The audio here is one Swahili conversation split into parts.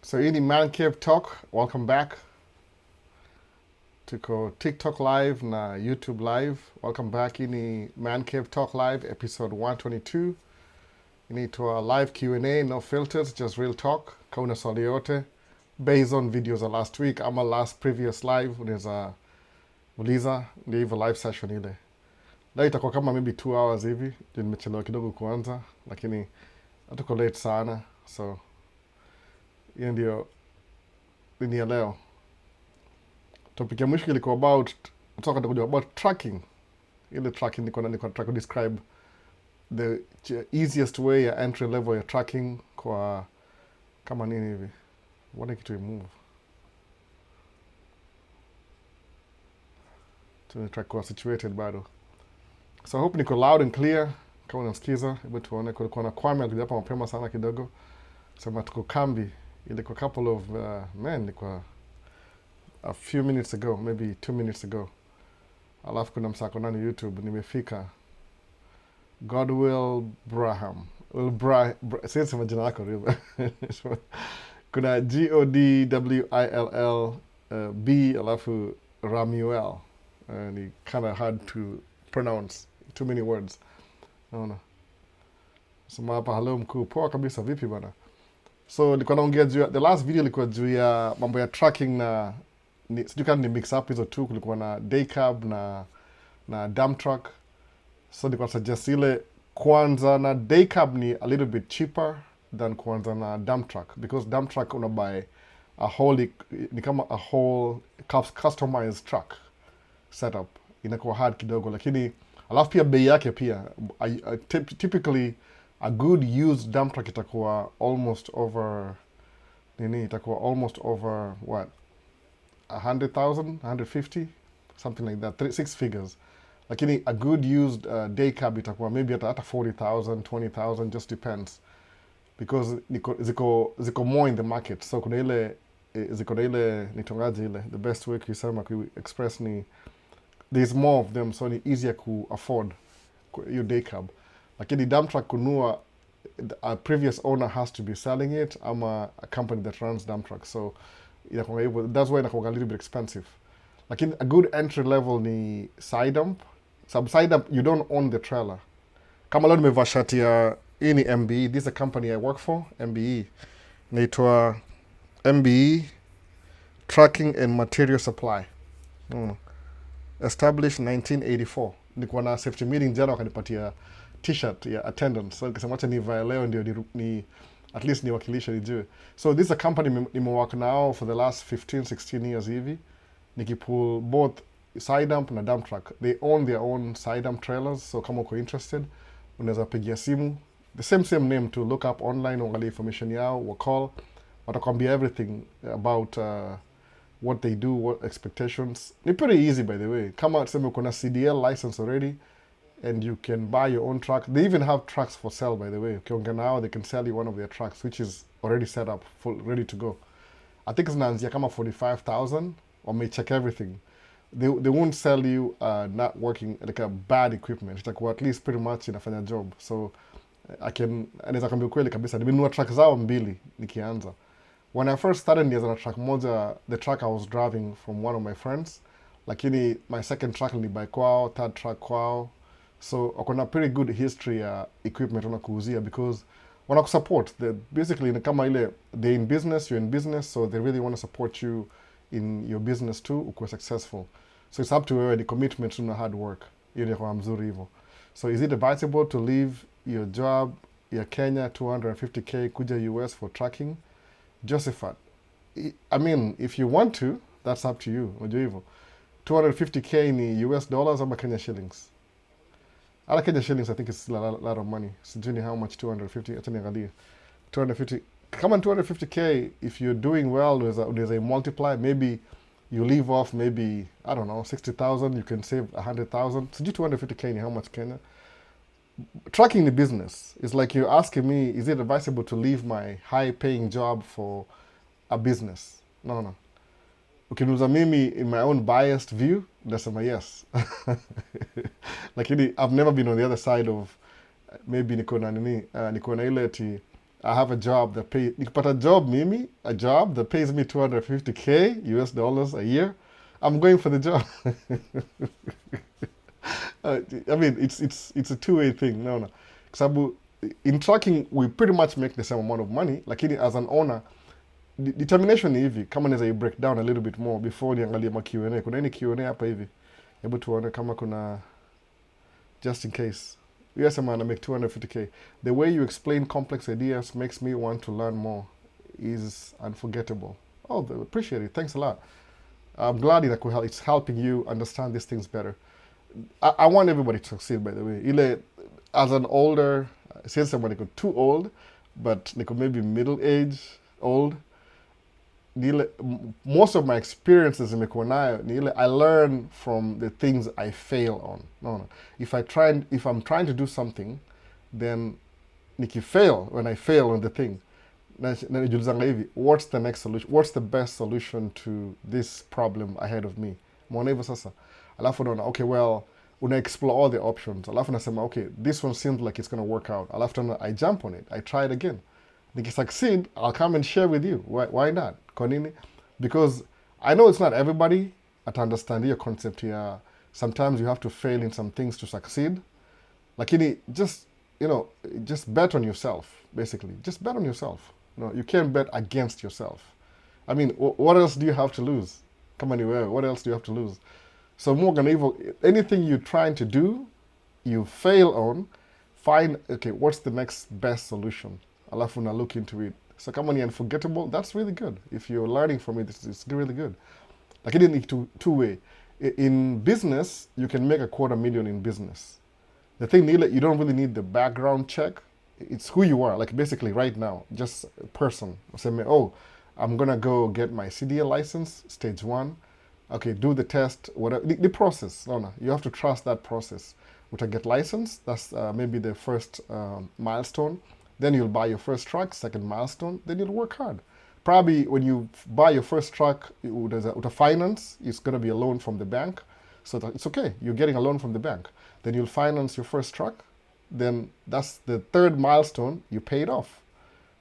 So hii ni Man Cave Talk. Welcome back. Tuko TikTok live na YouTube live. Welcome back. Hii ni Man Cave Talk live episode 122. Inaitwa live Q&A, no filters, just real talk. Kauna swali yote based on videos za last week ama last previous live, unaweza uliza, ndio hivyo live session ile. Leo itakuwa kama maybe 2 hours hivi. Ndio nimechelewa kidogo kuanza, lakini hatuko late sana. So hiyo ndio nini ya leo. Topic ya mwisho ilikuwa about tracking. Ile tracking niko try to describe the easiest way ya entry level ya tracking kwa kama nini hivi. What kitu imove. To track kwa situated bado. So I hope niko loud and clear. Kama unasikiza, hebu tuone kulikuwa na Kwame alikuja hapa mapema sana kidogo. Sema tuko kambi. Ilikuwa couple of ilikuwa a few minutes ago, maybe 2 minutes ago. Alafu kuna msako nani YouTube, nimefika. Godwill Braham. Sema jina lako riba. Kuna Godwill B alafu Ramuel. Ni kind of hard to pronounce. Too many words. Naona. Sema hapa hello mkuu. Poa kabisa vipi bana? So nilikuwa naongea juu ya the last video ilikuwa juu ya mambo ya tracking na sijui kama ni mix up hizo tu. Kulikuwa na day cab na dump truck. So nilikuwa suggest ile kwanza na day cab ni a little bit cheaper than kwanza na dump truck, because dump truck una buy a whole, ni kama a whole customized truck setup, inakuwa hard kidogo, lakini alafu pia bei yake pia typically a good used dump truck itakuwa almost over what 100,000 150 something like that, 6 figures. Lakini a good used day cab itakuwa maybe hata 40,000 20,000, just depends, because ziko more in the market. So kuna ile ziko na ile nitongaje ile, the best way kusema express ni there's more of them, so ni easier ku afford your day cab. Lakini dump truck kunua, a previous owner has to be selling it ama a company that runs dump truck, so inakuwa hivyo, that's why inakuwa a little bit expensive. Lakini a good entry level ni side dump. Side dump you don't own the trailer. Kama leo nimevaa shati ya hii ni MBE, this is a company I work for, MBE. Inaitwa MBE Tracking and Material Supply. Established 1984. Nilikuwa na safety meeting jana, wakanipatia t-shirt ya attendance. So nikasema acha nivae leo ndio ni at least niwakilishe nijue. So this is a company nimework nao for the last 15-16 years hivi. Nikipull both side dump na dump truck. They own their own side dump trailers, so kama uko interested unaweza pigia simu, the same name, to look up online, uangalie information yao, wa call, watakwambia everything about what they do, what expectations. Ni pretty easy by the way. Kama tuseme uko na CDL license already and you can buy your own truck. They even have trucks for sale by the way. Ukiongea nao they can sell you one of their trucks which is already set up, full, ready to go. I think zinaanzia kama 45,000, or may check everything. They won't sell you not working, like a bad equipment. Itakuwa at least pretty much inafanya job. So anaweza kwambia kweli kabisa, nimenunua truck zao 2 nikianza. When I first started nianza na truck moja, the truck I was driving from one of my friends, lakini my second truck ni by kwao, third truck kwao. So wako na pretty good history ya equipment wanakuuzia, because wanakusupport. Basically ni kama ile, they're in business, you're in business, so they really want to support you in your business too, ukuwe successful. So it's up to you, the commitment na hard work. Hiyo ndio kwa mzuri hivyo. So is it advisable to leave your job ya Kenya 250k kuja US for tracking? Josephat, I mean, if you want to, that's up to you. Unajua hivyo. 250k ni US dollars ama Kenya shillings? Ala Kenya shillings I think it's a lot of money. Sijui how much 250, acha niangalie. 250, kama 250k, if you're doing well, there's a multiply, maybe you leave off maybe, I don't know, 60,000, you can save 100,000. So 250k ni how much Kenya? Tracking the business is like you're asking me, is it advisable to leave my high paying job for a business? No. Ukiniuza mimi in my own biased view, nasema yes. Lakini I've never been on the other side of maybe niko na ile ati I have a job that pays, nikipata job mimi, a job that pays me 250K US dollars a year, I'm going for the job. I mean, it's a two-way thing. No, no. Kwa sababu in trucking we pretty much make the same amount of money, lakini as an owner determination ni hivi. Kama naweza break down a little bit more before niangalie ma Q&A. Kuna any Q&A hapa hivi? Hebu tuone kama kuna, just in case. Yes, man, I make 250K. The way you explain complex ideas makes me want to learn more. Is unforgettable. Oh, appreciate it. Thanks a lot. I'm glad that it's helping you understand these things better. I want everybody to succeed, by the way. Ile, as an older, since I'm too old, but maybe middle age, old, most of my experiences in nayo, I learn from the things I fail on. No. If I'm trying to do something, then when I fail on the thing, what's the next solution? What's the best solution to this problem ahead of me? Mwona hivyo sasa. Alafu naona, okay, well, una explore all the options. Alafu nasema, okay, this one seems like it's going to work out. Alafu I jump on it. I try it again. If I succeed, I'll come and share with you. Why not? Konini? Because I know it's not everybody at understand your concept here. Sometimes you have to fail in some things to succeed. Lakini just bet on yourself, basically. Just bet on yourself. You can't bet against yourself. I mean, what else do you have to lose? Come anywhere. What else do you have to lose? So anything you're trying to do, you fail on, find, okay, what's the next best solution? Alafu na look into it. So kama ni unforgettable, that's really good. If you're learning from it, it's really good. Lakini in two-way. In business, you can make $250,000 in business. The thing, you don't really need the background check. It's who you are, like basically right now, just a person. Say, oh, I'm going to go get my CDL license, stage 1. Okay, do the test, whatever. The process, no. You have to trust that process. When I get licensed, that's maybe the first milestone. Then you'll buy your first truck, second milestone. Then you'll work hard. Probably when you buy your first truck with a finance, it's going to be a loan from the bank. So it's okay. You're getting a loan from the bank. Then you'll finance your first truck. Then that's the third milestone. You pay it off.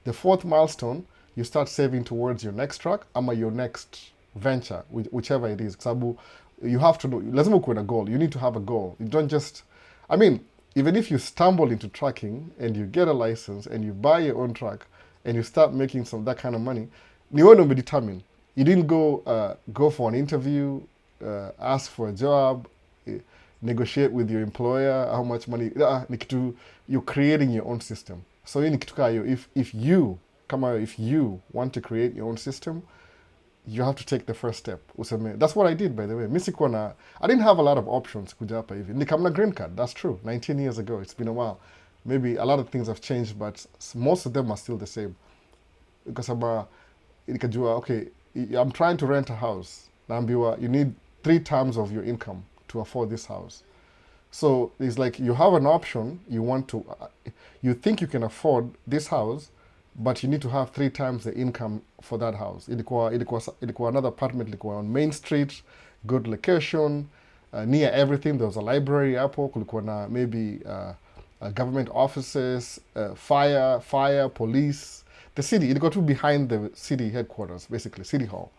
The fourth milestone, you start saving towards your next truck or your next venture, whichever it is. Sabu, you have to know. Lazima kuwe na goal. You need to have a goal. You don't just. I mean, even if you stumble into trucking and you get a license and you buy your own truck and you start making that kind of money, you want to be determined. You didn't go for an interview, ask for a job, negotiate with your employer how much money. You're creating your own system. So if you want to create your own system, you have to take the first step. That's what I did, by the way. I didn't have a lot of options kuja hapa hivi. Nikamna green card, that's true. 19 years ago, it's been a while. Maybe a lot of things have changed, but most of them are still the same. Because okay, I'm trying to rent a house. You need 3 times of your income to afford this house. So it's like you have an option, you think you can afford this house, but you need to have 3 times the income for that house. Ilikuwa another apartment, ilikuwa on Main Street, good location, near everything. There was a library hapo, kulikuwa na maybe government offices, fire, police. The city, ilikuwa tu behind the city headquarters, basically, City Hall.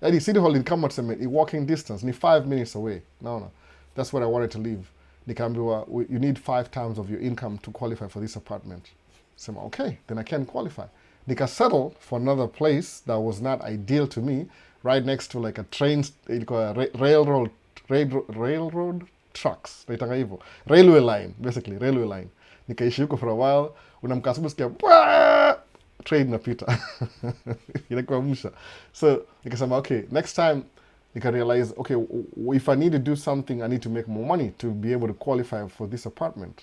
And City Hall in Kamat, walking distance, ni 5 minutes away. No. That's what I wanted to leave. You need 5 times of your income to qualify for this apartment. So, okay, then I can qualify. Nika settle for another place that was not ideal to me, right next to like a train, railroad tracks. Railway line, basically, railway line. Nikaishi huko for a while, unamkasubu sikia, train napita. Inakuwa musha. So, nikasema, okay, next time, nika realize, okay, if I need to do something, I need to make more money to be able to qualify for this apartment.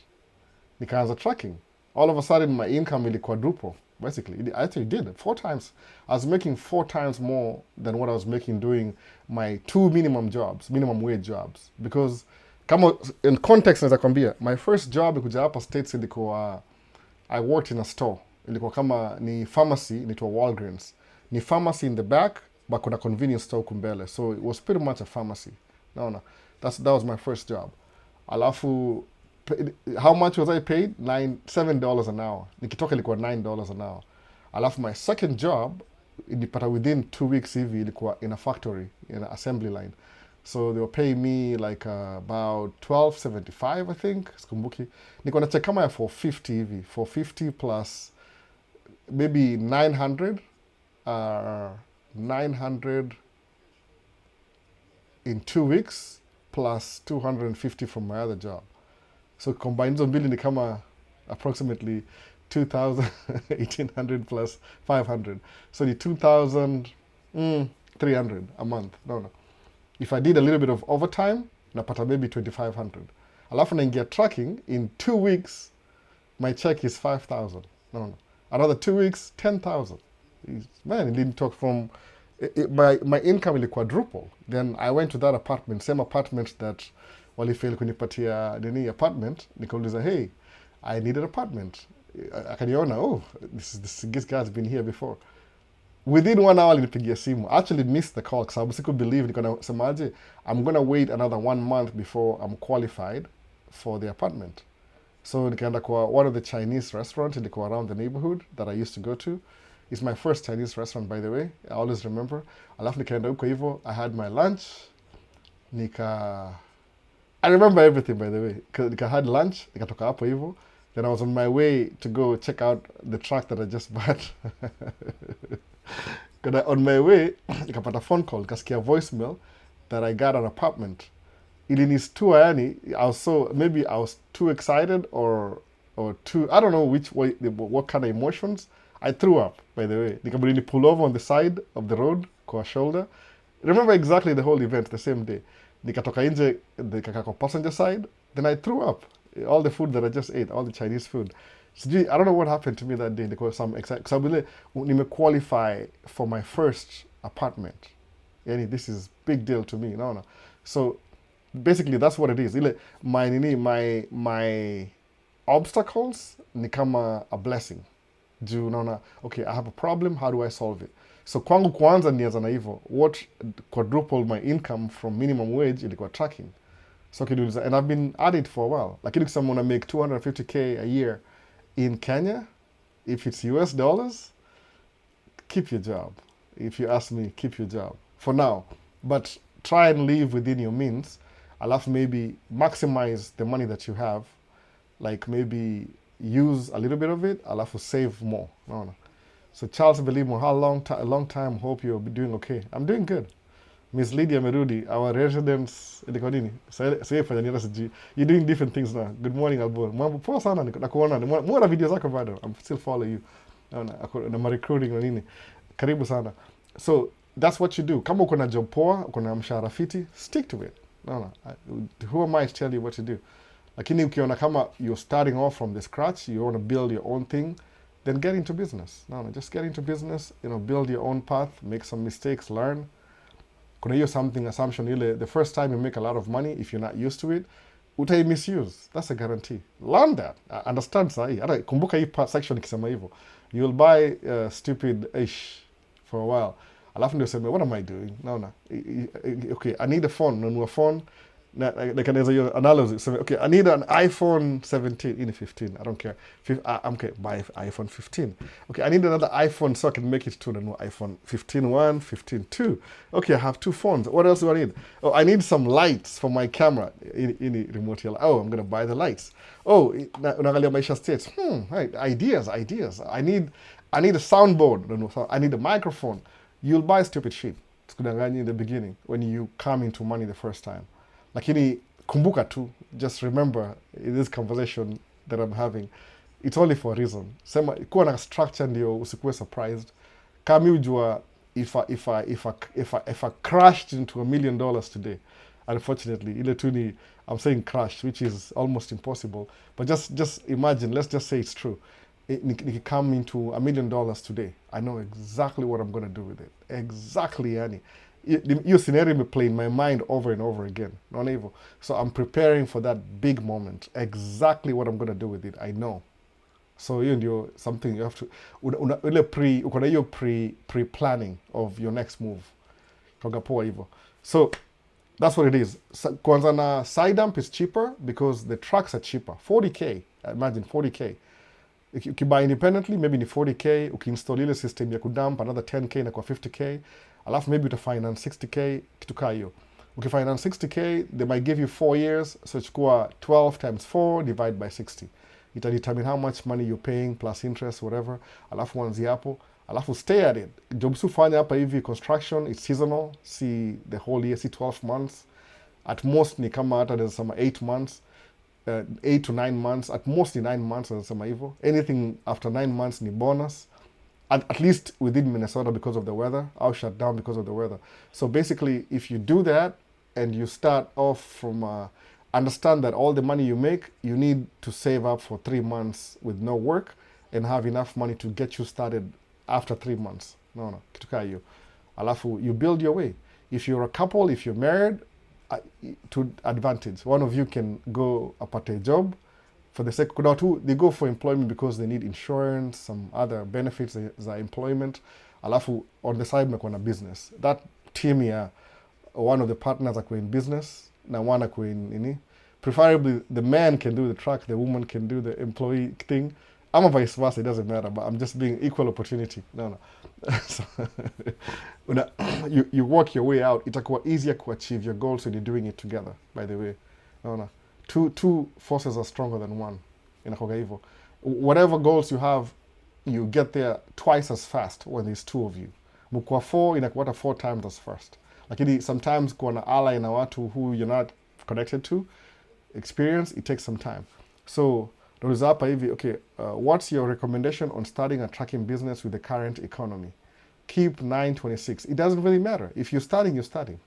Nikaanza tracking. All of a sudden, my income really quadruple. Basically, I actually did 4 times. I was making 4 times more than what I was making doing my 2 minimum wage jobs. Because, in context, my first job in hapa States ilikuwa, I worked in a store. Ilikuwa kama ni pharmacy, inaitwa Walgreens. Ni pharmacy in the back, but kuna convenience store kumbele. So it was pretty much a pharmacy. No. That was my first job. Alafu, how much was I paid? $7 an hour. Nikitoka ilikuwa $9 an hour. Alafu my second job ilipata within 2 weeks hivi, ilikuwa in a factory, in an assembly line. So they were paying me like about 12.75, I think, sikumbuki. Niko na check kama ya 450 hivi, 450 plus maybe 900, 900 in 2 weeks plus 250 from my other job. So combined hizo mbili ni kama approximately 2000, 1800 plus 500. So the 2300 a month. No. If I did a little bit of overtime, napata maybe 2500. Alafu naingia tracking, in 2 weeks, my check is 5000. No. Another 2 weeks, 10,000. Man, it didn't talk from, my income ili quadruple. Then I went to that apartment, same apartment that walifail kunipatia nini apartment, nikauliza, hey, I need an apartment. Akaniona, oh, this guy's been here before. Within 1 hour alinipigia simu. I actually missed the call because I was believe niko nasemaje, I'm gonna wait another 1 month before I'm qualified for the apartment. So nikaenda kwa one of the Chinese restaurants ilikuwa around the neighborhood that I used to go to. It's my first Chinese restaurant, by the way. I always remember. Alafu nikaenda huko hivyo, I had my lunch. I remember everything, by the way. Nika had lunch, nikatoka hapo hivyo. Then I was on my way to go check out the truck that I just bought. On my way, nikapata phone call, nikasikia voicemail that I got an apartment. Ilinistua yani, maybe I was too excited or too, I don't know what kind of emotions. I threw up, by the way. Nikabidi pull over on the side of the road, kwa shoulder. Remember exactly the whole event, the same day. Nikatoka nje, nikakaa kwa passenger side, then I threw up. All the food that I just ate, all the Chinese food. So, I don't know what happened to me that day because because qualify for my first apartment. Yani, this is big deal to me. No. So basically that's what it is. My obstacles ni kama a blessing. Juu naona, okay, I have a problem, how do I solve it? So kwangu kwanza nianza na hivyo, what quadrupled my income from minimum wage ilikuwa tracking. So and I've been at it for a while. Lakini kusema una make 250K a year in Kenya, if it's US dollars, keep your job. If you ask me, keep your job for now. But try and live within your means. Alafu maybe maximize the money that you have. Like maybe use a little bit of it, alafu save more. No. So Charles Belimo, how long time, hope you're doing okay. I'm doing good. Miss Lydia Merudi, our residents, you're doing different things now. Good morning, Albor. Mambo poa sana, nakuona. Muona video zako bado. I'm still following you. Na recruiting na nini. Karibu sana. So that's what you do. Kama uko na job poa, uko na mshahara fiti, stick to it. No. Who am I to tell you what to do? Lakini ukiona kama you're starting off from the scratch, you want to build your own thing, then get into business. No, just get into business, build your own path, make some mistakes, learn. Kuna hiyo assumption ile, the first time you make a lot of money, if you're not used to it, utai misuse. That's a guarantee. Learn that. Understand sahi. Hata kumbuka hii section ikisema hivyo. You'll buy stupid ish for a while. Alafu ndio useme, what am I doing? No. Okay, I need a phone. Nunua phone. Like your analogy. So, okay, I need an iPhone 17, in 15. I don't care. Okay, buy iPhone 15. Okay, I need another iPhone so I can make it to the new iPhone 15.1, 15.2. Okay, I have 2 phones. What else do I need? Oh, I need some lights for my camera in remote. Oh, I'm gonna buy the lights. Oh, unaangalia Maisha states. Right, ideas. I need a soundboard. I need a microphone. You'll buy stupid shit. Sikudanganya in the beginning when you come into money the first time. Lakini kumbuka tu, just remember in this conversation that I'm having, it's only for a reason. Sema kuwa na structure ndio usikuwe surprised. Kama ujua, if I crashed into $1 million today, unfortunately, ile tu ni, I'm saying crash, which is almost impossible. But just imagine, let's just say it's true. Come into $1 million today, I know exactly what I'm going to do with it. Exactly, yani. Your scenario may play in my mind over and over again. Not evil. So I'm preparing for that big moment. Exactly what I'm going to do with it, I know. So you're something you have to pre-planning of your next move. So That's what it is. Kwanza na side dump is cheaper because the trucks are cheaper. 40k, imagine 40k. Ukibuy independently maybe ni 40k, ukiinstall ile system ya kudump another 10k na kwa 50k, alafu maybe utafinance 60k, kitu kaa hiyo. Ukifinance 60k, they might give you 4 years, so chukua 12 times 4 divide by 60. Ita determine how much money you're paying plus interest whatever, alafu wanzi hapo, alafu stay at it. Jobs ufanya hapa hivi construction, it's seasonal, see the whole year, see 12 months. At most ni kama hata there's some 8 months. 8 to 9 months, at most ni 9 months anasema hivyo. Anything after 9 months ni bonus. At least within Minnesota because of the weather. I'll shut down because of the weather. So basically, if you do that and you start off from understand that all the money you make, you need to save up for 3 months with no work and have enough money to get you started after 3 months. No, kitu kaa hiyo. Alafu you build your way. If you're a couple, if you're married, to advantage. One of you can go apate job for the sake, kuna watu they go for employment because they need insurance, some other benefits za employment, alafu on the side mekuwa na business. That team ya one of the partners akuwa in business na one akuwa in nini, preferably the man can do the truck, the woman can do the employee thing. I'm a vice versa, it doesn't matter, but I'm just being equal opportunity. No. So, you work your way out. Itakuwa easier to achieve your goals when you're doing it together, by the way. No. Two forces are stronger than one. Inakuwa hivyo. Whatever goals you have, you get there twice as fast when there's two of you. Mkuwa 4, inakuwa 4 times as fast. Lakini sometimes kuwa na ally na watu who you're not connected to, experience, it takes some time. So, hapa hivi, okay, what's your recommendation on starting a trucking business with the current economy? Keep 926. It doesn't really matter. If you're starting, you're starting.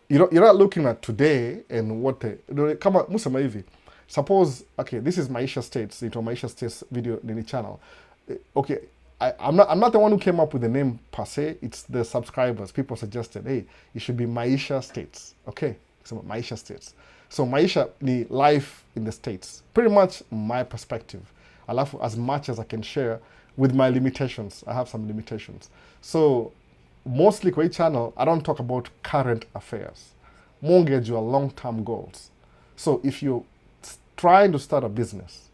You're not looking at today and what the... Kama musema hivi. Suppose, okay, this is Maisha States, into Maisha States video nini channel. Okay, I'm not the one who came up with the name per se. It's the subscribers. People suggested, hey, it should be Maisha States. Okay, so Maisha States. So Maisha ni life in the States. Pretty much my perspective. Alafu as much as I can share with my limitations. I have some limitations. So mostly kwa hii channel, I don't talk about current affairs. Mortgage your long-term goals. So if you're trying to start a business,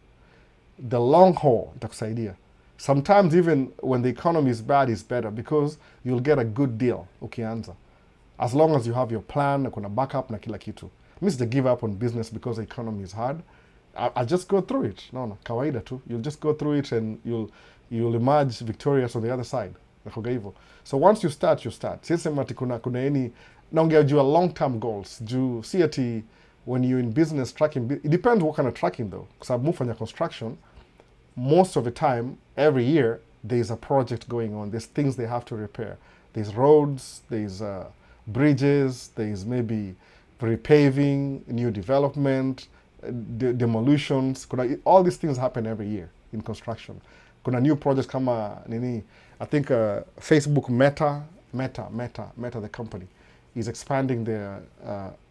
the long haul itakusaidia. Sometimes even when the economy is bad, it's better because you'll get a good deal ukianza. As long as you have your plan, na kuna backup na kila kitu. Means to give up on business because the economy is hard. I'll just go through it. No, kawaida tu. You'll just go through it and you'll emerge victorious on the other side. So once you start, you start. Sisema ati kuna any, naongea juu long-term goals. Juu, si ati when you're in business, tracking, it depends what kind of tracking though. Because I've moved from construction, most of the time, every year, there's a project going on. There's things they have to repair. There's roads, there's bridges, there's maybe repaving, new development, demolitions. All these things happen every year in construction. Kuna new projects kama nini, I think Facebook Meta, the company, is expanding their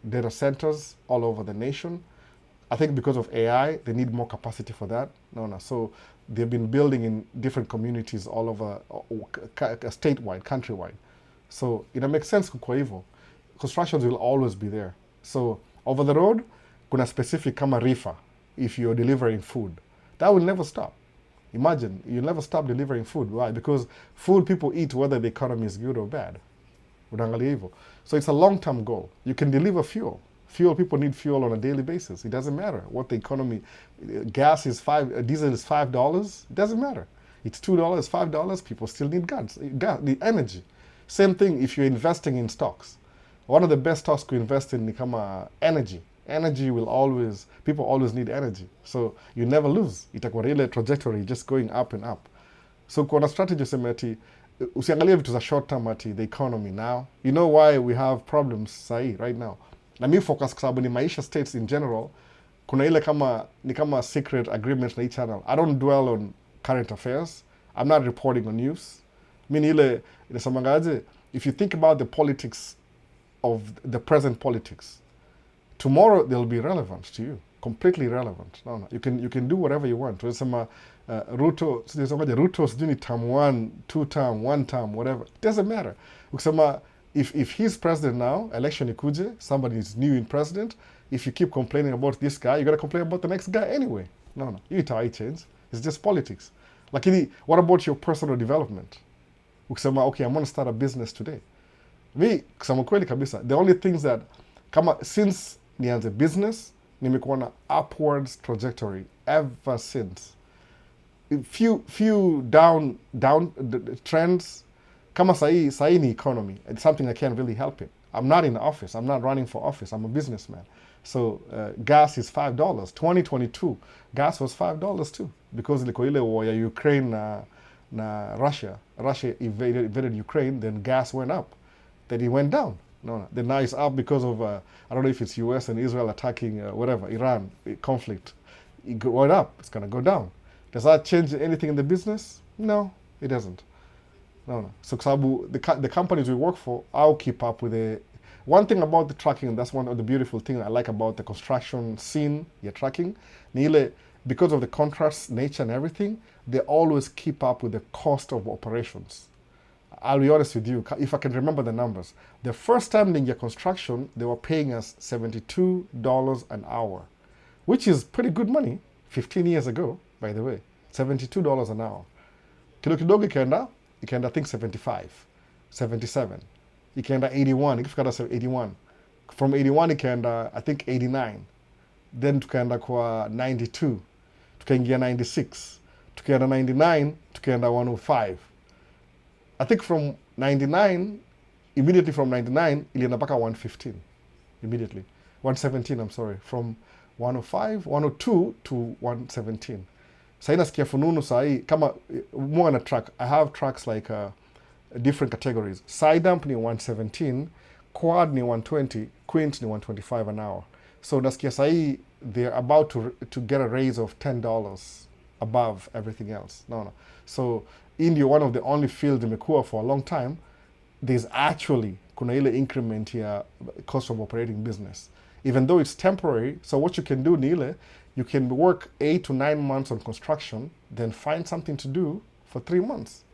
data centers all over the nation. I think because of AI, they need more capacity for that. So they've been building in different communities all over, statewide, countrywide. So it makes sense kwa hivyo. Constructions will always be there. So over the road, kuna specific kama reefer, if you're delivering food. That will never stop. Imagine, you'll never stop delivering food. Why? Because food people eat whether the economy is good or bad. So it's a long-term goal. You can deliver fuel. People need fuel on a daily basis. It doesn't matter what the economy, gas is diesel is $5. It doesn't matter. It's $2, $5. People still need gas, the energy. Same thing if you're investing in stocks. One of the best stocks to invest in is energy. Energy will always, people always need energy. So you never lose. Itakuwa ile trajectory just going up and up. So kuna strategy useme ati, usiangalie vitu za short term ati the economy now. You know why we have problems sahi right now. Na mi focus kwa sababu ni Maisha States in general. Kuna ile ni kama secret agreement na hii channel. I don't dwell on current affairs. I'm not reporting on news. Mi ile inasemangaje, if you think about the politics of the present politics, tomorrow they'll be relevant to you, completely relevant. No. You can do whatever you want. Tunasema Ruto sijui ni term 1, 2 term, 1 term, whatever. It doesn't matter. Ukisema if he's president now, election ikuje, somebody is new in president, if you keep complaining about this guy, you're going to complain about the next guy anyway. No, you change. It's just politics. Lakini, what about your personal development? Ukisema, okay, I'm going to start a business today. Mi, kusema kweli kabisa, the only things that, since nianze business, nimekuwa na upwards trajectory ever since. Few down the trends. Kama sahi ni economy. It's something I can't really help it. I'm not in the office. I'm not running for office. I'm a businessman. So gas is $5. 2022, gas was $5 too. Because ilikuwa ile war ya Ukraine na Russia. Russia invaded Ukraine, then gas went up. Then it went down. No. Then now it's up because of, I don't know if it's US and Israel attacking, Iran conflict. It went up. It's going to go down. Does that change anything in the business? No, it doesn't. No. So the companies we work for, I'll keep up with the... One thing about the tracking, that's one of the beautiful things I like about the construction scene, your tracking, because of the contrast nature and everything, they always keep up with the cost of operations. I'll be honest with you, if I can remember the numbers. The first time in your construction, they were paying us $72 an hour, which is pretty good money, 15 years ago, by the way, $72 an hour. Kidogo ikaenda, I think 75, 77. Ikaenda 81, ikifika 81. From 81 ikaenda, I think 89. Then tukaenda kwa 92. Tukaingia 96. Tukaenda 99, tukaenda 105. I think from 99, immediately from 99, ilienda mpaka 115. Immediately. 117, I'm sorry. From 105, 102 to 117. Sahi nasikia fununu sahi, kama more on a track, I have tracks like different categories. Side dump ni 117, quad ni 120, quint ni 125 an hour. So nasikia sahi, they're about to get a raise of $10 above everything else. No. So India, one of the only fields imekuwa for a long time, there's actually kuna ile increment here cost of operating business. Even though it's temporary, so what you can do ni ile, you can work 8 to 9 months on construction, then find something to do for 3 months.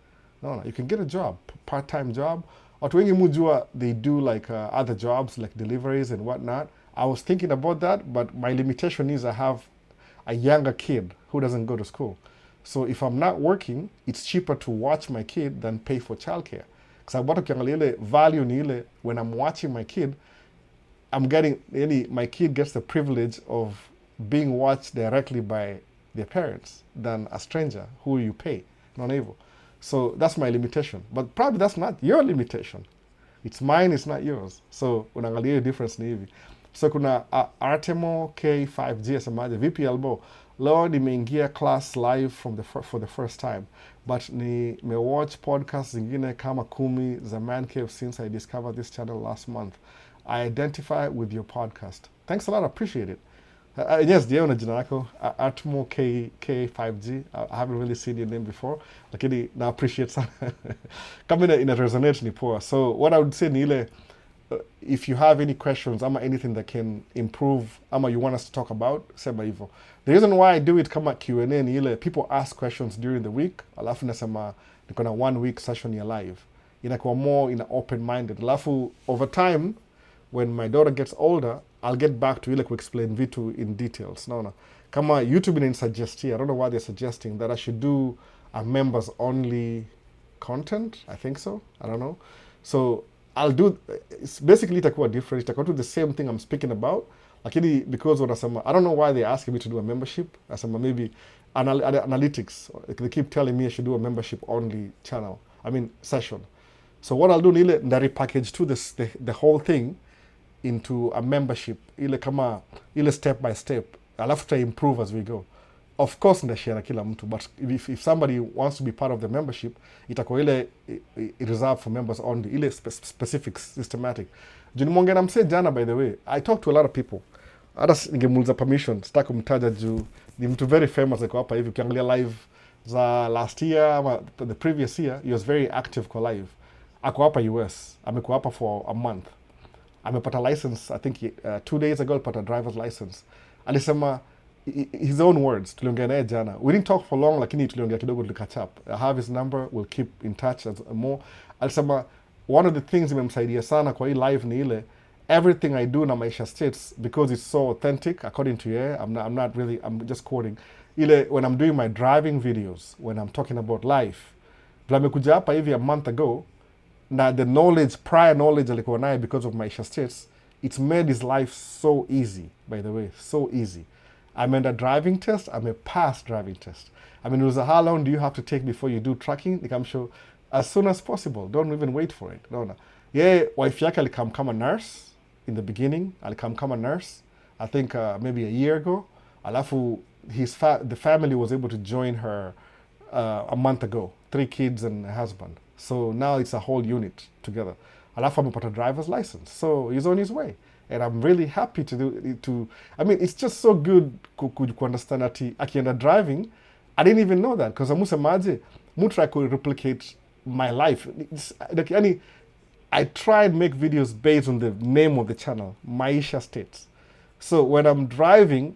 No, you can get a job, part-time job. Watu wengi mujua, they do like other jobs like deliveries and whatnot. I was thinking about that, but my limitation is I have a younger kid who doesn't go to school. So if I'm not working, it's cheaper to watch my kid than pay for childcare. Because bado ukiangalia ile value ni ile, when I'm watching my kid, my kid gets the privilege of being watched directly by their parents than a stranger who you pay, not able. So that's my limitation. But probably that's not your limitation. It's mine, it's not yours. So unaangalia hiyo difference ni hivi. So kuna Artemo K5G asemaje, VP Albo, leo nimeingia class live for the first time, but nimewatch podcasts zingine kama 10 za Man Cave since I discovered this channel last month. I identify with your podcast. Thanks a lot, I appreciate it. Yes, ndio na jina lako Atmo K5G. I haven't really seen your name before, lakini na appreciate sana. Kama ina resonate ni poa. So what I would say ni ile, if you have any questions ama anything that can improve ama you want us to talk about, sema hivyo. The reason why I do it kama Q&A ni ile, people ask questions during the week, alafu nasema niko na 1 week session ya live. Inakuwa more open-minded. Alafu over time, when my daughter gets older, I'll get back to ile explain vitu in details. No. Kama YouTube in suggest here, I don't know why they're suggesting that I should do a members only content. I think so. I don't know. So I'll do, it's basically itakuwa different. Itakuwa do the same thing I'm speaking about. Lakini because wanasema, I don't know why they're asking me to do a membership. Nasema maybe analytics. They keep telling me I should do a membership only channel. Session. So what I'll do ni ile ndari package to the whole thing into a membership, ile step by step, alafu to improve as we go. Of course ndashare na kila mtu, but if somebody wants to be part of the membership, itakuwa ile reserved for members only, ile specific, systematic. Juni mwonge na mse jana, by the way, I talk to a lot of people. Hata ningemuuliza permission, sitaki kumtaja juu ni mtu very famous ako hapa hivi. Ukiangalia live za last year ama the previous year, he was very active kwa live. Ako hapa US, amekuwa hapa for a month. Amepata license, I think 2 days ago, alipata driver's license. Alisema, his own words, tuliongea naye jana. We didn't talk for long, lakini tuliongea kidogo, catch up. I have his number, we'll keep in touch more. Alisema, one of the things imemsaidia sana kwa hii live ni ile everything I do na Maisha states because it's so authentic according to you. I'm not really, I'm just quoting ile when I'm doing my driving videos, when I'm talking about life. Vile amekuja hapa hivi a month ago na the knowledge, prior knowledge alikuwa naye because of Maisha states, it's made his life so easy, by the way, so easy. I'm in a driving test, I'm a past driving test. I mean, it was how long do you have to take before you do tracking? Like I'm sure as soon as possible. Don't even wait for it. No. Yeah, wife yake alikam kama nurse in the beginning. Alikam kama nurse. I think maybe a year ago. Alafu the family was able to join her a month ago. 3 kids and a husband. So now it's a whole unit together. Alafu amepata driver's license. So he's on his way. And I'm really happy I mean, it's just so good ku understand ati akienda driving. I didn't even know that because amusemaje try to replicate my life. Like, I tried make videos based on the name of the channel, Maisha States. So when I'm driving,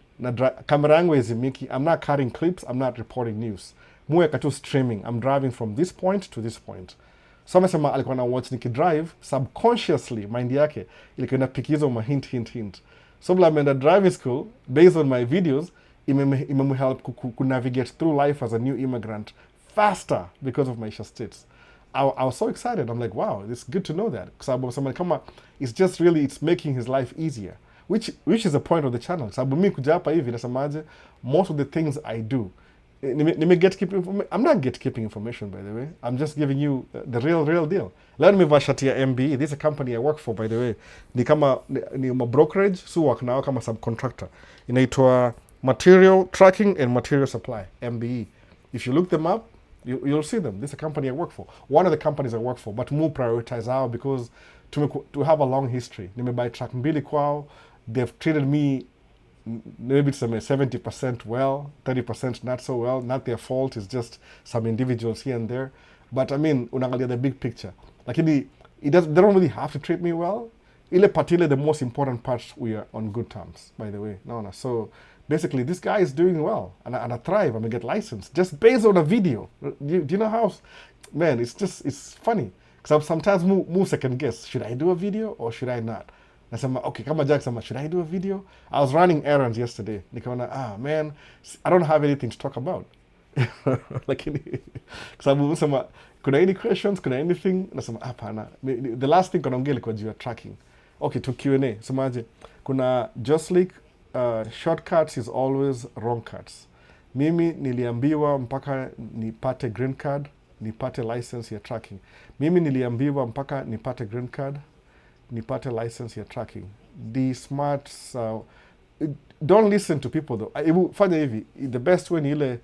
camera yangu ezimiki, I'm not cutting clips, I'm not reporting news. Muweka tu streaming. I'm driving from this point to this point. So amesema alikuwa na watch nikidrive, subconsciously mind yake ilikuwa inapikiza hint. So vile ameenda driving school, based on my videos, imemhelp navigate through life as a new immigrant faster because of Maisha States. I was so excited. I'm like, wow, it's good to know that. Because it's just really, it's making his life easier. Which is the point of the channel. Sababu mimi kuja hapa hivi nasemaje, most of the things I do, I'm not gatekeeping information, by the way. I'm just giving you the real deal. Leo nimevaa shati ya MBE. This is a company I work for, by the way. Ni brokerage, so work nao kama subcontractor. Inaitwa Material Tracking and Material Supply, MBE. If you look them up, you'll see them. This is a company I work for. One of the companies I work for, but more prioritize out because to have a long history. Nimebuy track mbili kwao. They've treated me maybe it's 70% well, 30% not so well. Not their fault. It's just some individuals here and there. But I mean, unaangalia the big picture. Lakini they don't really have to treat me well. Ile patile, the most important part, we are on good terms, by the way. No. So basically, this guy is doing well, and I thrive. I'm gonna get licensed just based on a video. Do you know how? Man, it's funny. Because sometimes move second guess. Should I do a video or should I not? Nasema, okay, kama Jack sama, should I do a video? I was running errands yesterday. Nikaona, man, I don't have anything to talk about. Lakini, sababu nasema, kuna any questions, kuna anything? Nasema, hapana. The last thing kanaongea ilikuwa juu ya tracking. Okay, to Q&A. Semaje, kuna Joslik, shortcuts is always wrong cuts. Mimi niliambiwa mpaka nipate green card, nipate license ya tracking. Mimi niliambiwa mpaka nipate green card, nipate license ya tracking. The smarts, don't listen to people though. Fanya hivi, the best way ni ile,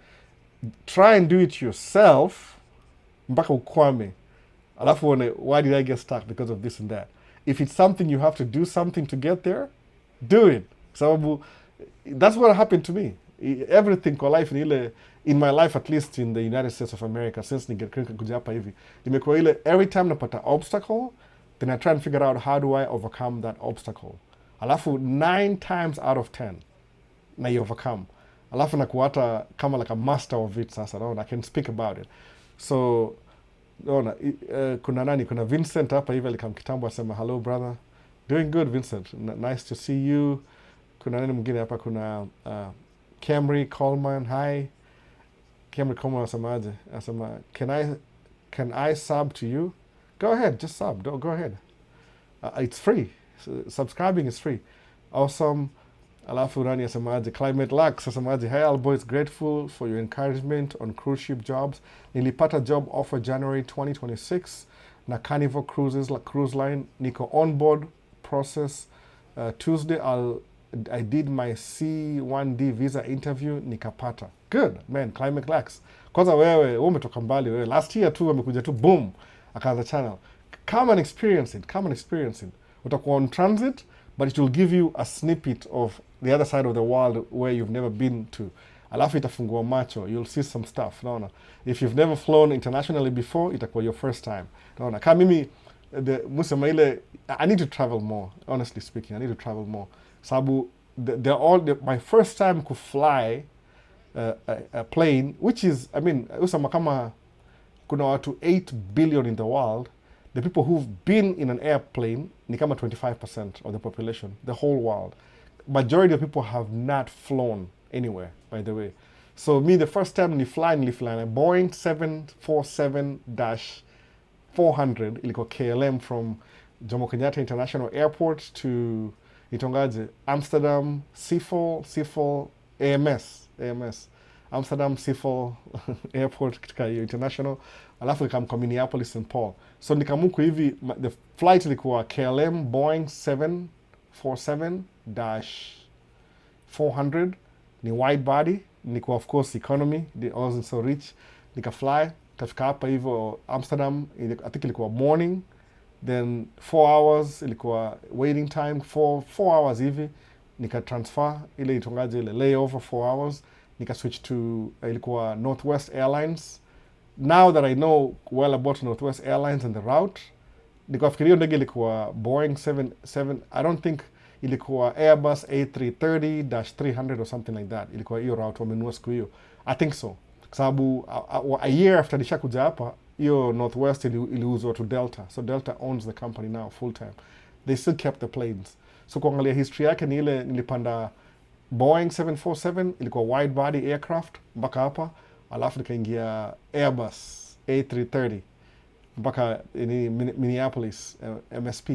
try and do it yourself, mpaka ukwame. Alafu one, why did I get stuck? Because of this and that. If it's something you have to do something to get there, do it. Sababu, that's what happened to me. Everything kwa life ni ile, in my life at least in the United States of America, since kuja hapa hivi, nimekuwa ile, every time napata obstacle, then I try and figure out how do I overcome that obstacle. Alafu 9 times out of 10, na overcome. Alafu nakuata kama like a master of it sasa, no? I can speak about it. So, no, kuna Vincent hapa hivi alikam kitambo asema, hello brother, doing good Vincent, nice to see you. Kuna nani mwingine hapa, kuna Camry Coleman, hi. Camry Coleman asemaje? Asema, can I sub to you? Go ahead, just sub, go ahead. It's free. Subscribing is free. Awesome. Alafu nani asemaje? Climate Lux asemaje, hey all boys, grateful for your encouragement on cruise ship jobs. Nilipata job offer January 2026 na Carnival Cruise Line. Niko on board process. Tuesday I did my C1D visa interview nikapata. Good, man, Climate Lux. Kwanza wewe umetoka mbali wewe. Last year tu amekuja tu boom, akaanza channel. Come and experience it. Utakuwa on transit, but it will give you a snippet of the other side of the world where you've never been to. Alafu itafungua macho, you'll see some stuff. No. If you've never flown internationally before, itakuwa your first time. No. Kama mimi, musema ile, I need to travel more, honestly speaking. I need to travel more. Sabu, my first time to fly a plane, which is, I mean, usama kama kuna watu 8 billion in the world, the people who've been in an airplane ni kama 25% of the population, the whole world. Majority of people have not flown anywhere, by the way. So me, the first time nilifly a Boeing 747-400 ilikuwa KLM from Jomo Kenyatta International Airport to itongaje Amsterdam Schiphol AMS Amsterdam Schiphol Airport katika hiyo international, alafu nikamka Minneapolis St. Paul. So nikamuku hivi, the flight ilikuwa KLM Boeing 747-400 ni wide body, nilikuwa of course economy, I wasn't so rich. Nikafly kafika hapa hivyo Amsterdam, I think ilikuwa morning, then 4 hours ilikuwa waiting time, 4 hours hivi nikatransfer ile itongaje ile layover 4 hours, nika switch to ilikuwa Northwest Airlines. Now that I know well about Northwest Airlines and the route, nikafikiria ndege ilikuwa Boeing 77, I don't think ilikuwa Airbus A330-300 or something like that. Ilikuwa hiyo route wamenunua siku hiyo, I think so, kwa sababu a year after nishakuja hapa hiyo Northwest iliuzwa to Delta, so Delta owns the company now full time. They still kept the planes. So kuangalia history yake ni ile nilipanda Boeing 747 ilikuwa wide body aircraft mpaka hapa, alafu nikaingia Airbus A330 mpaka Minneapolis MSP.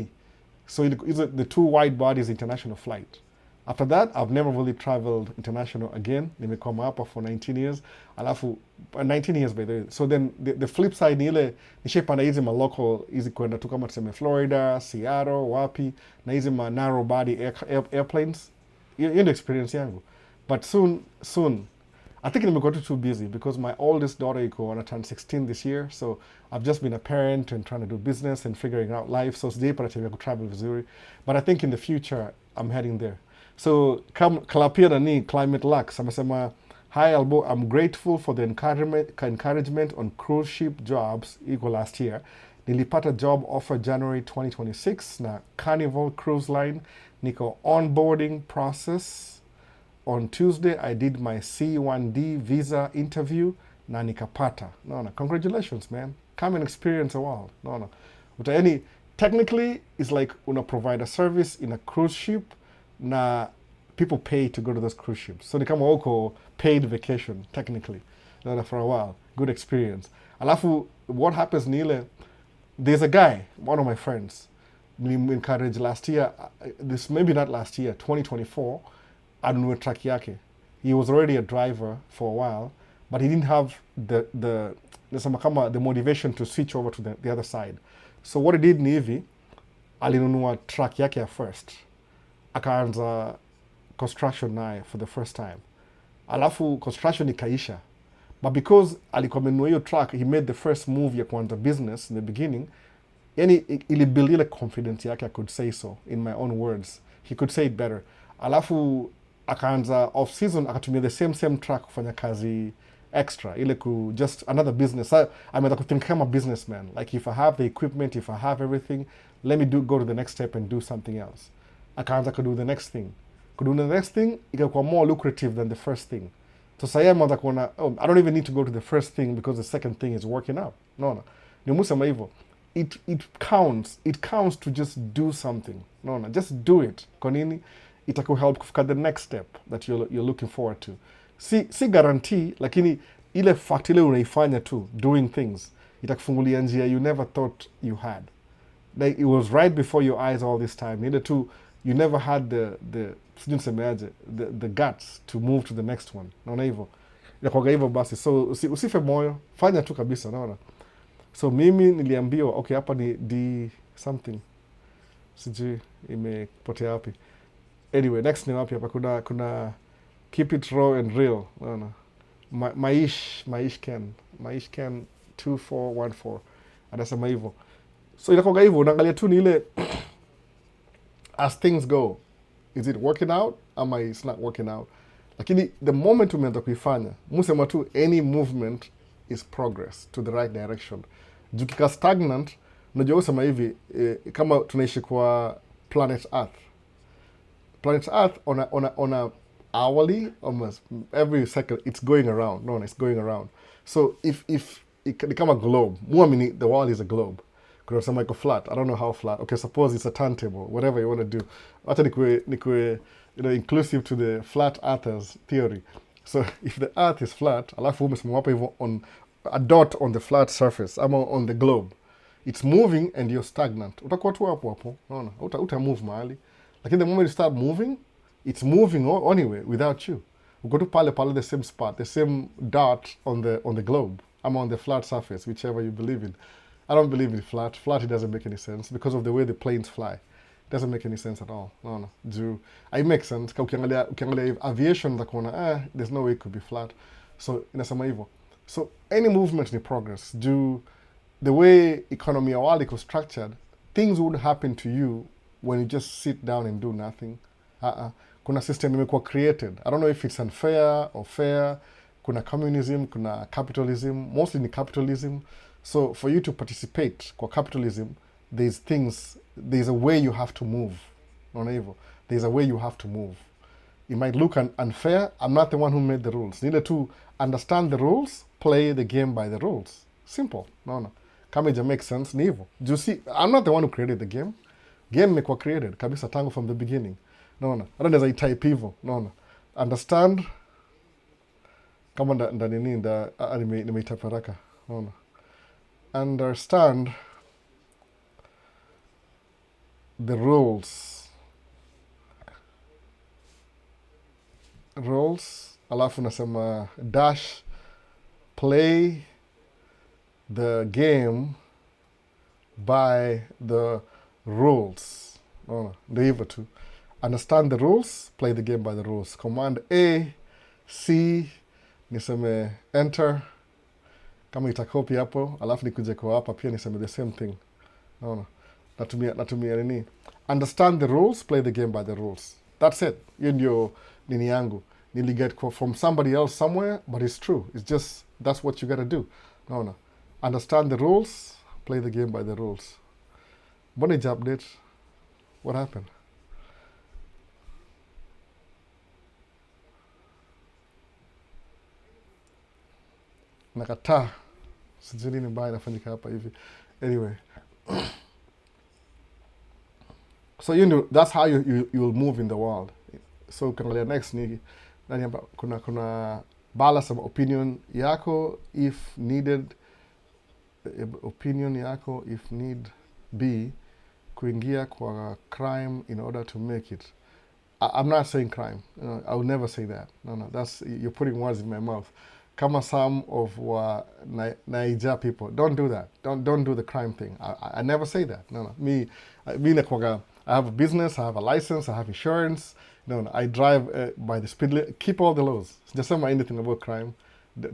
So the two wide bodies international flight. After that, I've never really traveled international again. Nimekoma hapa for 19 years. Alafu 19 years by the way. So then the flip side ni ile nishapanda hizi ma local, hizi kwenda tu kama tuseme Florida, Seattle, wapi, na hizi ma narrow body airplanes. Hiyo ndio experience yangu. But soon I think nimekuwa too busy because my oldest daughter iko on turn 16 this year, so I've just been a parent and trying to do business and figuring out life, so sijaipata time ya kutravel vizuri, but I think in the future I'm heading there. So kalapia nani Climate Lux amesema, hi Albo, I'm grateful for the encouragement on cruise ship jobs iko last year. Nilipata job offer January 2026 na Carnival Cruise Line, niko onboarding process. On Tuesday, I did my C1D visa interview na nikapata. No. Congratulations, man. Come and experience the world. No. Technically, it's like una provide a service in a cruise ship na people pay to go to those cruise ships. So ni kama uko paid vacation, technically. No, for a while. Good experience. Alafu, what happens ni ile, there's a guy, one of my friends, we encouraged last year, this maybe not last year, 2024, anunue truck yake. He was already a driver for a while, but he didn't have the motivation to switch over to the other side. So what he did ni hivi, alinunua truck yake ya first, akaanza construction naye for the first time, alafu construction ikaisha, but because alikuwa amenunua hiyo truck, he made the first move ya kuanza business in the beginning. Yani ilibuild ile confidence yake, I could say so in my own words, he could say it better. Alafu akaanza off season akatumia the same truck kufanya kazi extra, ile just another business. Ameanza kuthink kama businessman, like if I have the equipment, if I have everything, let me go to the next step and do something else. Akaanza kudo the next thing ikakuwa more lucrative than the first thing. So sasa ameanza kuona, I don't even need to go to the first thing because the second thing is working out. No. Ni musema hivyo. It counts to just do something. No, just do it. Kwa nini? Itakuhelp kufika the next step that you're looking forward to. Si guarantee, lakini ile fact ile unaifanya tu, doing things, itakufungulia njia you never thought you had. Like it was right before your eyes all this time. Ile tu, you never had the guts to move to the next one. Naona hivyo. Inakuwa hivyo basi. So usife moyo, fanya tu kabisa, naona. So mimi niliambiwa, okay, hapa ni D something. Sijui imepotea wapi. Anyway, next ni wapi hapa, kuna keep it raw and real. No. Maish Ken 2414 anasema hivyo. So inakuwa hivyo, unaangalia tu ni ile as things go, is it working out ama it's not working out. Lakini the moment umeanza kuifanya, musema tu any movement is progress to the right direction. Jukika stagnant, unajua usema hivi, kama tunaishi kwa planet Earth on a hourly, almost every second, it's going around. It's going around. So if ni kama globe, muamini the world is a globe. kuna sema iko flat. I don't know how flat. Okay, suppose it's a turntable, whatever you want to do. Hata nikwe inclusive to the flat earthers theory. So if the earth is flat, alafu umesimama hapo hivyo on a dot on the flat surface ama on the globe, it's moving and you're stagnant. Utakuwa tu hapo hapo, unaona? Uta move mahali. Lakini the moment you start moving, it's moving anyway without you. Uko tu pale pale the same spot, the same dot on the globe. I'm on the flat surface, whichever you believe in. I don't believe in flat. Flat, it doesn't make any sense because of the way the planes fly. It doesn't make any sense at all. No. It makes sense. Ukiangalia aviation, there's no way it could be flat. So, inasema hivyo. So, any movement in progress. The way economy ya world is structured, things would happen to you when you just sit down and do nothing. Kuna system imekuwa created. I don't know if it's unfair or fair. Kuna communism, kuna capitalism. Mostly in capitalism. So for you to participate kwa capitalism, there's a way you have to move. Naona hivyo. There's a way you have to move. It might look unfair. I'm not the one who made the rules. Neither to understand the rules, play the game by the rules. Simple. Naona. Kama ija make sense, ni hivyo. Do you see? I'm not the one who created the game. Game imekuwa created kabisa tangu from the beginning. Naona. I don't know as I type hivyo. Naona. Understand. Kama nini nimeitype haraka. Naona. Understand the rules. Alafu nasema dash play the game by the rules. Ndio hivyo tu. Understand the rules, play the game by the rules. Command A, C, niseme enter. Kama itakopi hapo, alafu nikuje kwa hapa pia niseme the same thing. Naona. Natumia nini? Understand the rules, play the game by the rules. That's it. Hiyo ndio nini yangu. Niliget from somebody else somewhere, but it's true. It's just, that's what you gotta do. Naona. Understand the rules, play the game by the rules. Mbona ija update? What happened? Nakataa. Sijui nini mbaya inafanyika hapa hivi. Anyway. So that's how you will move in the world. So ukiangalia next ni kuna balance of opinion yako if needed, opinion yako if need be, kuingia kwa crime in order to make it. I'm not saying crime. I would never say that. No. You're putting words in my mouth. Kama some of Naija people, don't do that. Don't do the crime thing. I never say that. No. Me I have a business, I have a license, I have insurance. No, I drive by the speed limit. Keep all the laws. Just say anything about crime.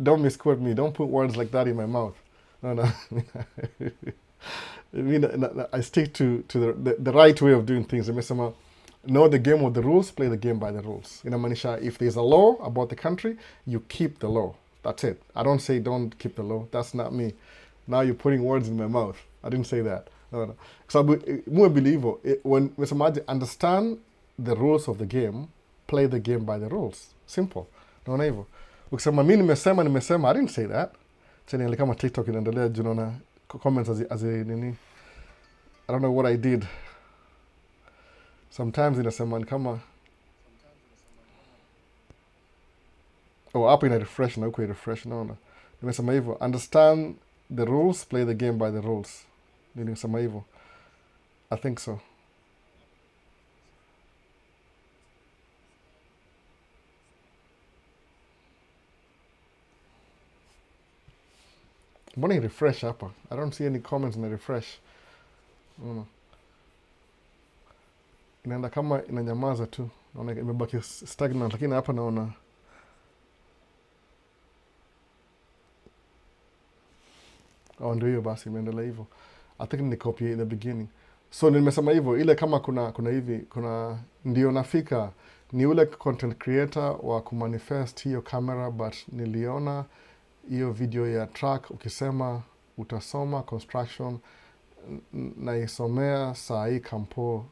Don't misquote me. Don't put words like that in my mouth. No. I stick to the right way of doing things. Know the game of the rules, play the game by the rules. Manisha, if there's a law about the country, you keep the law. That's it. I don't say don't keep the law. That's not me. Now you're putting words in my mouth. I didn't say that. No. So more believe when somebody understand the rules of the game, play the game by the rules. Simple. Naona hivyo. Ukisema mimi nimesema, I didn't say that. Chani kama TikTok inaendelea juu naona comments as nini. I don't know what I did. Sometimes inasema kama hapo ina refresh na huko refresh naona. Nimesema hivyo, understand the rules, play the game by the rules. Nimesema hivyo. I think so. Mbona refresh hapa? I don't see any comments in the refresh. Inaenda kama inanyamaza tu. Naona imebaki stagnant, lakini hapa naona ndio hiyo basi imeendelea hivyo. I think ni copy in the beginning. So nimesema hivyo, ile kama kuna ndio nafika ni ule content creator wa kumanifest hiyo camera, but niliona hiyo video ya track ukisema utasoma construction na isomea saa hii kampo,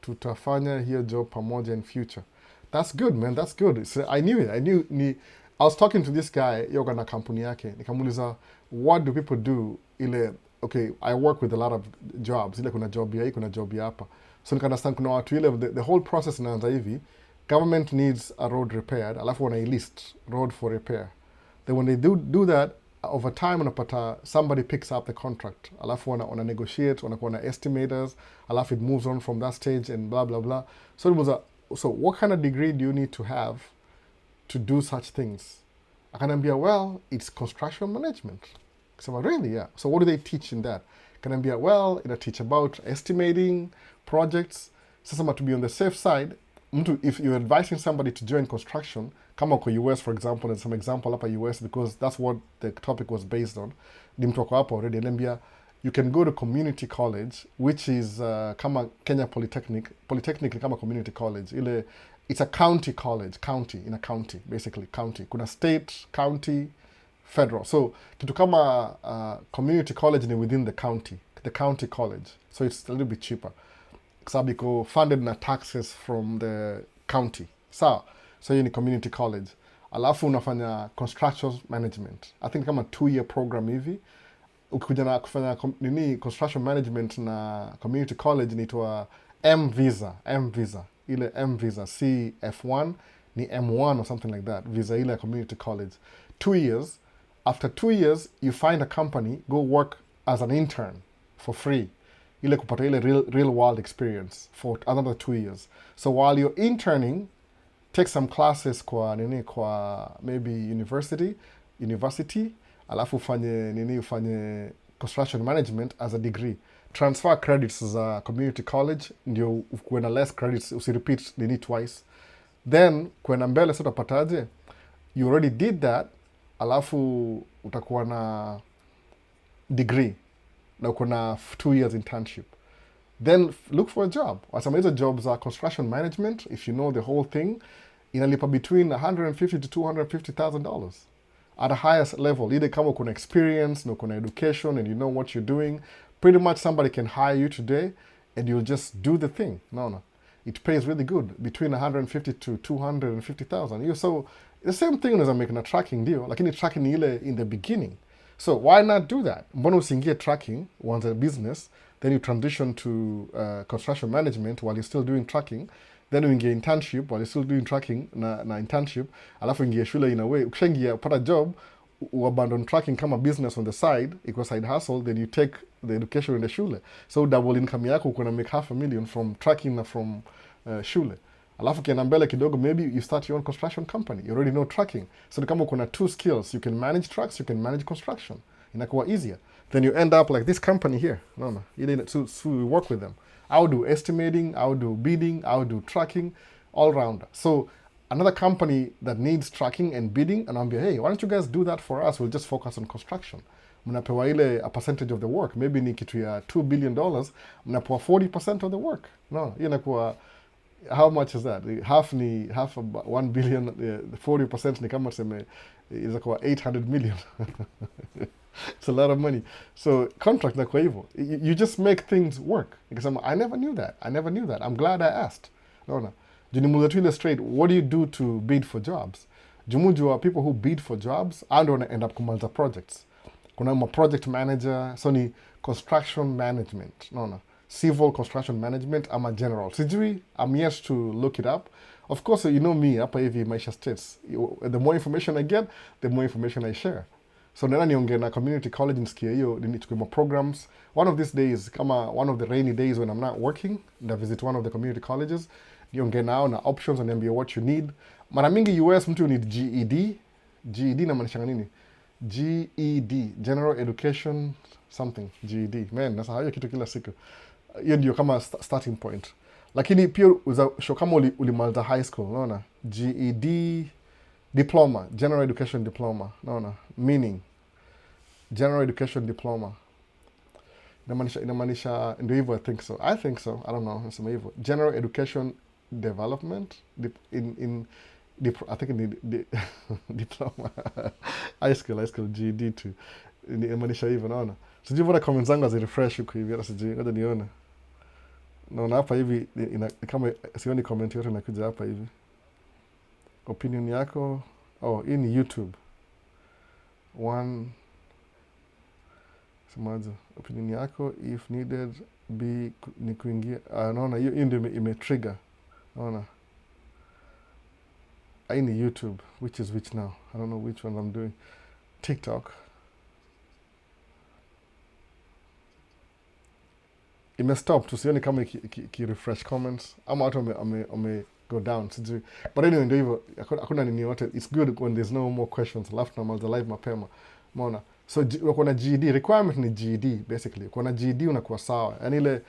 tutafanya hiyo job pamoja in future. That's good, man. That's good. So I knew it. I was talking to this guy yoga na kampuni yake. Nikamuuliza, what do people do ile okay, I work with a lot of jobs. Ile kuna job ya hii, kuna job ya hapa. So nika understand kuna watu ile, the whole process inaanza hivi. Government needs a road repaired, alafu wana list road for repair. Then when they do that, over time unapata somebody picks up the contract. Alafu wana negotiate, wanakuwa na estimators, alafu it moves on from that stage and blah blah blah. So it was so what kind of degree do you need to have to do such things? Akaniambia, well, it's construction management. So really, yeah. So what do they teach in that? Akaniambia, well, it'll teach about estimating projects. Sasa to be on the safe side, if you're advising somebody to join construction, kama uko US for example, and some example hapa US because that's what the topic was based on. Ni mtu wako hapa already. Ananiambia, you can go to community college, which is kama Kenya Polytechnic kama community college. It's a county college, in a county, basically, county. Kuna state, county, federal. So, kitu kama community college ni within the county college. So, it's a little bit cheaper. Sababu iko funded na taxes from the county. So hiyo ni community college. Alafu unafanya construction management. I think kama 2-year program hivi. Ukikuja na kufanya construction management na community college inaitwa M-Visa. Ile M-Visa, CF1 ni M1 or something like that. Visa ile community college. 2 years. After 2 years, you find a company, go work as an intern for free. Ile kupata ile real world experience for another 2 years. So while you're interning, take some classes kwa maybe university, alafu ufanye construction management as a degree. Transfer credits za community college, ndio ukuwe na less credits, usirepeat twice. Then, kwenda mbele sasa utapataje? You already did that, alafu utakuwa na degree. Na uko na 2 years internship. Then look for a job. Wasema hizo jobs are construction management, if you know the whole thing, inalipa between $150,000 to $250,000 at a highest level. Either kama kuna experience, no kuna education, and you know what you're doing. Pretty much somebody can hire you today, and you'll just do the thing. No. It pays really good, between $150,000 to $250,000. So the same thing as I'm making a tracking deal, lakini tracking ni ile in the beginning. So why not do that? Mbona usiingie tracking once a business, then you transition to construction management while you're still doing tracking, then uingie internship while you're still doing tracking na internship, alafu ingie shule in a way. Ukishaingia upata job, abandon tracking kama business on the side, iko side hustle, then you take the education in the shule. So double income yako ukuna make $500,000 from tracking na from shule. Alafu kienda mbele kidogo, maybe you start your own construction company. You already know tracking. So kama kuna 2 skills, you can manage trucks, you can manage construction. Inakuwa easier. Then you end up like this company here. So we work with them. I'll do estimating, I'll do bidding, I'll do tracking, all round. So another company that needs tracking and bidding, and I'll be, hey, why don't you guys do that for us? We'll just focus on construction. Mnapewa ile a percentage of the work. Maybe ni kitu ya $2 billion, mnapewa 40% of the work. Inakuwa, how much is that? Half of 1 billion, 40% ni kama seme, is like 800 million. It's a lot of money. So contract na kwa hivyo, you just make things work. Because I never knew that. I'm glad I asked. No. Junimuza to illustrate, what do you do to bid for jobs? Jumujua people who bid for jobs and want to end up kumalza projects. Kuna project manager, so ni construction management. No. Civil construction management, I'm a general. Sijui, I'm yet to look it up. Of course, you know me, hapa hivi Maisha States. The more information I get, the more information I share. So nena niongea na community college nisikia hiyo, nichukue programs. One of these days, kama one of the rainy days when I'm not working, I visit one of the community colleges, niongea nao na options, waniambia what you need. Mara mingi US mtu need GED. GED na maanisha nini? GED, General Education something, GED. Man, nasa hayo kitu kila siku. Hiyo ndio kama starting point. Lakini pia show kama ulimaliza high school, unaona? GED diploma, General Education diploma, unaona? Meaning General Education diploma. Inamaanisha ndio hivyo, I think so. I don't know, nasema hivyo. General Education Development I think in diploma. high school GED too. Inamaanisha hivyo, naona? Sijui mbona comments zangu azirefresh huko hivi, hata sijui, ngoja nione. Naona hapa hivi kama sioni comment yote inakuja hapa hivi. Opinion yako, hii ni YouTube. semaje, opinion yako if needed be ni kuingia, naona hiyo ndio imetrigger, naona hii ni YouTube, which is which now, I don't know which one I'm doing. TikTok imestop, tusioni kama ki refresh comments ama watu wame go down, sijui, but anyway ndio hivyo, hakuna nini yote. It's good when there's no more questions, alafu tunamaliza live mapema, umeona. So uko na GED, requirement ni GED basically. Uko na GED unakuwa sawa, yani ile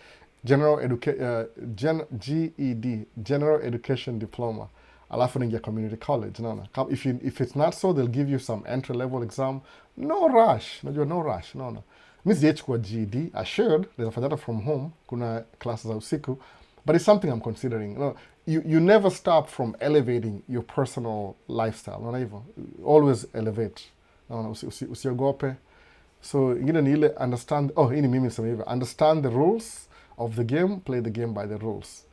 GED, General Education Diploma, alafu ningia community college, unaona. If it's not so, they'll give you some entry level exam. No rush, unajua, no rush, unaona. Mi sijachukua GED, I should, there's a from home, kuna classes za usiku, but it's something I'm considering. You never stop from elevating your personal lifestyle, unaona hivyo, always elevate, unaona, usiogope. So ingine ni ile understand, hii ni mimi nisema hivyo, understand the rules of the game, play the game by the rules.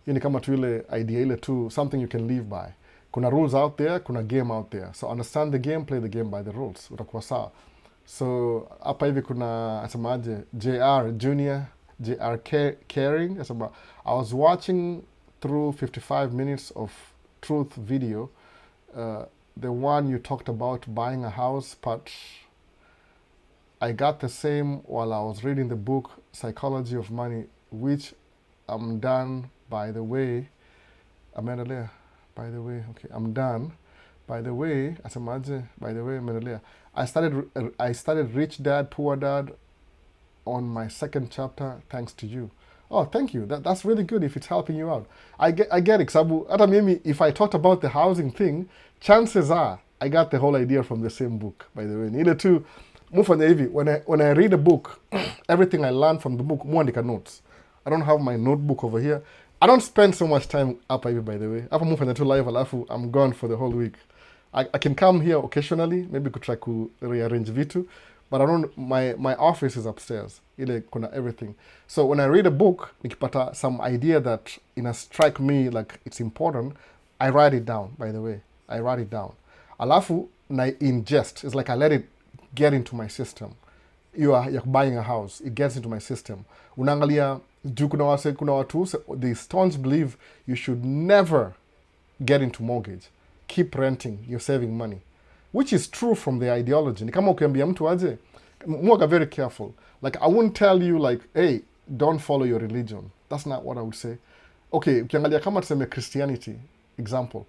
Hii ni kama tu ile idea ile tu, something you can live by. Kuna rules out there, kuna game out there, so understand the game, play the game by the rules, utakuwa sawa. So hapa hivi kuna asemaje, JR Junior, JR Caring asema, I was watching through 55 minutes of truth video, the one you talked about buying a house, but I got the same while I was reading the book Psychology of Money, which I'm done, by the way. Amendelea, by the way, okay, I'm done. By the way, asemaje, by the way, amendelea. I started Rich Dad, Poor Dad on my second chapter, thanks to you. Oh, thank you. That's really good if it's helping you out. I get it. Sabu, hata mimi, if I talked about the housing thing, chances are I got the whole idea from the same book, by the way. Ile tu, mufanya hivi, when I read a book, everything I learn from the book, muandika notes. I don't have my notebook over here. I don't spend so much time hapa hivi, by the way. Hapa mufanya tu live, alafu I'm gone for the whole week. I can come here occasionally, maybe could try to rearrange vitu, but I don't, my office is upstairs. Ile kuna everything. So when I read a book, nikipata some idea that strike me like it's important, I write it down, by the way. I write it down. Alafu, na ingest. It's like I let it get into my system. You're buying a house, it gets into my system. Unaangalia, kuna watu, the staunch believe you should never get into mortgage. Keep renting, you're saving money. Which is true from the ideology. Ni kama ukiambia mtu aje, muaga very careful. Like, I wouldn't tell you like, hey, don't follow your religion. That's not what I would say. Okay, ukiangalia kama tuseme Christianity, example,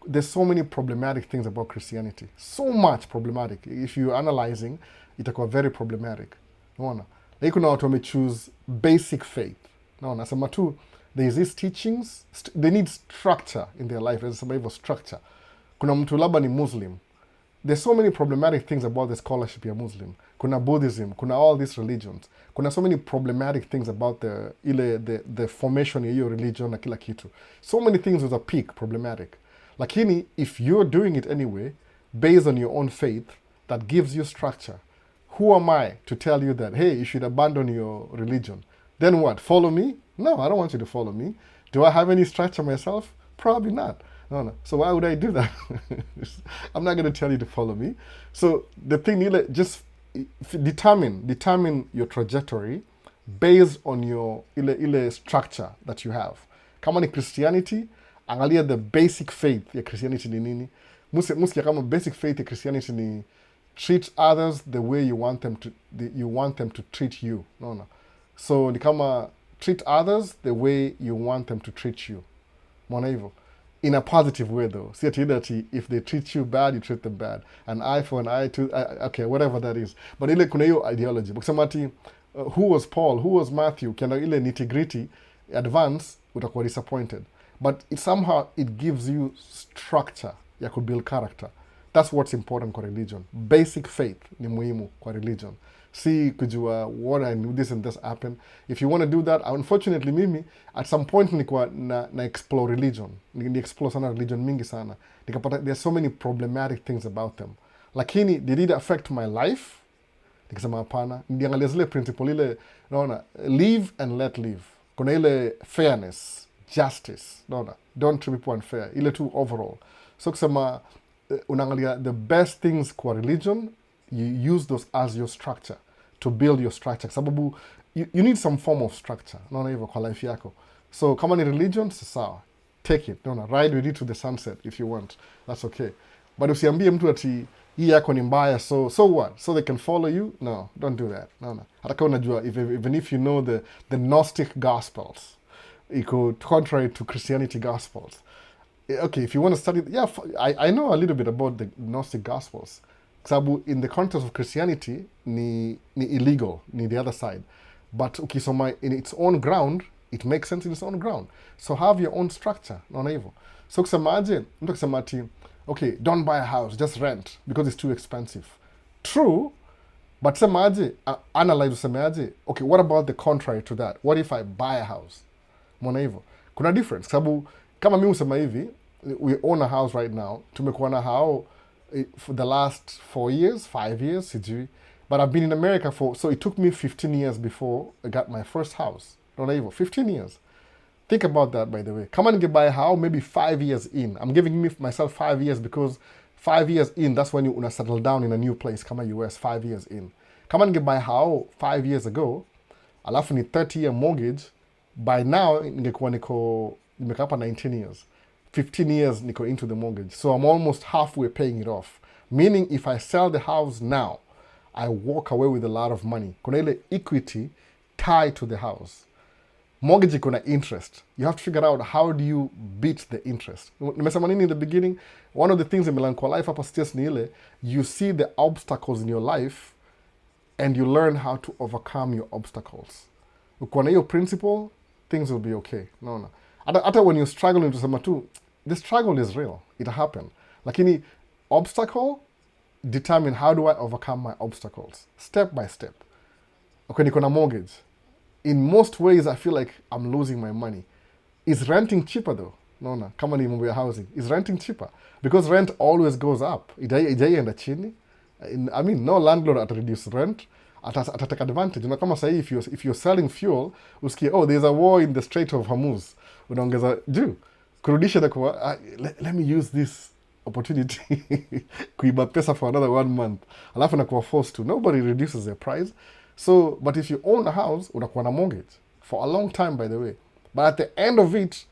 there's so many problematic things about Christianity. So much problematic. If you're analyzing, itakuwa very problematic. Unaona? Like kuna watu wamechoose basic faith. Unaona? Nasema tu, there's these teachings, they need structure in their life. There's some structure. Kuna mtu labda ni Muslim. There's so many problematic things about the scholarship ya Muslim. Kuna Buddhism, kuna all these religions. Kuna so many problematic things about the formation ya hiyo religion na kila kitu. So many things with a peak problematic. Lakini, if you're doing it anyway, based on your own faith, that gives you structure, who am I to tell you that, hey, you should abandon your religion? Then what? Follow me? No, I don't want you to follow me. Do I have any structure myself? Probably not. No. So why would I do that? I'm not going to tell you to follow me. So the thing, just determine your trajectory based on your ile structure that you have. Kama ni Christianity, angalia the basic faith ya Christianity ni nini. Musikia kama basic faith ya Christianity ni treat others the way you want them to treat you. No. So ni kama treat others the way you want them to treat you. Mwana hivyo. In a positive way though. See that if they treat you bad, you treat them bad. An eye for an eye, okay, whatever that is. But ile kuna hiyo ideology. Kusema ati, who was Paul, who was Matthew, kienda ile nitty-gritty, advance, utakuwa disappointed. But somehow it gives you structure ya kubuild character. That's what's important kwa religion. Basic faith ni muhimu kwa religion. See kujua what I knew this and this happened. If you want to do that, unfortunately mimi, at some point nilikuwa na explore religion. Ni explore sana religion mingi sana. Nikapata there's so many problematic things about them. Lakini, did it affect my life? Nikasema hapana. Niangalia zile principle ile, naona, live and let live. Kuna ile fairness, justice, naona, don't treat people unfair. Ile tu overall. So kusema, unaangalia the best things kwa religion, you use those as your structure. to build your structure, sababu you need some form of structure, naona hivyo kwa life yako. So kama ni religion, sawa, take it, naona, ride with it to the sunset if you want, that's okay. But usiambie mtu ati hii yako ni mbaya, so what, so they can follow you. No, don't do that, naona. Hata kama unajua, even if you know the Gnostic Gospels, iko contrary to Christianity Gospels. Okay, if you want to study, yeah, I know a little bit about the Gnostic Gospels. Sababu in the context of Christianity ni illegal, ni the other side. But ukisoma in its own ground, it makes sense in its own ground. So have your own structure, naona hivyo. So kusemaje, mtu akisema ati, okay, don't buy a house, just rent because it's too expensive. True, but semaje, analyze usemeaje, okay, what about the contrary to that? What if I buy a house? Mwana hivyo. Kuna difference, sababu kama mimi usema hivi, we own a house right now, tumekuwa na hao for the last 4 years, 5 years, sijui. But I've been in America so it took me 15 years before I got my first house. Naona hivyo, 15 years. Think about that, by the way. Kama ningebuy a house maybe 5 years in. I'm giving myself 5 years because 5 years in, that's when you una settle down in a new place, kama US, 5 years in. Kama ningebuy a house 5 years ago, alafu ni 30-year mortgage, by now ningekuwa nimekaa hapa 19 years. 15 years niko into the mortgage. So I'm almost halfway paying it off. Meaning if I sell the house now, I walk away with a lot of money. Kuna ile equity tied to the house. Mortgage iko na interest. You have to figure out how do you beat the interest. Nimesema nini in the beginning? One of the things in Milan kwa life hapa states ni ile, you see the obstacles in your life and you learn how to overcome your obstacles. Ukiwa na hiyo principle, things will be okay. Naona. Hata when you're struggling, tusema tu, the struggle is real. It happen. Lakini obstacle, determine how do I overcome my obstacles. Step by step. Okay, niko na mortgage. In most ways, I feel like I'm losing my money. Is renting cheaper though? Naona, kama ni mambo ya housing. Is renting cheaper? Because rent always goes up. Ijaienda chini. I mean, no landlord at reduce rent. Atatake advantage. Na kama sahi, if you're selling fuel, usikie, oh, there's a war in the Strait of Hormuz. Unaongeza juu. Kurudisha na kwa, let me use this opportunity kuiba pesa for another 1 month. Alafu nakuwa forced to. Nobody reduces their price. So, but if you own a house, unakuwa na mortgage for a long time, by the way. But at the end of it,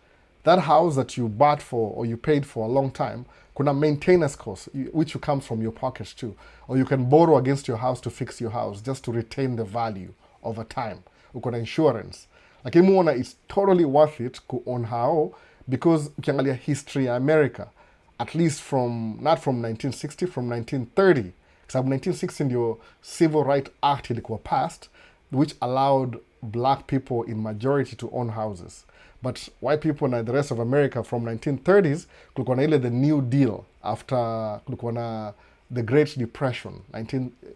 that house that you bought for or you paid for a long time, kuna maintenance costs, which comes from your pockets too. Or you can borrow against your house to fix your house just to retain the value over time. Uko na insurance. Lakini muona, it's totally worth it ku own hao because ukiangalia history ya America, at least not from 1960, from 1930. Sababu 1960 ndio Civil Rights Act ilikuwa passed, which allowed black people in majority to own houses. But white people and the rest of America from 1930s, kulikuwa na ile the New Deal after kulikuwa na the Great Depression.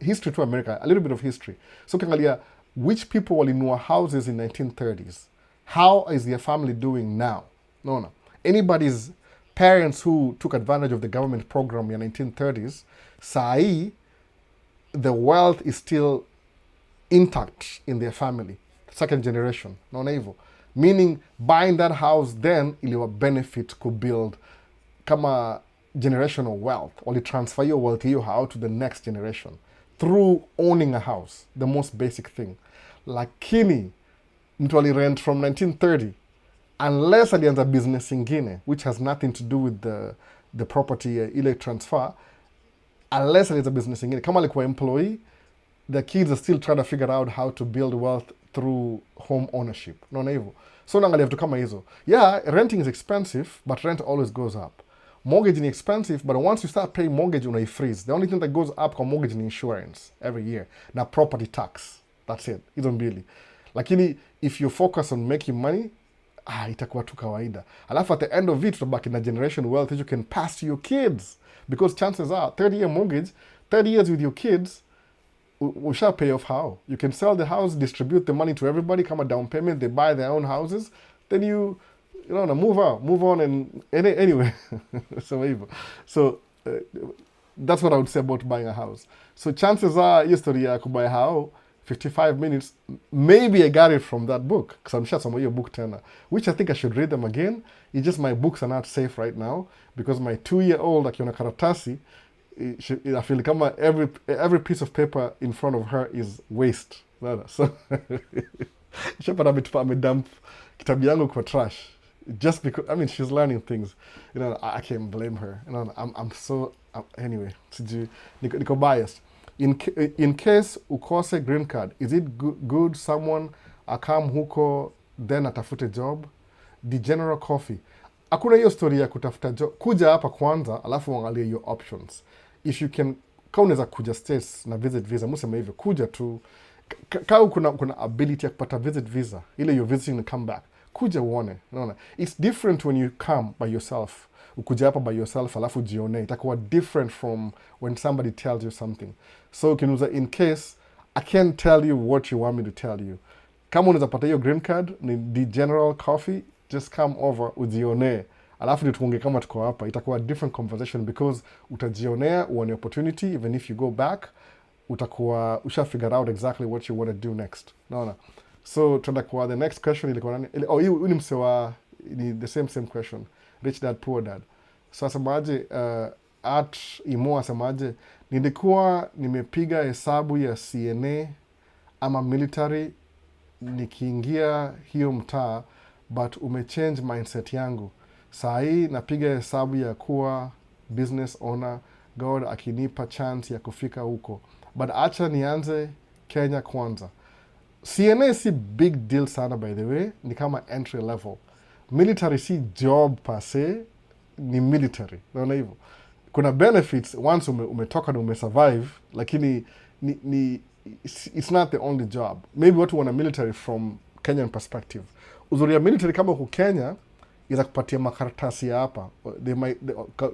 History to America, a little bit of history. So ukiangalia which people walinunua houses in 1930s, how is their family doing now? No. Anybody's parents who took advantage of the government program in 1930s, sai the wealth is still intact in their family, second generation, naona hivyo. Meaning buying that house then iliwa benefit could build kama generational wealth, or transfer your wealth hiyo how to the next generation through owning a house, the most basic thing. Lakini mtu alirent from 1930 unless alianza business ingine which has nothing to do with the property ile transfer, unless alianza business ingine, kama alikuwa employee, the kids are still trying to figure out how to build wealth through home ownership. Naona hivyo. So naangalia vitu kama hizo. Yeah, renting is expensive, but rent always goes up. Mortgage is expensive, but once you start paying mortgage, freeze. The only thing that goes up kwa mortgage ni insurance every year. Na property tax. That's it. Hizo mbili. Lakini if you focus on making money, itakuwa tu kawaida. Alafu at the end of it, utabaki na generation wealth that you can pass to your kids. Because chances are, 30-year mortgage, 30 years with your kids, we shall pay off how? You can sell the house, distribute the money to everybody, come a down payment, they buy their own houses, then you move on and anyway. So that's what I would say about buying a house. So chances are, history I could buy a house, 55 minutes, maybe I got it from that book, because I'm sure some of your book tender, which I think I should read them again. It's just my books are not safe right now, because my 2-year-old, akiona karatasi, I feel kama every piece of paper in front of her is waste. So shapata ametupa amedump kitabu yangu kwa trash just because, I mean, she's learning things. I can't blame her. I'm so anyway, niko biased. In case ukose green card, is it good someone akam huko then atafute job? The general coffee. Hakuna hiyo story ya kutafuta job. Kuja hapa kwanza, alafu uangalie your options. If you can, kama unaweza kuja States na visit visa, musema hivyo, kuja tu. Kama kuna ability ya kupata visit visa, ile you're visiting and come back, kuja uone. It's different when you come by yourself. Ukuja hapa by yourself, alafu jione. Itakuwa different from when somebody tells you something. So ukinuza, in case, I can't tell you what you want me to tell you. Kama unaweza pata hiyo green card, ni the general coffee, just come over, ujione. Alafu ndio tuongee kama tuko hapa. Itakuwa a different conversation because utajionea, uone opportunity, even if you go back, utakuwa usha figure out exactly what you want to do next. Naona. So tuenda kwa the next question ilikuwa nani? Hii ni msewa, ni the same question. Rich dad, poor dad. So asemaje, at imo asemaje, nilikuwa nimepiga hesabu ya CNA ama military nikiingia hiyo mtaa, but umechange mindset yangu. Saa hii napiga hesabu ya kuwa business owner, God akinipa chance ya kufika huko. But acha nianze Kenya kwanza. CNA si big deal sana, by the way, ni kama entry level. Military si job per se, ni military. Naona hivyo. Kuna benefits once umetoka na umesurvive, lakini it's not the only job. Maybe watu wana military from Kenyan perspective. Uzuri ya military kama uko Kenya, iza kupatia makaratasi ya hapa.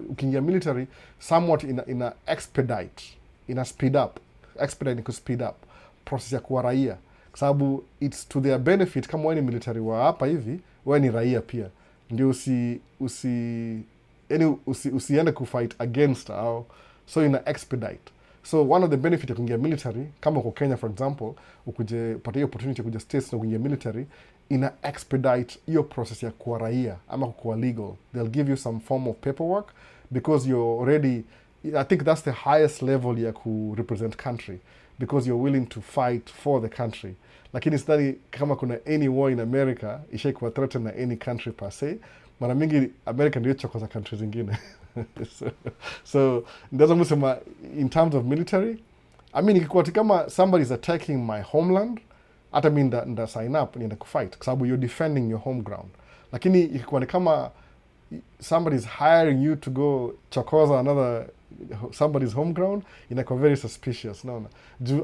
Ukiingia military, somewhat ina expedite, ina speed up. Expedite ni speed up process ya kuwa raia. Kwa sababu it's to their benefit, kama wewe ni military wa hapa hivi, wewe ni raia pia. Ndio usiende kufight against au, so ina expedite. So one of the benefit ya kuingia military, kama uko Kenya for example, ukuje pata hiyo opportunity ya kuja States na kuingia military, ina expedite hiyo process ya kuwa raia ama kuwa legal. They'll give you some form of paperwork because you're already, I think that's the highest level ya ku represent country, because you're willing to fight for the country. Lakini sidhani kama kuna any war in America ishaikuwa threatened na any country per se. Mara mingi America ndio chokoza countries zingine. So ndaza musema in terms of military, I mean ikikuwa kama somebody is attacking my homeland, hata mimi nda sign up nienda kufight kwa sababu you're defending your home ground. Lakini ikikuwa ni kama somebody is hiring you to go chokoza somebody's home ground, inakuwa very suspicious. No.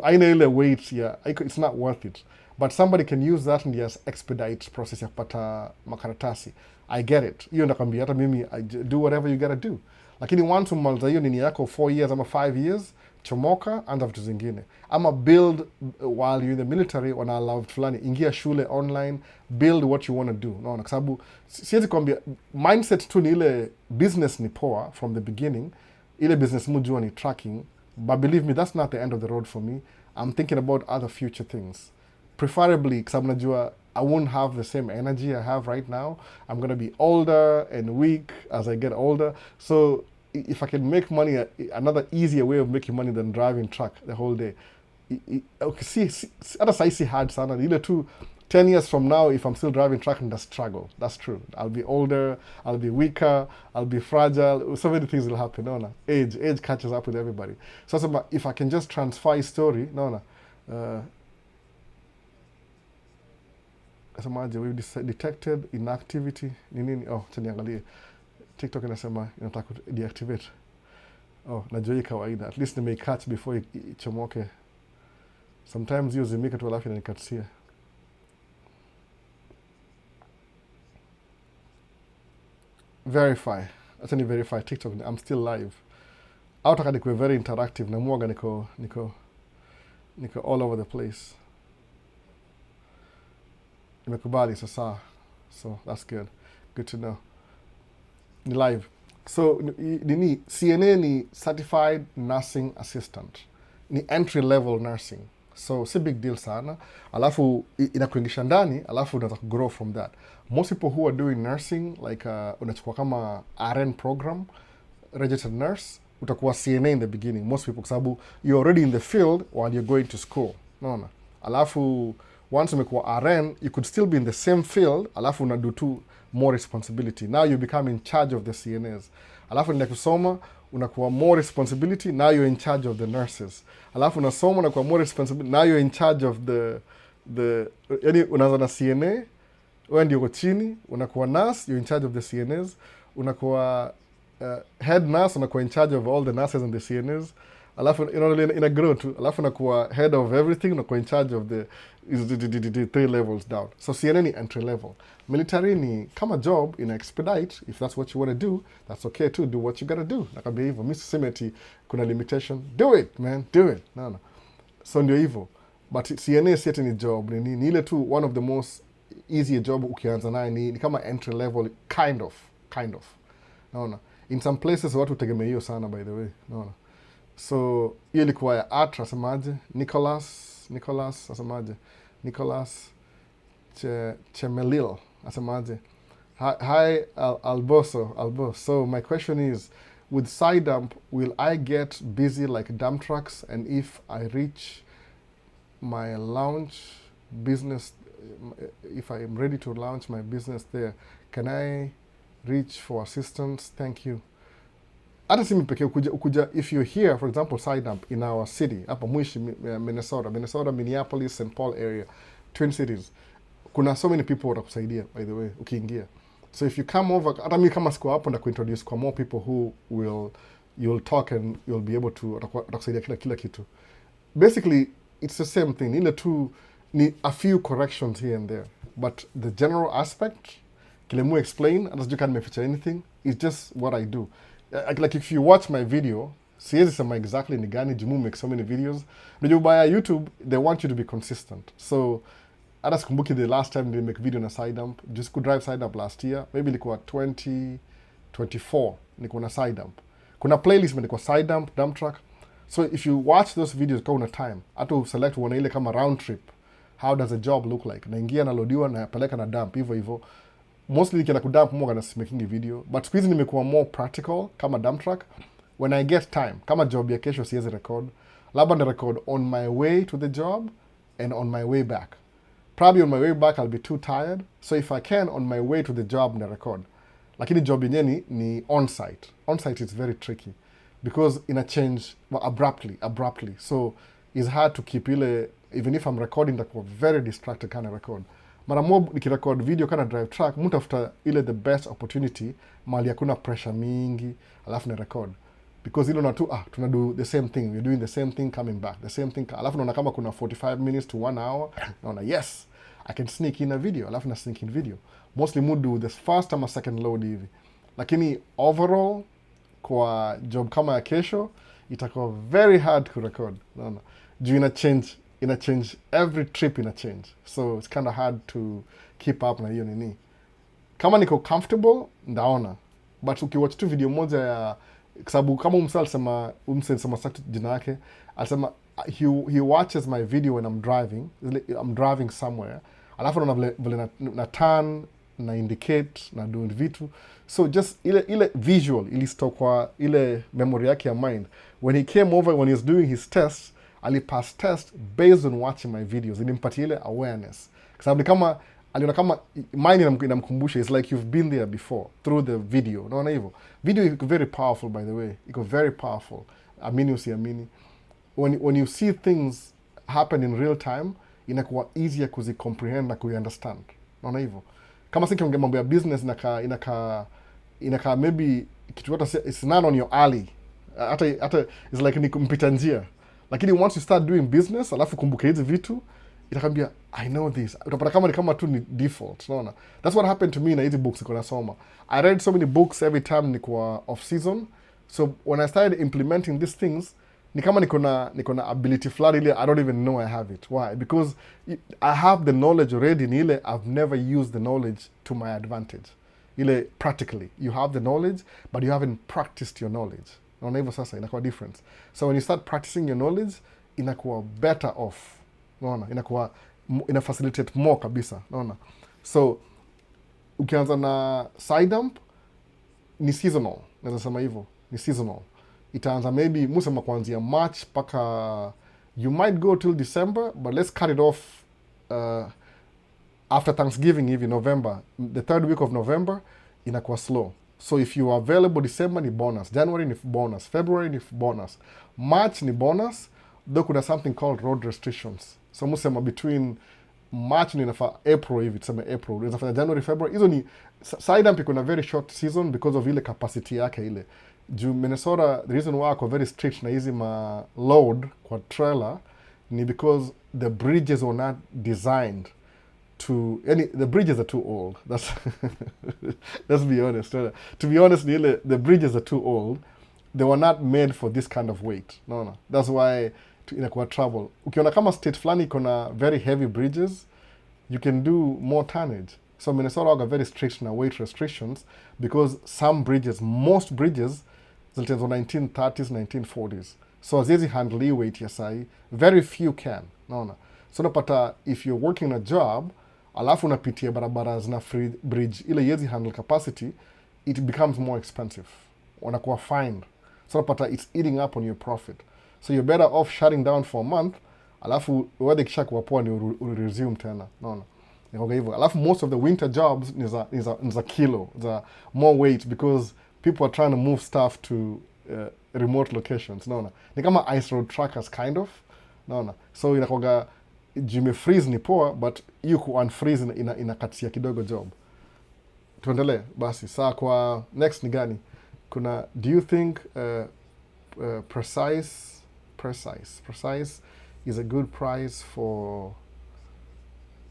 Aina ile weight, yeah, it's not worth it. But somebody can use that and just expedite process ya kupata makaratasi. I get it. Hiyo ndakwambia hata mimi, I do whatever you gotta do. Lakini once umaliza hiyo nini yako 4 years ama 5 years, chomoka, anza vitu zingine. Ama build while you're in the military, wana allow vitu fulani, ingia shule online, build what you want to do. No, kwa sababu siwezi kuambia mindset tu ni ile business ni poa from the beginning, ile business mujua ni tracking, but believe me, that's not the end of the road for me. I'm thinking about other future things. Preferably, kwa sababu najua I won't have the same energy I have right now. I'm going to be older and weak as I get older. So if I can make money, another easier way of making money than driving truck the whole day. Okay, see, hata saisi hard sana. Ile tu 10 years from now, if I'm still driving truck, and struggle. That's true. I'll be older, I'll be weaker, I'll be fragile. So many things will happen. No. Age catches up with everybody. So if I can just transfer his story, asemaje, we've detected inactivity. Nini? Oh, taniangalie. TikTok inasema inataka deactivate. Oh, najua hii kawaida. At least nime catch before ichomoke. Sometimes hiyo zimika tu alafu inanikatia. Verify. Acha ni verify TikTok. I'm still live. Autaka nikuwe very interactive. Na muaga niko all over the place. Nimekubali sasa. So that's good. Good to know. Ni live. So ni CNA ni Certified Nursing Assistant. Ni entry level nursing. So si big deal sana. Alafu inakuingisha ndani, alafu unaweza grow from that. Most people who are doing nursing, like unachukua kama RN program, registered nurse, utakuwa CNA in the beginning, most people, kwa sababu you're already in the field while you're going to school, unaona. Alafu once umekuwa RN, you could still be in the same field, alafu unadu tu more responsibility. Now you become in charge of the CNAs. Alafu nenda kusoma, unakuwa more responsibility, now you're in charge of the nurses. Alafu unasoma, unakuwa more responsibility, now you're in charge of yani unaanza na CNA, wewe ndio uko chini, unakuwa nurse, you're in charge of the CNAs, unakuwa head nurse, unakuwa in charge of all the nurses and the CNAs. Alafu ina grow tu, alafu unakuwa head of everything, unakuwa in charge of the 3 levels down. So CNA ni entry level. Military ni kama job ina expedite. If that's what you want to do, that's okay too. Do what you gotta do. Nakambia hivyo. Mimi sisemi ati kuna limitation. Do it, man. Do it. No. So ndio hivyo. But CNA si ati ni job. Ni ile tu one of the most easy job ukianza naye ni kama entry level kind of. Naona. In some places watu tegemea hiyo sana, by the way. Naona. So hiyo ilikuwa ya art, asemaje? Nicholas asemaje? Nicholas Chemelil asemaje? Hi Albo. So my question is, with side dump, will I get busy like dump trucks? And if I reach my launch business, if I am ready to launch my business there, can I reach for assistance? Thank you. Hata si mipeke ukuja, if you're here, for example, side dump in our city, hapa Mwishi, Minnesota, Minneapolis, St. Paul area, Twin Cities, kuna so many people watakusaidia, by the way, ukiingia. So if you come over, hata mimi kama siko hapo, ndakuintroduce kwa more people who you'll talk and you'll be able to, watakusaidia kila kitu. Basically, it's the same thing. Ile tu ni a few corrections here and there. But the general aspect, kile mu explain, hata sijui kama nimeficha anything, it's just what I do. Like if you watch my video, siwezi sema exactly ni gani, Jimu make so many videos. Ndio by YouTube, they want you to be consistent. So, hata sikumbuki the last time they make video na side dump. Just could drive side dump last year. Maybe ilikuwa 2024, niko na side dump. Kuna playlist imeandikwa side dump truck. So if you watch those videos kwa una time, hata select uone ile kama round trip. How does a job look like? Naingia na loadiwa na peleka na dump hivyo. Mostly nikienda kudump more than making a video. But siku hizi nimekuwa more practical kama dump truck. When I get time, kama job ya kesho siwezi record, labda na record on my way to the job and on my way back. Probably on my way back I'll be too tired. So if I can, on my way to the job na record. Lakini job yenyewe ni on-site. On-site is very tricky because ina change abruptly. So it's hard to keep ile, even if I'm recording, that very distracted kind of record. Mara mob nikirecord video kana drive truck, mutafuta ile the best opportunity, mali hakuna pressure mingi, alafu na record. Because ile unatu, tuna do the same thing, we're doing the same thing coming back, the same thing, alafu naona kama kuna 45 minutes to 1 hour, naona yes, I can sneak in a video, alafu na sneak in video. Mostly mu do the first ama second load hivi. Lakini overall, kwa job kama ya kesho, itakuwa very hard to record, naona. Juu ina change every trip ina change, so it's kind of hard to keep up na hiyo nini. Kama niko comfortable ndaona, but ukiwatch tu video moja ya, sababu kama alisema sakti jina yake, alisema he watches my video when I'm driving somewhere, alafu naona vile na turn na indicate na do vitu, so just ile visual ilistokwa ile memory yake ya mind. When he came over, when he was doing his test, alipass test based on watching my videos. Ilimpatia ile awareness. Kwa sababu kama aliona kama mind inamkumbusha, it's like you've been there before through the video. Unaona hivyo? Video iko very powerful, by the way. Iko very powerful. Amini usiamini. When you see things happen in real time, inakuwa easier kuzi-comprehend na kuzi-understand. Unaona hivyo? Kama siki ongea mambo ya business, inaka maybe kitu hata it's not on your alley. Hata it's like ni mpita njia. Lakini once you start doing business, alafu kumbuka hizi vitu, itakambia, I know this. Utapata kama ni kama tu ni default, unaona? That's what happened to me na hizi books niko nasoma. I read so many books every time niko off season. So when I started implementing these things, ni kama niko na ability fulani ile I don't even know I have it. Why? Because I have the knowledge already, ni ile I've never used the knowledge to my advantage. Ile practically, you have the knowledge, but you haven't practiced your knowledge. Naona hivyo sasa inakuwa difference. So when you start practicing your knowledge, inakuwa better off. Naona inakuwa ina facilitate more kabisa. Naona. So ukianza na side dump ni seasonal. Naweza sema hivyo, ni seasonal. itaanza maybe musema kuanzia March paka, you might go till December, but let's cut it off after Thanksgiving hivi November, the third week of November inakuwa slow. So if you are available December ni bonus, January ni bonus, February ni bonus, March ni bonus, though kuna something called road restrictions. So musema between March ni inafa April hivi, tuseme April, unafanya January, February, hizo ni side amp kuna very short season because of ile capacity yake ile. Juu Minnesota, the reason why wako very strict na hizi ma load kwa trailer ni because the bridges were not designed to, the bridges are too old. That's let's be honest. To be honest, the bridges are too old. They were not made for this kind of weight. No. That's why inakuwa trouble. Ukiona kama state flani kuna very heavy bridges, you can do more tonnage. So Minnesota got very strict na weight restrictions because some bridges, most bridges, zilitengenezwa 1930s, 1940s. So haziwezi handle hii weight ya sahi. Very few can. Naona. So unapata if you're working a job, alafu unapitia barabara zina free bridge, ile yezi handle capacity, it becomes more expensive. Wanakuwa fined. So unapata it's eating up on your profit. So you're better off shutting down for a month, alafu uwede kisha kuwa poa ni resume tena. Naona. Nikoga hivyo. Alafu most of the winter jobs ni za kilo, za more weight because people are trying to move stuff to remote locations. Naona. Ni kama ice road truckers kind of. Naona. So inakoga jime freeze ni poa, but you ku unfreeze inakatia kidogo job. Tuendelee basi. Saa kwa next ni gani? Kuna, do you think precise is a good price for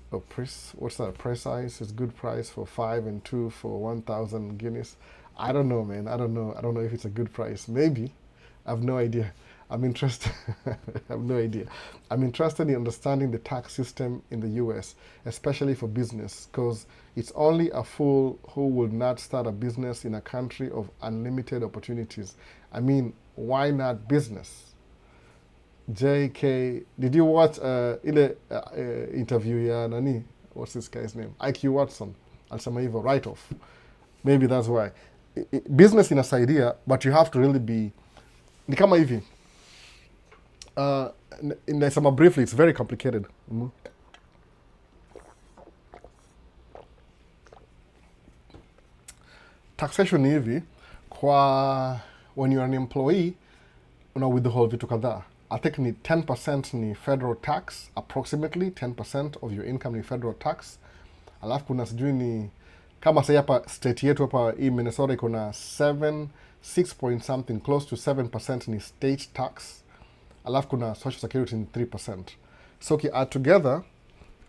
what's that? Precise is good price for 5 and 2 for 1,000 guineas. I don't know, man. I don't know if it's a good price. Maybe. I have no idea. I'm interested. I have no idea. I'm interested in understanding the tax system in the US, especially for business, because it's only a fool who would not start a business in a country of unlimited opportunities. I mean, why not business? JK, did you watch interview ya nani? What's this guy's name? IQ Watson. Alisema hivyo, write-off. Maybe that's why. Business inasaidia, but you have to really be, ni kama hivi. Nasema briefly, it's very complicated. Taxation ni hivi, kwa when you're an employee, una withhold vitu kadhaa. I think ni 10% ni federal tax, approximately 10% of your income ni federal tax. Alafu kuna sijui ni, kama say hapa state yetu hapa hii Minnesota iko na 6 point something, close to 7% ni state tax. Alafu kuna social security ni 3%. So add together,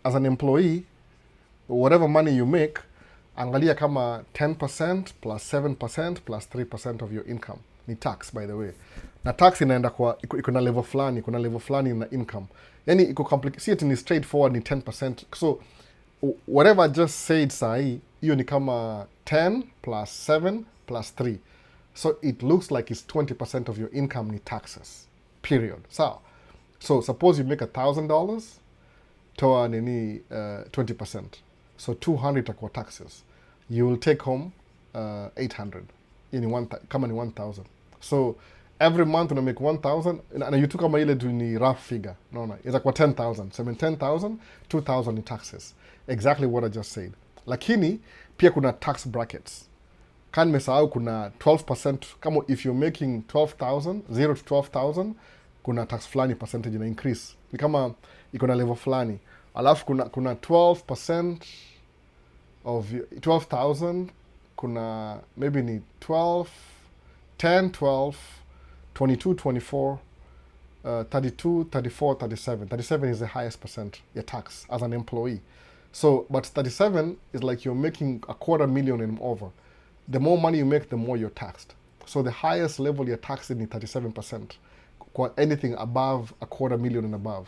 as an employee, whatever money you make, angalia kama 10% plus 7% plus 3% of your income ni tax, by the way. Na tax inaenda kwa iko na level fulani na income. Yani iko complicated, see it ni straightforward ni 10%. So whatever I just said sahi, hiyo ni kama 10 plus 7 plus 3. So it looks like it's 20% of your income ni taxes. Period. So suppose you make $1,000, toa nini 20%. So 200 itakuwa taxes. You will take home 800. Kama ni 1,000. So every month una make 1,000, na you took kama ile tu ni rough figure. No. It's kwa 10,000. So 10,000, 2,000 in taxes. Exactly what I just said. Lakini pia kuna tax brackets. Kan nimesahau kuna 12%, kama if you're making 12,000, 0 to 12,000, kuna tax flani percentage ina increase. Ni kama iko na level flani. Alafu kuna 12% of 12,000, kuna maybe ni 12, 10, 12, 22, 24, 32, 34, 37. 37 is the highest percent your tax as an employee. So, but 37 is like you're making $250,000 and over. The more money you make, the more you're taxed. So the highest level you're taxed in is 37%. Anything above $250,000 and above,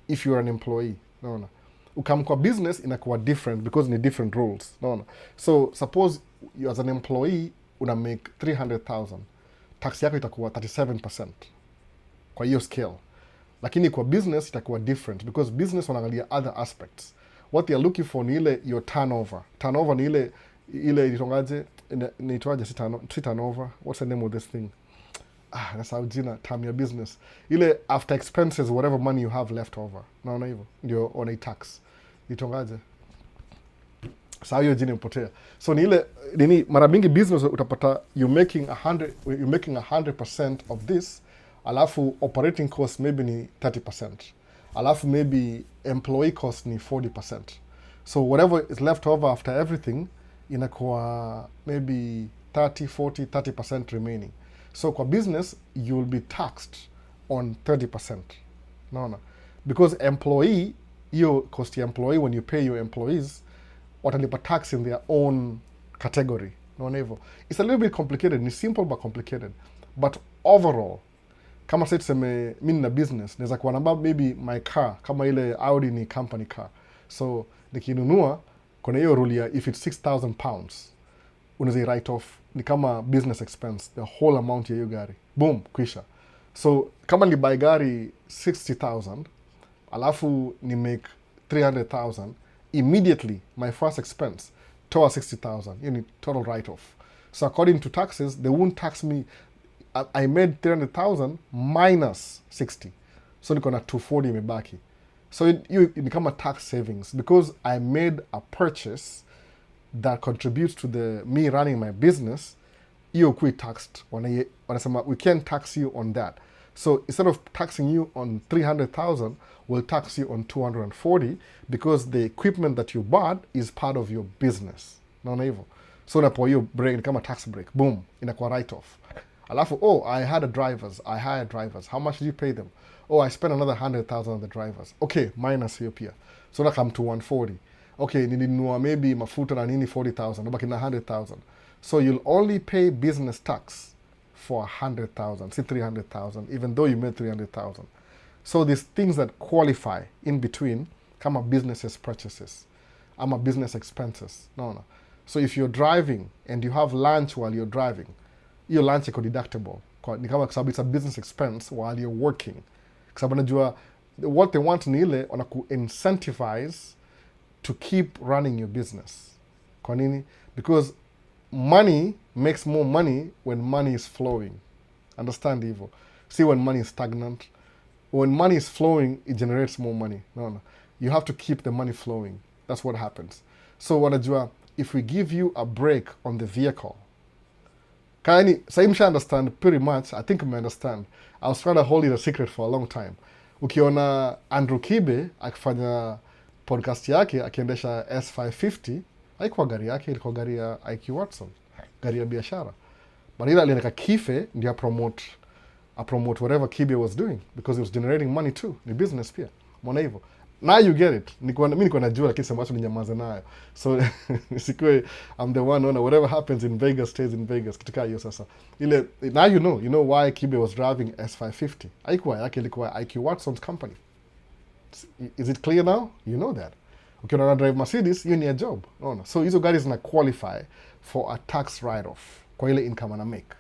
if you're an employee. No. Ukam kwa business inakuwa different because ni different rules. No. So suppose you as an employee una make 300,000, tax yako itakuwa 37% kwa hiyo scale. Lakini kwa business itakuwa different because business wanaangalia other aspects. What they are looking for ni ile your turnover. Turnover ni ile itongaje, ni itwaje si turnover. What's the name of this thing? nasahau jina term ya business, ile after expenses whatever money you have left over, naona hivyo ndio tax itongaje, saa hiyo jina imepotea. So ni ile nini, mara mingi business utapata you're making 100% of this, alafu operating cost maybe ni 30%, alafu maybe employee cost ni 40%. So whatever is left over after everything inakuwa maybe 30% remaining. So kwa business you'll be taxed on 30%, naona, because employee, hiyo cost ya employee, when you pay your employees watalipa tax in their own category, naona hivyo. It's a little bit complicated, ni simple but complicated, but overall kama sasa tuseme mimi na business naweza kuwa namba maybe my car, kama ile Audi ni company car, so nikinunua kuna hiyo rule ya if it's 6,000 pounds unaweza write off, ni kama business expense the whole amount ya hiyo gari, boom, kwisha. So kama ni buy gari 60,000 alafu ni make 300,000, immediately my first expense toa 60,000, hiyo ni total write off. So according to taxes they won't tax me. I made 300,000 minus 60, so niko na 240 imebaki. So ni kama tax savings because I made a purchase that contributes to me running my business. Hiyo kui taxed, wanasema we can't tax you on that. So instead of taxing you on 300,000, we'll tax you on 240 because the equipment that you bought is part of your business. Naona hivyo. So unapo hiyo break ni kama tax break, boom, inakuwa write off. Alafu, I hired drivers. How much did you pay them? I spent another 100,000 on the drivers. Okay, minus hiyo pia. So na come to 140. Okay, nilinunua maybe mafuta na nini 40,000, nabaki na 100,000. So you'll only pay business tax for 100,000, see 300,000, even though you made 300,000. So these things that qualify in between come a business's purchases, ama business expenses. No. So if you're driving and you have lunch while you're driving, hiyo lunch iko deductible. Ni kama kwa sababu it's a business expense while you're working. Kwa sababu najua what they want ni ile wanaku incentivize to keep running your business. Kwa nini? Because money makes more money when money is flowing. Understand hivyo. See, when money is stagnant, when money is flowing, it generates more money. No. You have to keep the money flowing. That's what happens. So wanajua, if we give you a break on the vehicle, Kani, Saimsha understand pretty much. I think I understand. I was trying to hold it a secret for a long time. Ukiona Andrew Kibe akifanya podcast yake akiendesha S550, haikuwa gari yake, ilikuwa gari ya IQ Watson, gari ya biashara. But ila aliandika Kife ndio promote whatever Kibe was doing because it was generating money too. Ni business pia. Mbona hivyo? Now you get it. Mimi niko najua lakini sema watu ninyamaze nayo. So sikwe I'm the one on whatever happens in Vegas stays in Vegas. Kitika hiyo sasa. Ile now you know why Kibe was driving S550. Haikuwa yake, ilikuwa IQ Watson's company. Is it clear now? You know that. Ukiona na drive Mercedes, hiyo ni a job. No. So hizo gari zina qualify for a tax write-off kwa ile income ana make.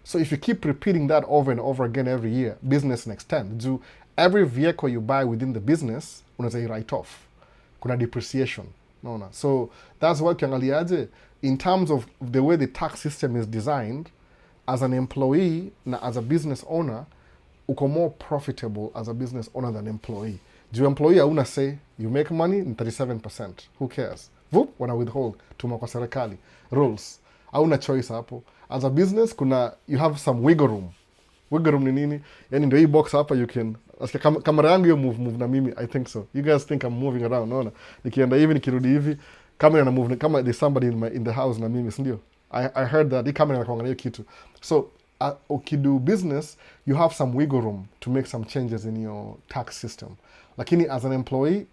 So if you keep repeating that over and over again every year, business next 10, every vehicle you buy within the business, unaweza write off. Kuna depreciation. No. So that's why ukiangaliaje, in terms of the way the tax system is designed, as an employee na as a business owner, uko more profitable as a business owner than employee. Juu employee hauna say, you make money in 37%. Who cares? Vup, wana withhold. Tuma kwa serikali. Rules. Hauna choice hapo. As a business, you have some wiggle room. Wiggle room ni nini? Yani ndio hii box hapa you can... Kamera yangu hiyo move na mimi, I think so. You guys think I'm moving around, naona. Nikienda hivi, nikirudi hivi, kamera na move, kama there's somebody in the house na mimi, sindio? I heard that, hii kamera na kuangalia kitu. So, ukidu business, you have some wiggle room to make some changes in your tax system. Lakini as an employee,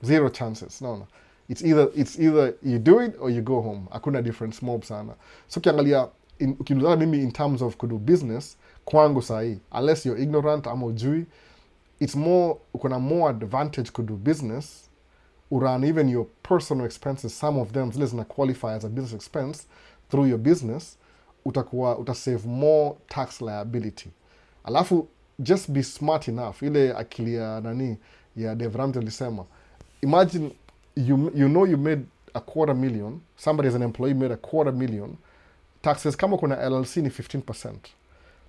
zero chances, naona. It's either you do it or you go home. Hakuna difference mob sana. So ukiangalia, ukilizana mimi in terms of kudu business, kwangu sahi, unless you're ignorant ama ujui, it's more, ukona more advantage kudu business, urun even your personal expenses, some of them zile zina qualify as a business expense through your business, utasave more tax liability. Alafu, just be smart enough. Ile akili ya nani, ya Dave Ramsey alisema, imagine you know you made $250,000, somebody as an employee made $250,000, taxes kama kuna LLC ni 15%.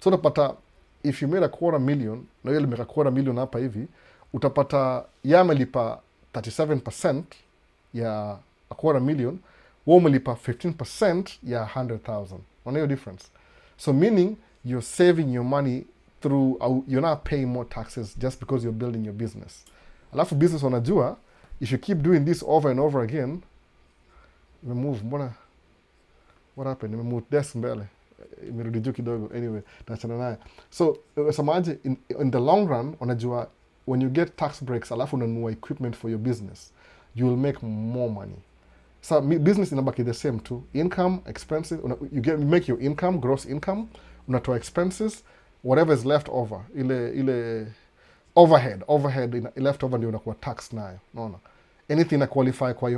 So utapata if you made a quarter million, na hiyo limeka quarter million hapa hivi, utapata yamelipa 37% ya a quarter million, wewe umelipa 15% ya 100,000. Unaona hiyo difference? So meaning you're saving your money through, you're not paying more taxes just because you're building your business. Alafu business wanajua, if you keep doing this over and over again, mbona what happened? Nimemove desk mbele, imerudi juu kidogo. Anyway, naachana naye. So samaje, in the long run wanajua when you get tax breaks alafu unanunua equipment for your business, you will make more money. So business inabaki the same too. Income, expenses, you make your income, gross income, unatoa expenses, whatever is left over, ile overhead left over ndio unakuwa tax nayo. Unaona? Anything na qualify kwa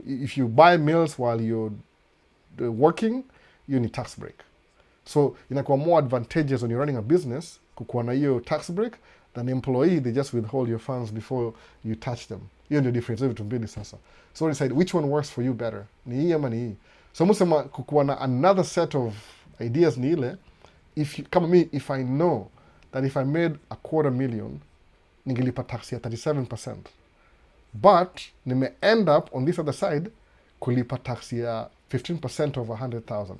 if you buy meals while you're working, you need tax break. So inakuwa more advantageous when you're running a business kukuwa na hiyo tax break than employee, they just withhold your funds before you touch them. Hiyo ndio difference vitu mbili sasa. So decide which one works for you better. Ni hii ama ni hii. So musema kukuwa na another set of ideas ni ile, kama me, if I know that if I made a quarter million, ningelipa tax ya 37%. But nime end up on this other side kulipa tax ya 15% of 100,000,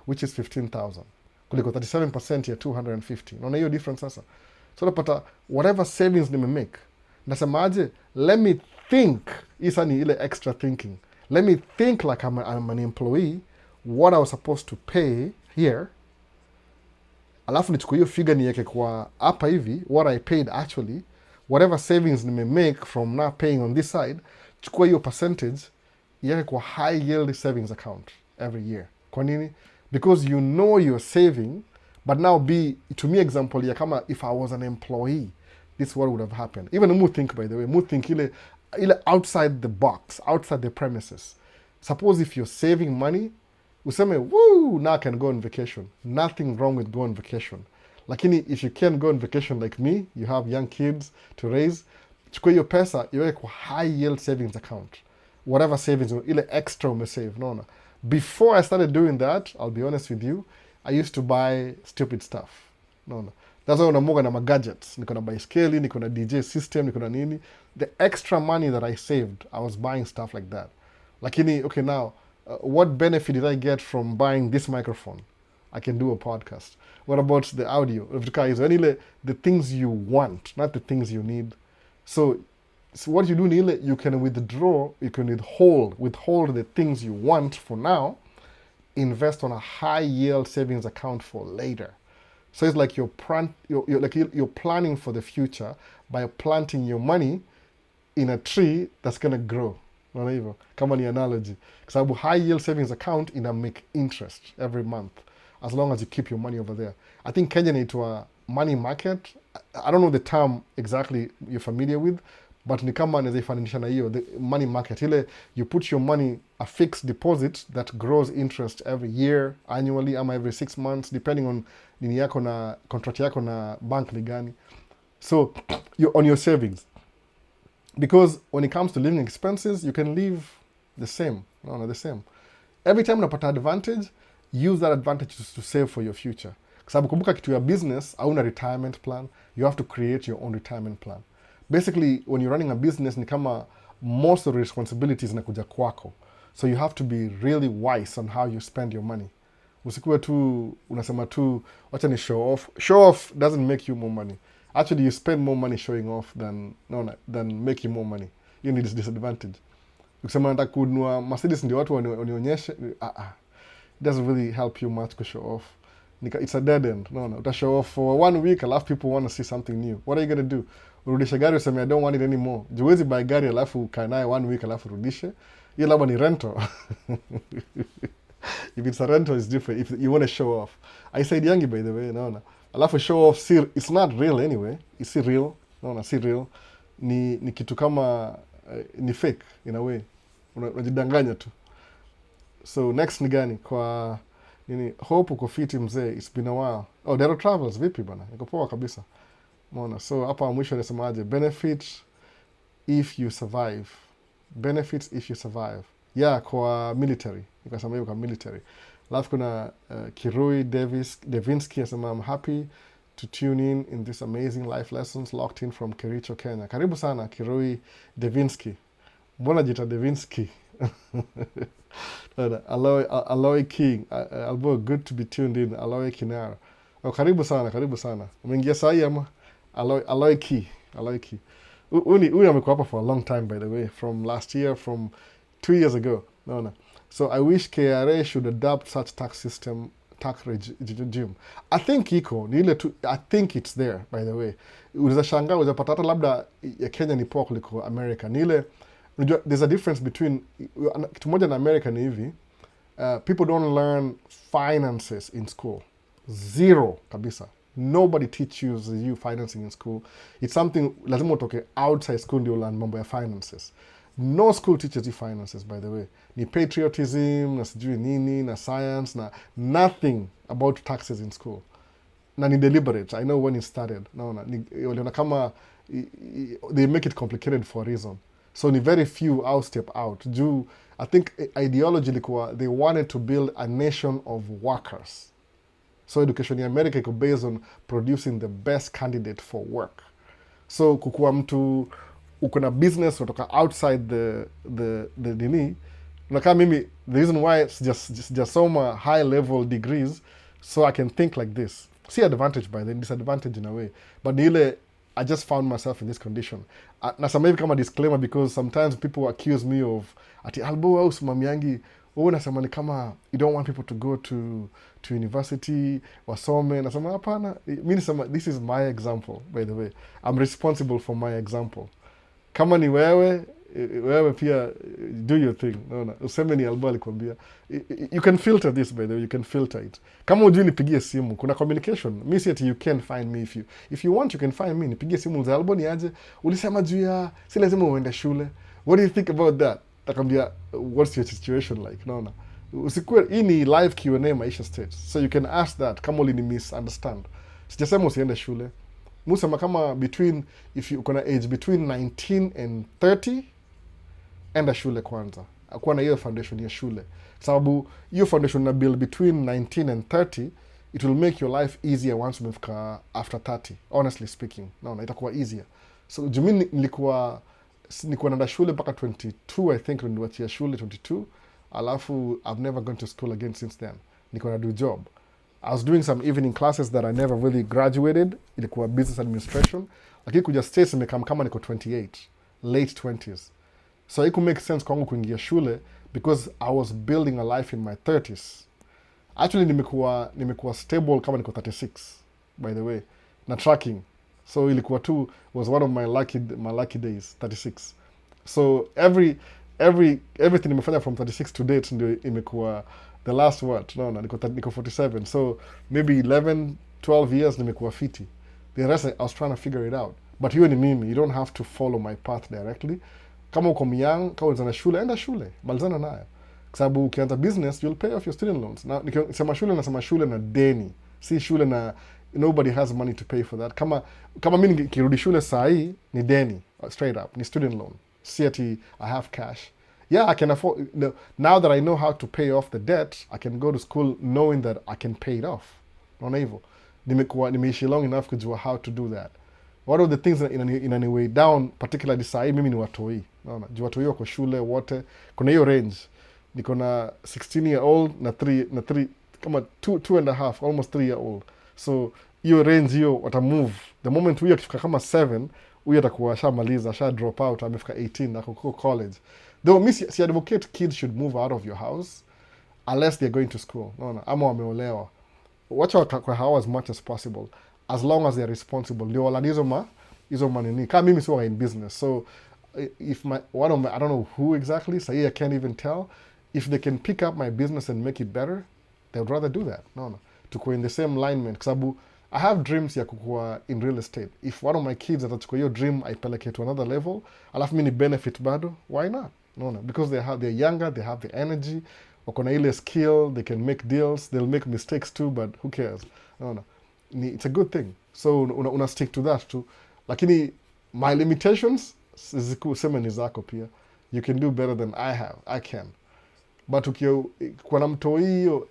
which is 15,000. Kuliko 37% ya 250. Unaona hiyo difference sasa? So napata whatever savings nime make, nasemaje, let me think, isa ni ile extra thinking. Let me think like I'm an employee, what I was supposed to pay here. Alafu nichukue hiyo figure niweke kwa hapa hivi, what I paid actually, whatever savings nime make from not paying on this side, chukua hiyo percentage, iweke kwa high yield savings account every year. Kwa nini? Because you know you're saving, but now to me example ya kama if I was an employee, this is what would have happened. Even mu think, by the way, mu think ile outside the box, outside the premises. Suppose if you're saving money, useme, woo, now I can go on vacation. Nothing wrong with going on vacation. Lakini if you can't go on vacation like me, you have young kids to raise, chukua hiyo pesa, iweke kwa high yield savings account. Whatever savings, ile extra umesave, no. Before I started doing that, I'll be honest with you, I used to buy stupid stuff. No. That's why unamoga na gadgets. Niko na baiskeli, niko na DJ system, niko na nini. The extra money that I saved, I was buying stuff like that. Lakini, okay, now, what benefit did I get from buying this microphone? I can do a podcast. What about the audio? The things you want, not the things you need. So what you do, Nile, you can withdraw, you can withhold the things you want for now, invest on a high yield savings account for later. So it's like you're planning for the future by planting your money in a tree that's gonna grow. Unaona hivyo? Kama ni analogy. Kwa sababu high yield savings account ina make interest every month as long as you keep your money over there. I think Kenya inaitwa money market. I don't know the term exactly you're familiar with, but ni kama naweza ifanisha na hiyo, the money market. Ile you put your money, a fixed deposit that grows interest every year, annually, ama every 6 months, depending on nini yako na contract yako na bank ni gani. So you're on your savings. Because when it comes to living expenses, you can live the same. No, the same. Every time unapata advantage, use that advantage to save for your future. Kwa sababu kumbuka kitu ya business, hauna retirement plan. You have to create your own retirement plan. Basically, when you're running a business, ni kama most of the responsibilities inakuja kwako. So you have to be really wise on how you spend your money. Usikuwe tu, unasema tu, wacha ni show off. Show off doesn't make you more money. Actually, you spend more money showing off than making more money. You need this disadvantage. Ukisema nataka kununua Mercedes ndio watu wanionyeshe, it doesn't really help you much to show off. It's a dead end. No. Uta show off for 1 week, a lot of people want to see something new. What are you going to do? Urudishe gari useme I don't want it anymore. Juwezi buy gari alafu ukae nayo 1 week alafu rudishe. Hiyo labda ni rental. If it's a rental, it's different. If you want to show off. I said yangi, by the way, no. Alafu show off, it's not real anyway. It's real. No, si real. Ni kitu kama, ni fake in a way. Unajidanganya tu. So next ni gani? Kwa, hope uko fiti mzee. It's been a while. Oh, Dero Travels, vipi bana? Niko poa kabisa. Mona. So hapa mwisho nasemaje? Benefits if you survive. Benefits if you survive. Yeah, kwa military. Nikasema hiyo kwa military. Alafu kuna Kirui Devinsky asema I'm happy to tune in this amazing life lessons locked in from Kericho, Kenya. Karibu sana Kirui Devinsky. Mbona jita Devinsky? Aloy King. Albo, good to be tuned in. Aloy Kinara. Oh, karibu sana, karibu sana. Umeingia sahi ama? Aloy Key. Aloy Key. Huyu amekuwa hapa for a long time, by the way, from last year, from 2 years ago. No. So I wish KRA should adopt such tax system, tax regime. I think iko ni ile tu, I think it's there, by the way. Unaweza shangaa, unaweza pata hata labda ya Kenya ni poa kuliko America. Ni ile, unajua, there's a difference between, kitu moja na America ni hivi, people don't learn finances in school. Zero kabisa. Nobody teaches you financing in school. It's something lazima utoke outside school ndio learn mambo ya finances. No school teaches you finances, by the way. Ni patriotism, na sijui nini, na science, na nothing about taxes in school. Na ni deliberate. I know when it started. Waliona kama they make it complicated for a reason. So ni very few out step out. I think ideology ilikuwa they wanted to build a nation of workers. So education in America iko based on producing the best candidate for work. So kukuwa mtu uko na business kutoka outside the nini, unakaa mimi, the reason why sijasoma high level degrees so I can think like this. See advantage by then, disadvantage in a way. But ile, I just found myself in this condition. Nasema hivi kama disclaimer because sometimes people accuse me of ati Albo au simamiangi nasema ni kama you don't want people to go to university wasome. Nasema hapana, mimi nasema this is my example, by the way. I'm responsible for my example. Kama ni wewe pia do your thing. Useme ni Albo alikwambia. You can filter this, by the way. You can filter it. Kama ujui nipigie simu, kuna communication. Mi si ati you can find me if you want, you can find me. Nipigie simu za Albo ni aje. Ulisema juu ya si lazima uende shule. What do you think about that? Takwambia, what's your situation like? Usikue, hii ni live Q&A Maisha State. So you can ask that kama ulini misunderstand. Sijasema usiende shule. Musema kama if you kuna age between 19 and 30, enda shule kwanza. Akuwa na hiyo foundation ya shule. Sababu hiyo foundation na build between 19 and 30, it will make your life easier once umefika after 30, honestly speaking. Itakuwa easier. So jumi nilikuwa naenda shule mpaka 22, I think, niliwachia shule 22. Alafu I've never gone to school again since then. Niko na do job. I was doing some evening classes that I never really graduated. Ilikuwa business administration. Lakini kuja States nimekam kama niko 28, late 20s. So it could make sense kwangu kuingia shule because I was building a life in my 30s. Actually nimekuwa stable kama niko 36, by the way. Na tracking. So ilikuwa tu was one of my lucky days, 36. So everything nimefanya from 36 to date ndio imekuwa the last what? Niko 47. So maybe 11, 12 years nimekuwa fiti. The rest I was trying to figure it out. But hiyo ni mimi. You don't have to follow my path directly. Kama uko myang, kama unazana shule, enda shule. Malizana nayo. Kwa sababu ukianza business, you'll pay off your student loans. Na nikisema shule nasema shule na deni. Si shule na nobody has money to pay for that. Kama mimi nikirudi shule saa hii ni deni, straight up, ni student loan. Si ati I have cash. Yeah, I can afford, now that I know how to pay off the debt, I can go to school knowing that I can pay it off. Naona hivyo. Nimeishi long enough kujua how to do that. One of the things in any way down, particularly saa hii mimi ni watoi. Naona, juu watoi wako shule wote. Kuna hiyo range. Niko na 16-year-old na 3 kama 2.5, almost 3-year-old. So hiyo range hiyo watamove. The moment huyo akifika kama 7, huyo atakuwa ashamaliza, asha drop out, amefika 18 na kuko college. Though me si advocate kids should move out of your house unless they're going to school. Ama wameolewa. Wacha kwa how as much as possible as long as they're responsible. Ndio wala hizo manini. Kama mimi sio in business. So if I don't know who exactly, so I can't even tell. If they can pick up my business and make it better, they would rather do that. To go in the same alignment. Kwa sababu I have dreams ya kukua in real estate. If one of my kids atachukua hiyo dream aipeleke to another level, alafu mimi ni benefit bado, why not? Because they're younger, they have the energy, wako na ile skill, they can make deals, they'll make mistakes too, but who cares? It's a good thing. So una stick to that too. Lakini my limitations, sema ni zako pia. You can do better than I can. but kwa na mtoi hiyo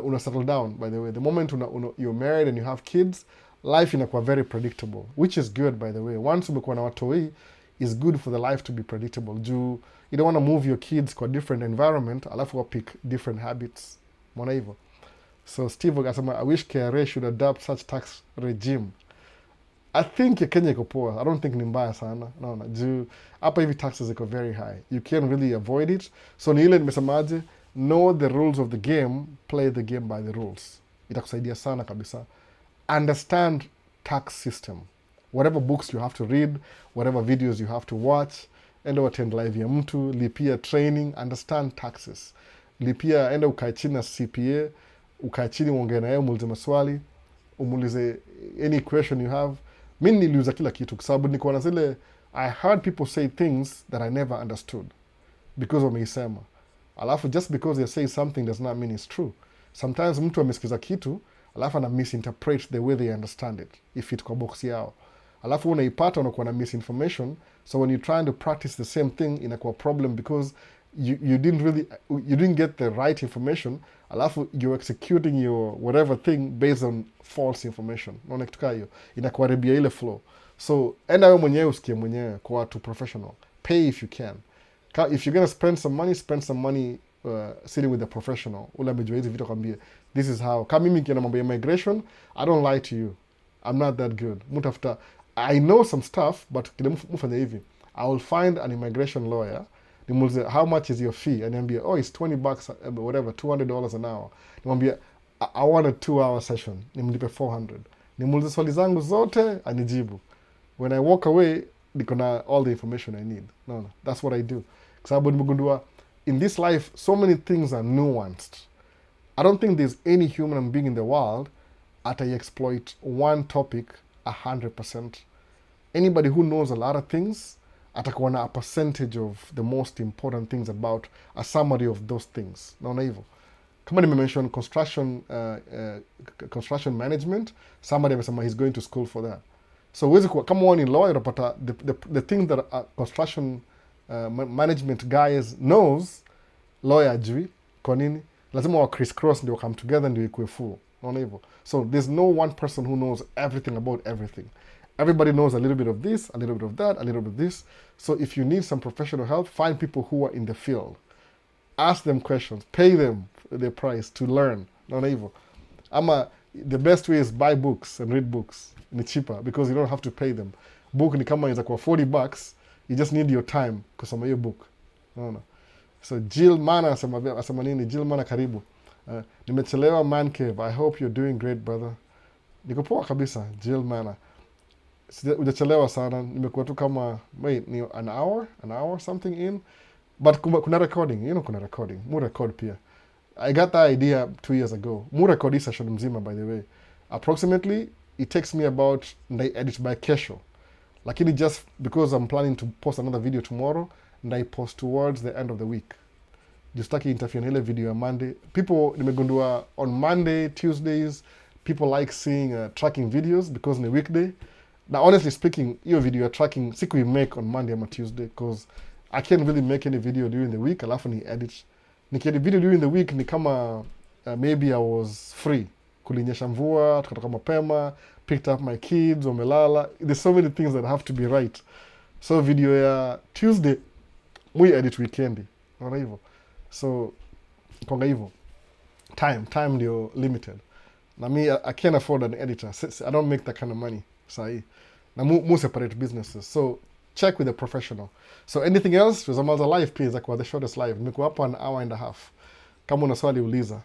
una settle down. By the way, the moment you're married and you have kids, life inakuwa very predictable, which is good. By the way, once umekuwa na watoi, is good for the life to be predictable. Juu you don't want to move your kids kwa different environment alafu wa pick different habits, mwana hivyo. So Steve akasema, I wish KRA should adopt such tax regime. I think ya Kenya iko poa. I don't think ni mbaya sana. Naona juu hapa hivi taxes iko very high. You can't really avoid it. So ni ile nimesemaje, know the rules of the game, play the game by the rules. Itakusaidia sana kabisa. Understand tax system. Whatever books you have to read, whatever videos you have to watch, enda attend live ya mtu, lipia training, understand taxes. Lipia, enda ukae chini na CPA, ukae chini uongee na yeye, umuulize maswali, umuulize any question you have. Mi niliuza kila kitu kwa sababu niko na zile, I heard people say things that I never understood because wameisema. Alafu just because they say something does not mean it's true. Sometimes mtu amesikiza kitu alafu ana misinterpret the way they understand it if it kwa box yao, alafu unaipata unakuwa na misinformation. So when you're trying to practice the same thing inakuwa problem because you didn't get the right information, alafu you're executing your whatever thing based on false information. Unaona kitu kaa hiyo inakuharibia ile flow. So enda wewe mwenyewe usikie mwenyewe kwa watu professional, pay if you can. If you're gonna spend some money sitting with a professional ule amejua hizi vitu, kwambie this is how. Kama mimi kiena mambo ya migration, I don't lie to you, I'm not that good. Mutafuta, I know some stuff, but kile mfanya hivi, I will find an immigration lawyer, nimuulize how much is your fee, aniambia oh it's $20 whatever, $200 an hour. Nimwambia I want a 2-hour session, nimlipe $400. Nimuulize swali zangu zote, anijibu. When I walk away, niko na all the information I need. No, that's what I do. Kwa sababu nimegundua in this life so many things are nuanced. I don't think there's any human being in the world exploit one topic 100%. Anybody who knows a lot of things atakuwa na a percentage of the most important things about a summary of those things. Naona hivyo. Kama nimemention construction management, somebody amesema he's going to school for that. So huwezi kuwa kama wewe ni lawyer unapata the thing that a construction management guys knows, lawyer ajui. Kwa nini? Lazima wa crisscross ndio come together ndio ikuwe full. Naona hivyo. So there's no one person who knows everything about everything. Everybody knows a little bit of this, a little bit of that, a little bit of this. So if you need some professional help, find people who are in the field. Ask them questions. Pay them the price to learn. Naona hivyo. Ama the best way is buy books and read books. Ni cheaper because you don't have to pay them. Book ni kama inaweza kuwa $40, you just need your time kusoma hiyo book. Naona. So Jill Mana asema nini? Jill Mana karibu. Nimechelewa man cave. I hope you're doing great brother. Niko poa kabisa Jill Mana. Hujachelewa sana. Nimekuwa tu kama ni an hour something in. But kuna recording, kuna recording. Mu record pia. I got that idea 2 years ago. Mu record hii session mzima by the way. Approximately it takes me about ndai edit by kesho. Lakini just because I'm planning to post another video tomorrow, ndai post towards the end of the week. Justaki interfere na ile video ya Monday. People nimegundua on Monday, Tuesdays, people like seeing tracking videos because ni weekday. Now honestly speaking, hiyo video ya tracking siku make on Monday ama Tuesday because I can't really make any video during the week, alafu ni edit. Nikiedit video during the week ni kama maybe I was free. Kulinyesha mvua, tukatoka mapema, picked up my kids, wamelala. There's so many things that have to be right. So video ya Tuesday, we edit weekendi. Naona hivyo. So, konga hivyo. Time ndio limited. Na me, I can't afford an editor. I don't make that kind of money. Sahi. Na mu separate businesses. So, check with a professional. So, anything else, tuzamaza live pia za kwa the shortest live. Nimekuwa hapa an hour and a half. Kama una swali uliza.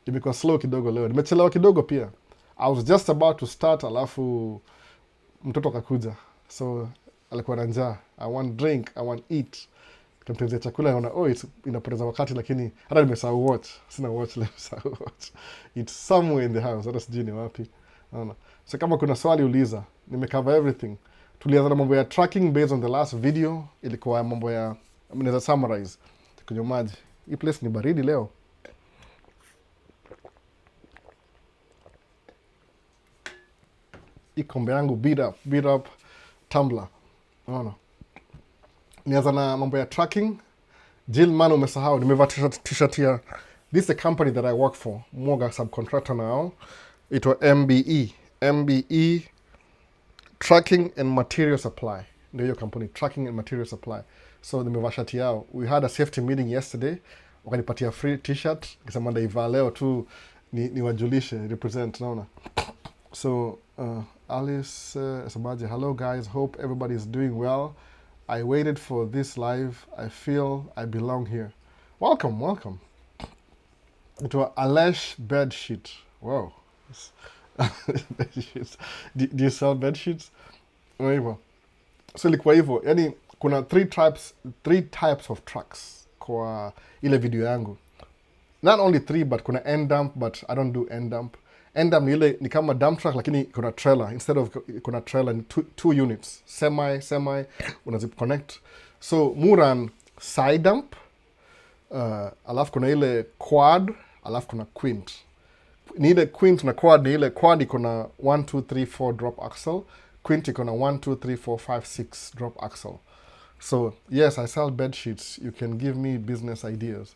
Imekuwa slow kidogo leo. Nimechelewa kidogo pia. I was just about to start, alafu mtoto akakuja. So, alikuwa na njaa. I want drink, I want eat. Kamtenzea chakula, naona, inapoteza wakati, lakini hata nimesahau watch. Sina watch leo, nimesahau watch. It's somewhere in the house, hata sijui ni wapi. Naona. So, kama kuna swali uliza, nimecover everything. Tulianza na mambo ya tracking based on the last video. Ilikuwa mambo ya, naweza summarize. Kunywa maji. Hii place ni baridi leo. Hii kombe yangu beat up tumbler. Naona. Nianza na mambo ya tracking. Jill man umesahau nimevaa t-shirt ya this is a company that I work for, mwoga subcontractor now. Itwa MBE Tracking and Material Supply. Ndio hiyo company, Tracking and Material Supply. So nimevaa shati yao. We had a safety meeting yesterday. Wakanipatia free t-shirt. Kisema ndaivaa leo tu niwajulishe, represent, naona. So Alice Sabaji, hello guys, hope everybody is doing well. I waited for this live. I feel I belong here. Welcome. To Alesh bed sheet. Wow. Bed sheets. Do you sell bed sheets? Hivyo. So ilikuwa hivyo. Yani kuna three types of trucks kwa ile video yangu. Not only three, but kuna end dump, but I don't do end dump. End dump ni ile ni kama dump truck lakini kuna trailer. Instead of kuna trailer ni two units. Semi unazip connect. So muran side dump. Alafu kuna ile quad, alafu kuna quint. Ni ile quint na quad, ni ile quad iko na 1 2 3 4 drop axle, quint iko na 1 2 3 4 5 6 drop axle. So yes, I sell bed sheets. You can give me business ideas.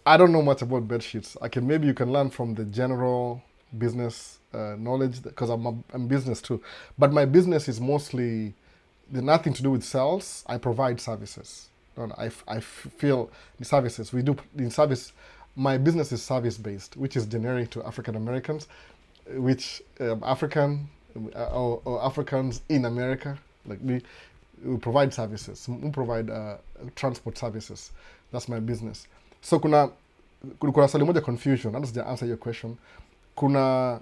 I don't know much about bed sheets. Maybe you can learn from the general business knowledge, because I'm business too. But my business is mostly nothing to do with sales. I provide services. I feel the services we do in service. My business is service based, which is generic to African Americans, which African or Africans in America, like me, we provide services. We provide transport services. That's my business. So kuna swali moja confusion. That does answer your question. Kuna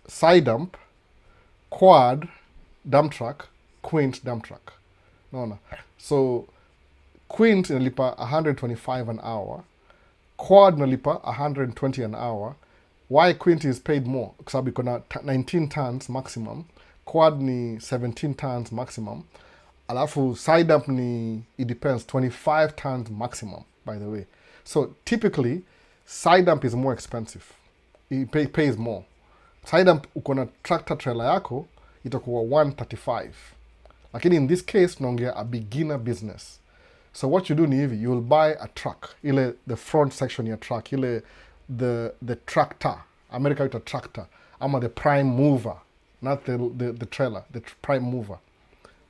side dump, quad, dump truck, quint dump truck. No. So quint inalipa 125 an hour. Quad inalipa 120 an hour. Why quint is paid more? Kwa sababu iko na 19 tons maximum. Quad ni 17 tons maximum. Alafu side dump ni, it depends, 25 tons maximum, by the way. So typically, side dump is more expensive. It pays more. Side dump uko na tractor trailer yako, itakuwa 135. Lakini in this case, tunaongea a beginner business. So what you do ni hivi, you will buy a truck, ile the front section ya truck, ile the tractor, America ita tractor, ama the prime mover, not the trailer, the prime mover.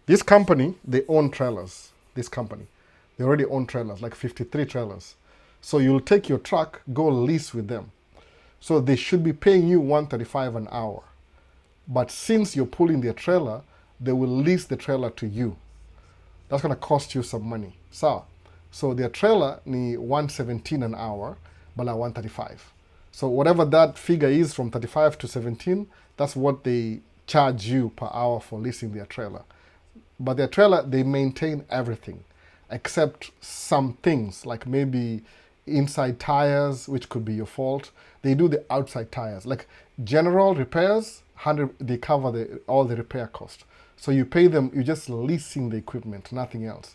This company, they own trailers. This company, they already own trailers, like 53 trailers. So you'll take your truck, go lease with them. So they should be paying you 135 an hour. But since you're pulling their trailer, they will lease the trailer to you. That's going to cost you some money. So their trailer ni 117 an hour, but like 135. So whatever that figure is from 35 to 17, that's what they charge you per hour for leasing their trailer. But their trailer, they maintain everything except some things, like maybe inside tires, which could be your fault. They do the outside tires. Like general repairs, they cover all the repair cost. So you pay them, you're just leasing the equipment, nothing else.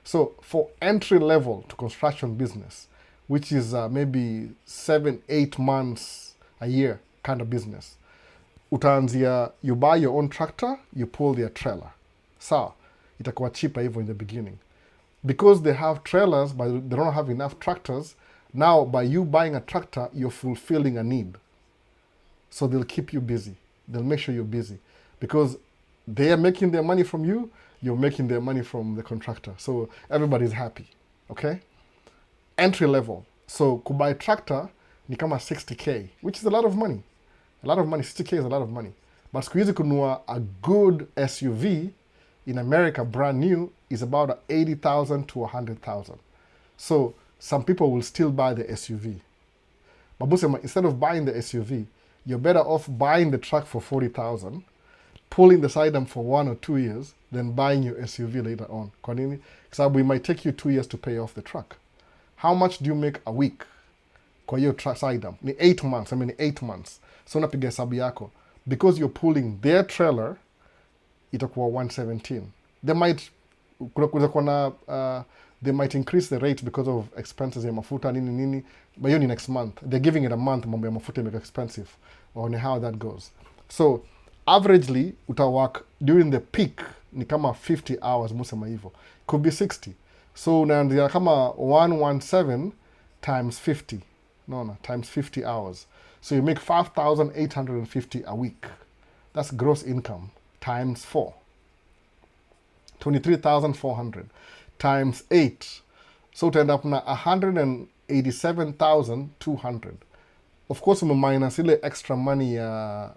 So for entry level to construction business, which is maybe 7-8 months a year kind of business, utaanzia, you buy your own tractor, you pull their trailer. Itakuwa cheaper even in the beginning. Because they have trailers, but they don't have enough tractors, now by you buying a tractor, you're fulfilling a need. So they'll keep you busy. They'll make sure you're busy. Because they are making their money from you, you're making their money from the contractor. So everybody's happy, okay? Entry level. So kubai tractor ni kama 60K, which is a lot of money. A lot of money, 60K is a lot of money. But siku hizi kununua a good SUV in America, brand new, is about 80,000 to 100,000. So some people will still buy the SUV. But instead of buying the SUV, you're better off buying the truck for 40,000, pulling the side dump for 1 or 2 years, than buying your SUV later on. Kwa nini? Because it might take you 2 years to pay off the truck. How much do you make a week kwa hiyo side dump? Ni 8 months. 8 months. So unapiga hesabu yako. Because you're pulling their trailer, itakuwa 117. They might increase the rate because of expenses ya mafuta nini, but hiyo ni next month. They're giving it a month, mambo ya mafuta make expensive, or how that goes. So averagely, utawak during the peak ni kama 50 hours, musema hivyo. Could be 60. So unaanzia kama 117 times 50, no, times 50 hours. So you make 5,850 a week. That's gross income times 4. 23,400 times 8. So to end up na 187,200. Of course, we minus ile extra money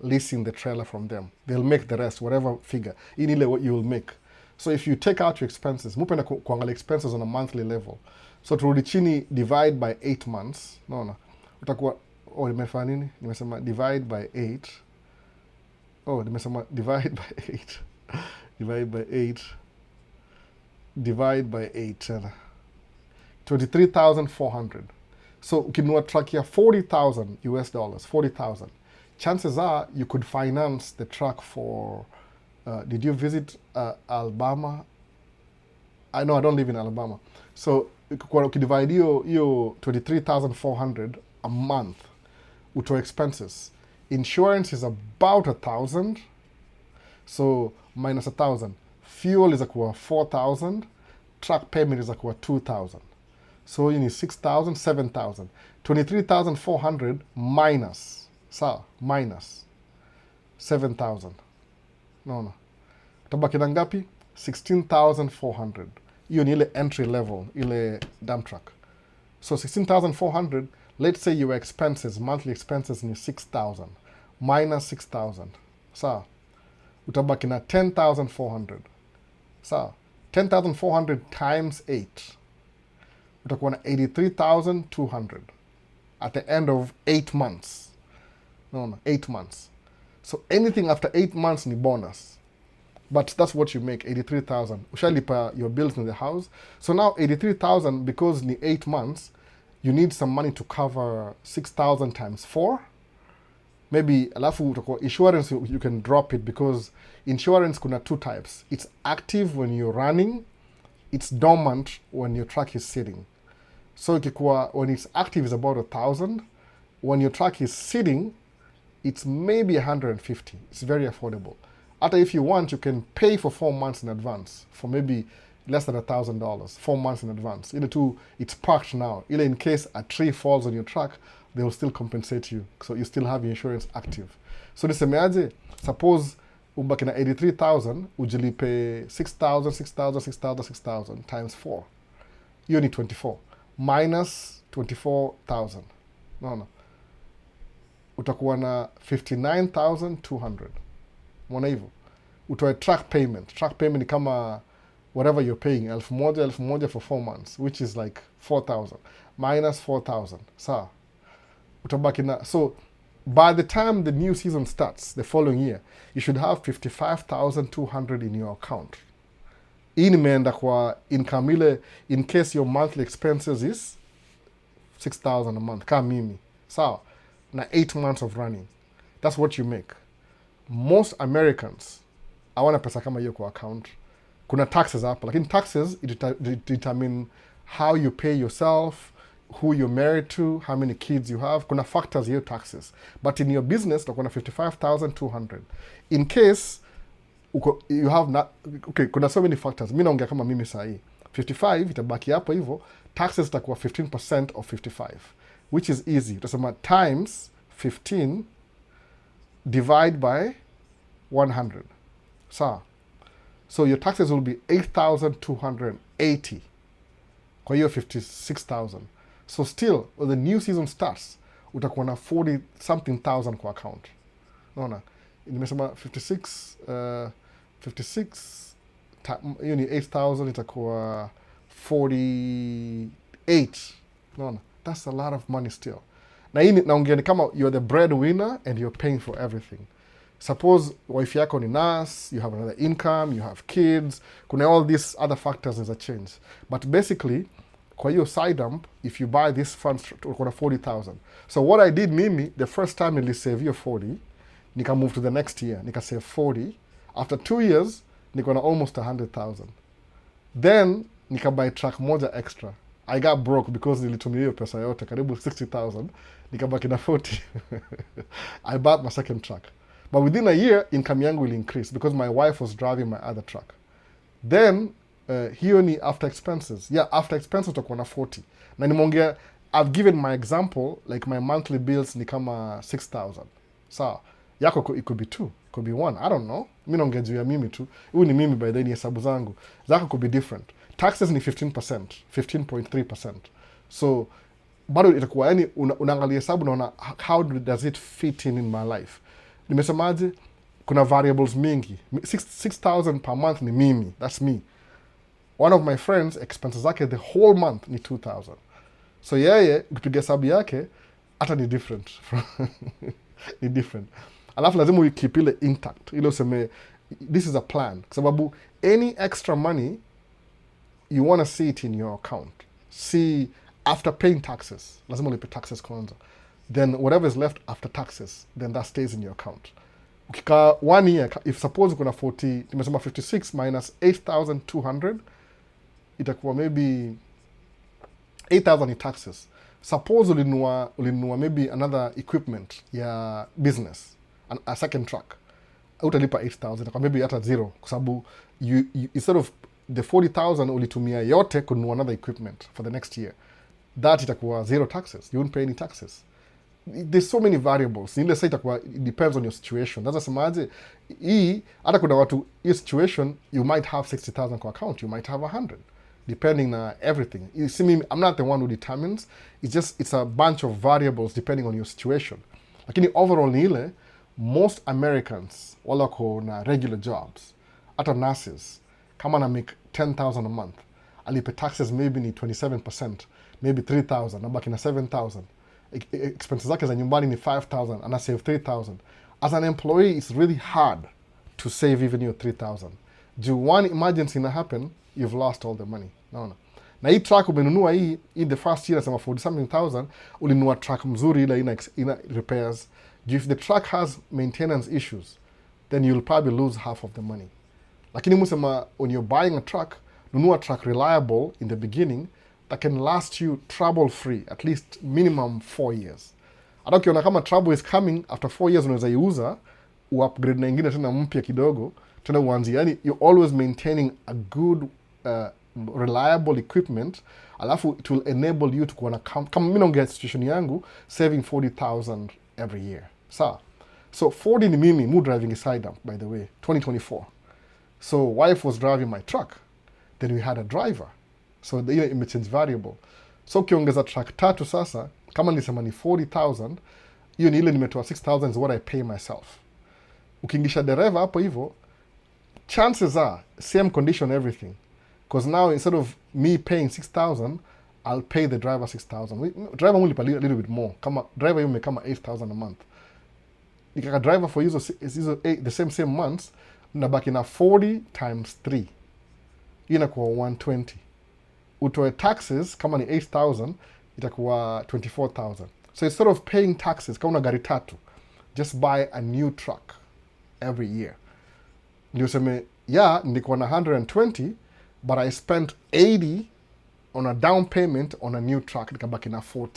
leasing the trailer from them. They'll make the rest, whatever figure. In ile what you will make. So if you take out your expenses, mupenda kuangalia expenses on a monthly level. So turudi chini, divide by 8 months. No. Utakuwa, nimefanya nini? Nimesema divide by 8. Nimesema divide by 8. Divide by 8. Divide by 8. 23,400. So ukinunua truck ya 40,000 US dollars, 40,000. Chances are you could finance the truck for, did you visit Alabama? I know I don't live in Alabama. So ukidivide hiyo 23,400 a month uto expenses. Insurance is about 1,000. So minus 1,000. Fuel is akuwa 4,000. Truck payment is akuwa 2,000. So you need 6,000, 7,000. 23,400 minus. Minus 7,000. No. Tabaki na ngapi? 16,400. Hiyo ni ile entry level, ile dump truck. So 16,400, let's say your expenses, monthly expenses ni 6,000. Minus 6,000. Utabaki na 10,400. 10,400 times 8. Utakuwa na 83,200 at the end of 8 months. 8 months. So anything after 8 months ni bonus. But that's what you make, 83,000. Ushalipa your bills in the house. So now 83,000, because ni 8 months, you need some money to cover 6,000 times 4. Maybe alafu utakuwa insurance, you can drop it, because insurance kuna 2 types. It's active when you're running. It's dormant when your truck is sitting. So when it's active, it's about 1,000. When your truck is sitting, it's maybe 150. It's very affordable. After, if you want, you can pay for 4 months in advance for maybe less than $1,000. 4 months in advance. It's parked now. In case a tree falls on your truck, they will still compensate you. So you still have your insurance active. So nisemeaje, suppose ubaki na 83,000, ujilipe 6,000, 6,000, 6,000, 6,000 times 4. You need 24. Minus 24,000. No. Utakuwa na 59,200. Mwana hivyo. Utoe truck payment. Truck payment ni kama whatever you're paying. 1,100 for 4 months, which is like 4,000. Minus 4,000. Utabaki na. So by the time the new season starts, the following year, you should have 55,200 in your account. Hii nimeenda kwa income ile, in case your monthly expenses is 6,000 a month. Kama mimi. Na 8 months of running. That's what you make. Most Americans hawana pesa kama hiyo kwa account. Kuna taxes hapa, lakini taxes determine how you pay yourself, who you're married to, how many kids you have. Kuna factors hiyo taxes. But in your business, utakuwa na 55,200. In case you have not, okay, kuna so many factors. Mimi naongea kama mimi sahi. 55 itabaki hapo hivyo, taxes itakuwa 15% of 55, which is easy. Utasema times 15 divide by 100. So your taxes will be 8,280. Kwa hiyo 56,000. So still, when the new season starts, utakuwa na 40 something thousand kwa account. Unaona? Nimesema 56 hiyo ni 8,000, itakuwa 48. Unaona? That's a lot of money still. Na hii naongea ni kama you're the breadwinner and you're paying for everything. Suppose wife yako ni nurse, you have another income, you have kids, kuna all these other factors as a change. But basically, kwa hiyo side dump, if you buy this funds, uko na 40,000. So what I did mimi, the first time nilisave hiyo 40, nika move to the next year, nika save 40. After 2 years, niko na almost 100,000. Then, nika buy truck moja extra. I got broke because nilitumia hiyo pesa yote, karibu 60,000, nikabaki na 40. I bought my second truck. But within a year, income yangu will increase because my wife was driving my other truck. Then, hiyo ni after expenses. Yeah, after expenses utakuwa na 40. Na nimeongea, I've given my example, like my monthly bills ni kama 6,000. Sawa. Yako it could be 2, could be 1, I don't know. Mimi naongea juu ya mimi tu. Huyu ni mimi by the way, ni hesabu zangu. Zako could be different. Taxes ni 15%, 15.3%. So bado itakuwa yani unaangalia hesabu naona how does it fit in my life. Nimesemaje? Kuna variables mingi. 6,000 per month ni mimi, that's me. One of my friends expenses zake the whole month ni 2,000. So yeye ukipiga hesabu yake hata ni different. Ni different. Alafu lazima ukeep ile intact. Ile useme this is a plan. Kwa sababu any extra money you want to see it in your account. See after paying taxes. Lazima ulipe taxes kwanza. Then whatever is left after taxes, then that stays in your account. Ukika 1 year, if suppose kuna 40, nimesema 56 minus 8,200, itakuwa maybe 8,000 in taxes. Suppose ulinunua maybe another equipment ya business, a second truck. Utalipa 8,000, itakuwa maybe hata 0 kwa sababu you instead of the 40,000 ulitumia yote kununua another equipment for the next year. That itakuwa 0 taxes. You won't pay any taxes. There's so many variables. Ile sasa itakuwa it depends on your situation. That's semaje, hii hata kuna watu your situation you might have 60,000 kwa account, you might have 100 depending na everything. You see me, I'm not the one who determines. It's a bunch of variables depending on your situation. Lakini overall ni ile most Americans wala wako na regular jobs, hata nurses kama na make 10,000 a month, alipe taxes maybe ni 27%, maybe 3,000, nabaki na 7,000. Expenses zake za nyumbani ni 5,000, ana save 3,000. As an employee, it's really hard to save even your 3,000. Do one emergency na happen, you've lost all the money. Naona. Na hii truck umenunua hii in the first year nasema 40 something thousand, ulinunua truck mzuri ila ina repairs. If the truck has maintenance issues, then you'll probably lose half of the money. Lakini musema when you're buying a truck, nunua truck reliable in the beginning that can last you trouble free at least minimum 4 years. Hata ukiona kama trouble is coming after 4 years unaweza iuza upgrade na ingine tena mpya kidogo tena uanzie. Yani you're always maintaining a good reliable equipment, alafu it will enable you to kuwa na kama mimi naongea situation yangu saving 40,000 every year. So 40 ni mimi mu driving side up by the way 2024. So wife was driving my truck, then we had a driver, so the imechange variable. So ukiongeza truck 3 sasa kama nilisema ni 40,000, hiyo ni ile nimetoa 6,000 is what I pay myself. Ukiingisha dereva hapo hivyo, chances are same condition everything, because now instead of me paying 6,000 I'll pay the driver 6,000. Driver will pay a little bit more. Kama driver yume kama 8,000 a month. Nikaka driver for hizo the same months nabaki na 40 times 3. Inakuwa 120. Utoe taxes kama ni 8,000 itakuwa 24,000. So instead of paying taxes kama una gari 3, just buy a new truck every year. Ndio seme nilikuwa na 120 but I spent 80 on a down payment on a new truck, nikabaki na 40.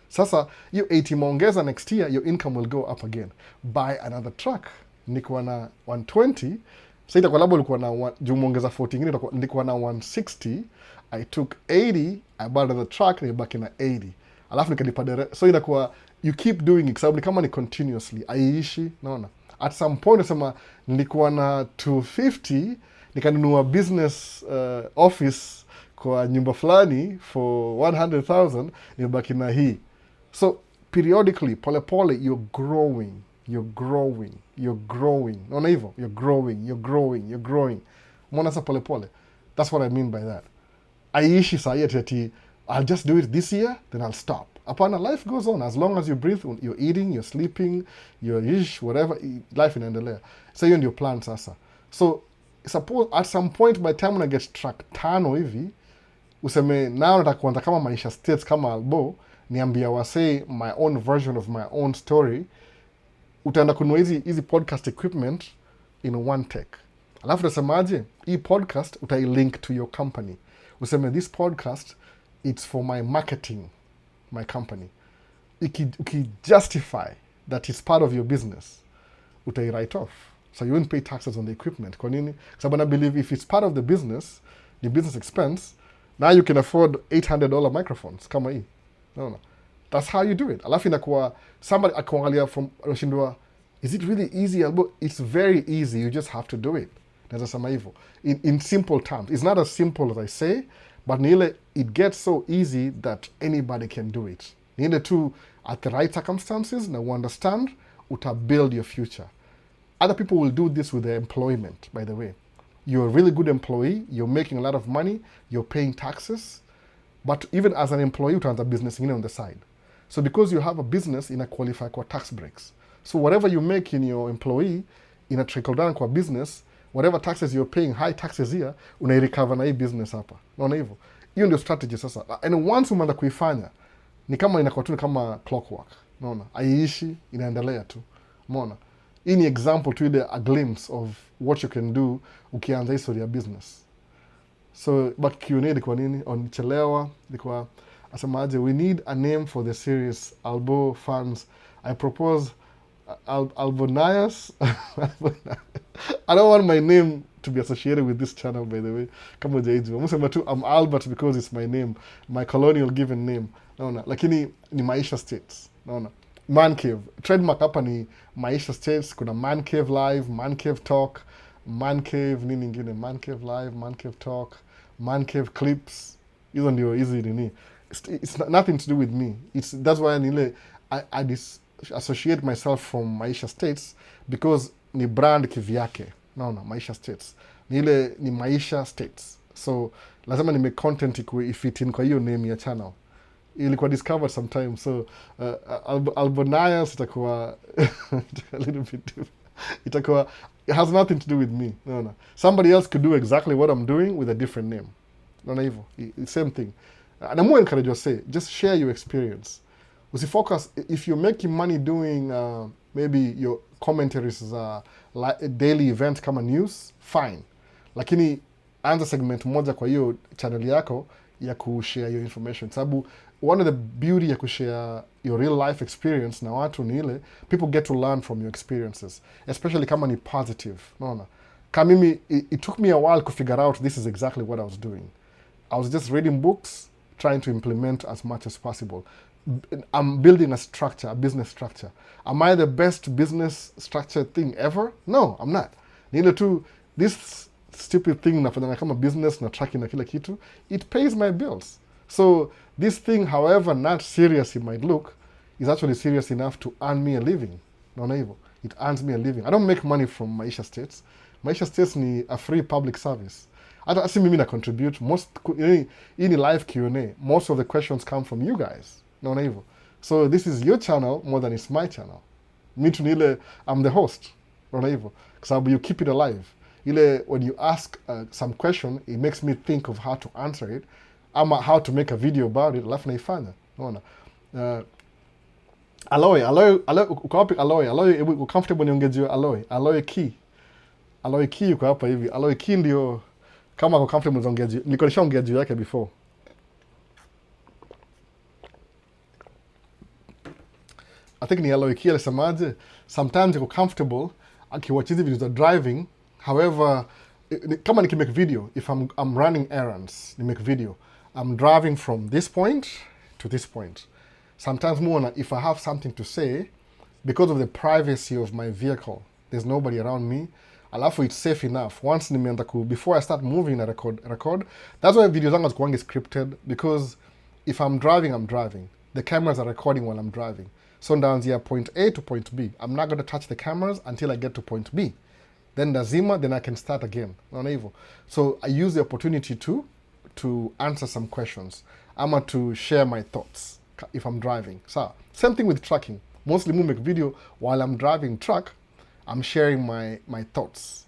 Sasa hiyo 80 maongeza next year, your income will go up again. Buy another truck. Nilikuwa na 120, sasa itakuwa labda ulikuwa na juu muongeza 40 ingine nilikuwa na 160, I took 80, I bought another truck, nikabaki na 80. Alafu nikalipa so inakuwa you keep doing it sababu kama ni continuously aiishi, naona. At some point nasema nilikuwa na 250, nikanunua business office kwa nyumba fulani for 100,000, nimebaki na hii. So periodically, pole you're growing. Naona hivyo, you're growing. Mbona sasa pole? That's what I mean by that. Aishi saa hii ati I'll just do it this year, then I'll stop. Hapana, life goes on. As long as you breathe, you're eating, you're sleeping, you're whatever, life inaendelea. So hiyo ndio plan sasa. So suppose at some point by the time una get track 5 hivi, useme now nataka kuanza kama Maisha States kama Albo, niambia wasee my own version of my own story, utaenda kununua hizi podcast equipment in one take. Alafu utasemaje, hii podcast utai-link to your company. Useme this podcast, it's for my marketing, my company. Justify that it's part of your business, utai-write off. So you won't pay taxes on the equipment. Kwa nini? Sababu na believe if it's part of the business, ni business expense. Now you can afford $800 microphones kama hii. Naona? That's how you do it. Alafu inakuwa somebody akuangalia from unashindwa, is it really easy? It's very easy. You just have to do it. Naweza sema hivyo. In simple terms. It's not as simple as I say, but ni ile it gets so easy that anybody can do it. Ni ile tu at the right circumstances na understand uta build your future. Other people will do this with their employment, by the way. You're a really good employee, you're making a lot of money, you're paying taxes, but even as an employee, utaanza business ingine on the side. So because you have a business, ina qualify kwa tax breaks. So whatever you make in your employee, ina trickle down kwa business, whatever taxes you're paying, high taxes here, unairecover na hii business hapa. Unaona hivyo? Hiyo ndio strategy sasa. And once umeanza kuifanya, ni kama inakuwa tu kama clockwork. Unaona? Haiishi, inaendelea tu. Umeona? Hii ni example tu ile a glimpse of what you can do ukianza history ya business. So but Q&A ilikuwa nini? On Chelewa ilikuwa asemaje, we need a name for the series. Albo fans, I propose Albonias. I don't want my name to be associated with this channel, by the way. Kama hujaijua. Msema tu I'm Albert because it's my name, my colonial given name. Naona, lakini ni Maisha States. Naona. Man Cave. Trademark hapa ni Maisha States. Kuna Man Cave Live, Man Cave Talk, Man Cave nini ingine, Man Cave Live, Man Cave Talk, Man Cave Clips. Hizo ndio hizi nini. It's nothing to do with me. That's why I associate myself from Maisha States because ni brand kivyake. Naona, Maisha States. Ni Maisha States. So lazima nime content ifit in kwa hiyo name ya channel. Ilikuwa discovered sometime. So Albonias itakuwa a little bit different. Itakuwa, it has nothing to do with me. No. Somebody else could do exactly what I'm doing with a different name. Naona hivyo. Same thing. And I'm more encouraged to say, just share your experience. Usifocus, if you're making money doing maybe your commentaries daily events kama news, fine. Lakini anza segment moja kwa hiyo channel yako ya kushare your information. Sababu one of the beauty ya kushare your real life experience na watu ni ile, people get to learn from your experiences. Especially kama ni positive. Naona. Kama mimi, it took me a while to figure out this is exactly what I was doing. I was just reading books, trying to implement as much as possible. I'm building a structure, a business structure. Am I the best business structure thing ever? No, I'm not. Neither to this stupid thing nafanya kama business na tracking na kila kitu, it pays my bills. So this thing, however not serious it might look, is actually serious enough to earn me a living. Naona hivyo. It earns me a living. I don't make money from Maisha States. Maisha States ni a free public service. Hata si mimi na contribute. Hii ni live Q&A. Most of the questions come from you guys. Naona hivyo. So this is your channel more than it's my channel. Mi tu ni ile, I'm the host. Naona hivyo. Kwa sababu you keep it alive. Ile, when you ask some question, it makes me think of how to answer it. Ama how to make a video about it. Alafu naifanya. Naona. Aloy, uko wapi Aloy? Aloy, uko comfortable niongejwe Aloy. Aloy Key uko hapa hivi. Aloy Key ndio, kama uko comfortable niongejwe. Nilikuwa nishaongea juu yake before. I think ni Aloy Key alisemaje, sometimes you're comfortable akiwatch hizi videos za driving. However, kama nikimake video, if I'm running errands, ni make video. I'm driving from this point to this point. Sometimes more, if I have something to say, because of the privacy of my vehicle, there's nobody around me, alafu it's safe enough. Once nimeanza before I start moving na record. That's why videos zangu zikuwangi scripted, because if I'm driving. The cameras are recording while I'm driving. So ndaanzia point A to point B. I'm not going to touch the cameras until I get to point B. Then ndazima, then I can start again. Naona hivyo. So I use the opportunity to answer some questions. Ama to share my thoughts if I'm driving. So, same thing with trucking. Mostly I make video while I'm driving truck, I'm sharing my thoughts,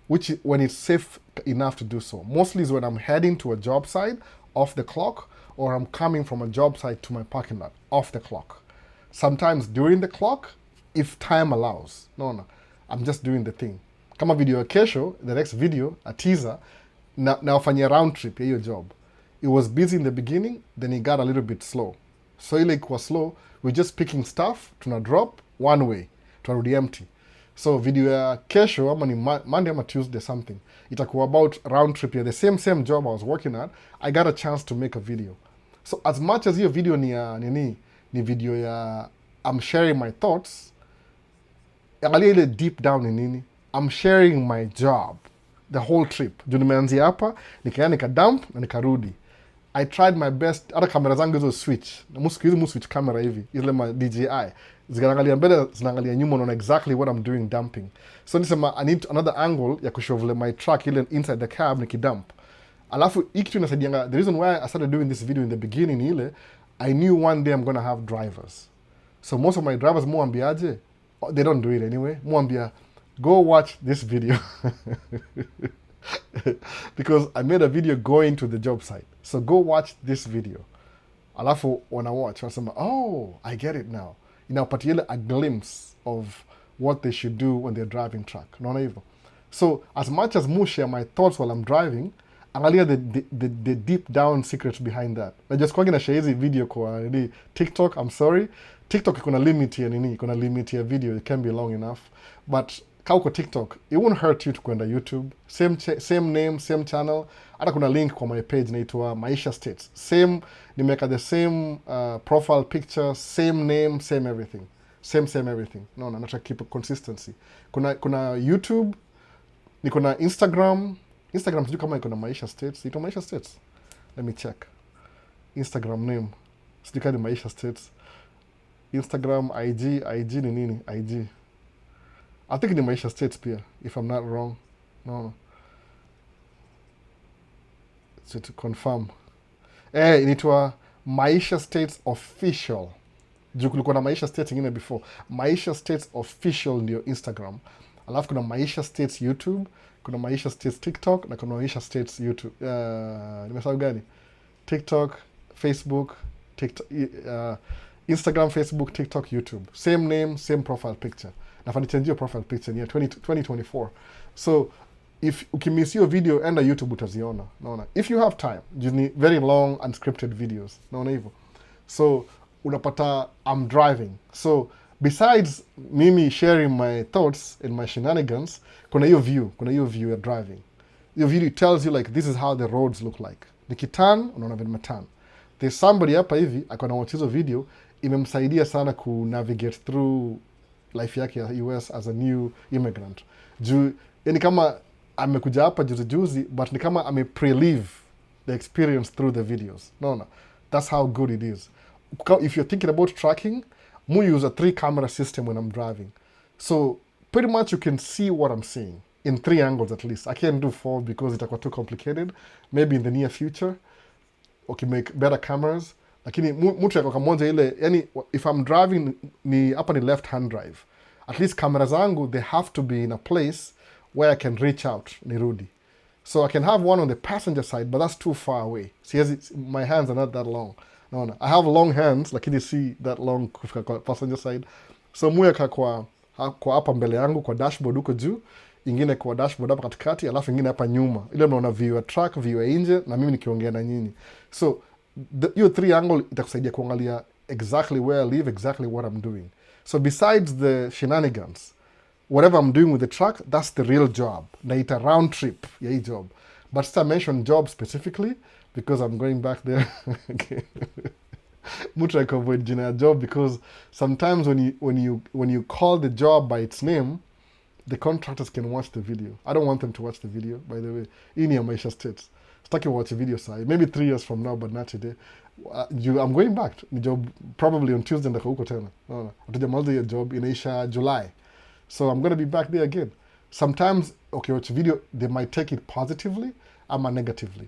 which when it's safe enough to do so. Mostly is when I'm heading to a job site off the clock, or I'm coming from a job site to my parking lot off the clock. Sometimes during the clock, if time allows. No, I'm just doing the thing. Kama video ya kesho, the next video, a teaser, naofanya round trip ya hiyo job. It was busy in the beginning, then it got a little bit slow. So ile ikuwa slow, we're just picking stuff, tuna drop one way, tunarudi empty. So video ya kesho ama ni Monday ama Tuesday something itakuwa about round trip ya the same job I was working at. I got a chance to make a video. So as much as hiyo video ni ya ni video ya I'm sharing my thoughts, angalia ile deep down ni nini, I'm sharing my job the whole trip. Juu nimeanzia hapa nikaenda nikadump na nikarudi. I tried my best. Hata kamera zangu hizo switch, siku hizi switch camera hivi, ile ma DJI zinaangalia mbele zinaangalia nyuma, unaona exactly what I'm doing dumping. So nisema I need another angle ya kushow vile my truck ile inside the cab nikidump. Alafu hii kitu inasaidianga. The reason why I started doing this video in the beginning ile, I knew one day I'm gonna have drivers. So most of my drivers muambiaje, they don't do it anyway. Muambia, go watch this video. Because I made a video going to the job site. So go watch this video. Alafu wana watch, wanasema, oh, I get it now. Inawapatia ile a glimpse of what they should do when they're driving truck. Naona hivyo. So as much as mu share my thoughts while I'm driving, angalia the deep down secrets behind that. Na just kwa share hizi video kwa TikTok, I'm sorry. TikTok iko na limit ya iko na limit ya video, it can be long enough. But kauko TikTok, it won't hurt you to kwenda YouTube. Same name, same channel. Hata kuna link kwa my page naitwa Maisha States. Same, nimeka the same profile picture, same name, same everything. Same everything. No, nataka keep a consistency. Kuna YouTube, niko na Instagram. Instagram sijui kama iko na Maisha States. Ito Maisha States? Let me check. Instagram name. Sijui kama ni Maisha States. Instagram, IG ni nini? IG. I think ni Maisha States pia, if I'm not wrong. No. So to confirm. Inaitwa Maisha States Official. Juu kulikuwa na Maisha States ingine before. Maisha States Official ndio Instagram. Alafu kuna Maisha States YouTube, kuna Maisha States TikTok, na kuna Maisha States YouTube. Nimesahau gani? TikTok, Facebook, Instagram, Facebook, TikTok, YouTube. Same name, same profile picture. Nafani change your profile picture near 2024. So if ukimiss your video, enda YouTube utaziona. Naona. If you have time, you need very long unscripted videos. Naona hivyo. So unapata I'm driving. So besides mimi sharing my thoughts and my shenanigans, kuna hiyo view ya driving. Your video tells you like this is how the roads look like. Nikiturn, unaona vile nimeturn. There's somebody hapa hivi akona watch hizo video, imemsaidia sana ku navigate through life yake ya US as a new immigrant. Juu yani kama amekuja hapa juzi but ni kama ame-prelive the experience through the videos. No. That's how good it is. If you're thinking about tracking, mu use a 3-camera system when I'm driving. So pretty much you can see what I'm seeing in 3 angles at least. I can't do 4 because itakuwa too complicated. Maybe in the near future, okay, make better cameras. Lakini mtu yako kamoja ile, yani if I'm driving ni hapa ni left hand drive. At least camera zangu, they have to be in a place where I can reach out nirudi. So I can have one on the passenger side, but that's too far away. See, my hands are not that long. No. I have long hands, lakini see that long kwa passenger side. So muweka kwa hapa mbele yangu kwa dashboard huko juu, ingine kwa dashboard hapa katikati, alafu ingine hapa nyuma. Ile mnaona view ya truck, view ya nje, na mimi nikiongea na nyinyi. So hiyo 3 angle itakusaidia kuangalia exactly where I live, exactly what I'm doing. So besides the shenanigans, whatever I'm doing with the truck, that's the real job. Naita round trip ya hii job. But still I mention job specifically because I'm going back there again. Mutu I avoid jina ya job because sometimes when you call the job by its name, the contractors can watch the video. I don't want them to watch the video, by the way. Hii ni ya Maisha States. Sitaki watch a video side. Maybe 3 years from now, but not today. I'm going back. Ni job probably on Tuesday ndaka huko tena. Hatujamaliza hiyo job inaisha July. So I'm going to be back there again. Sometimes, okay, watch video, they might take it positively ama negatively.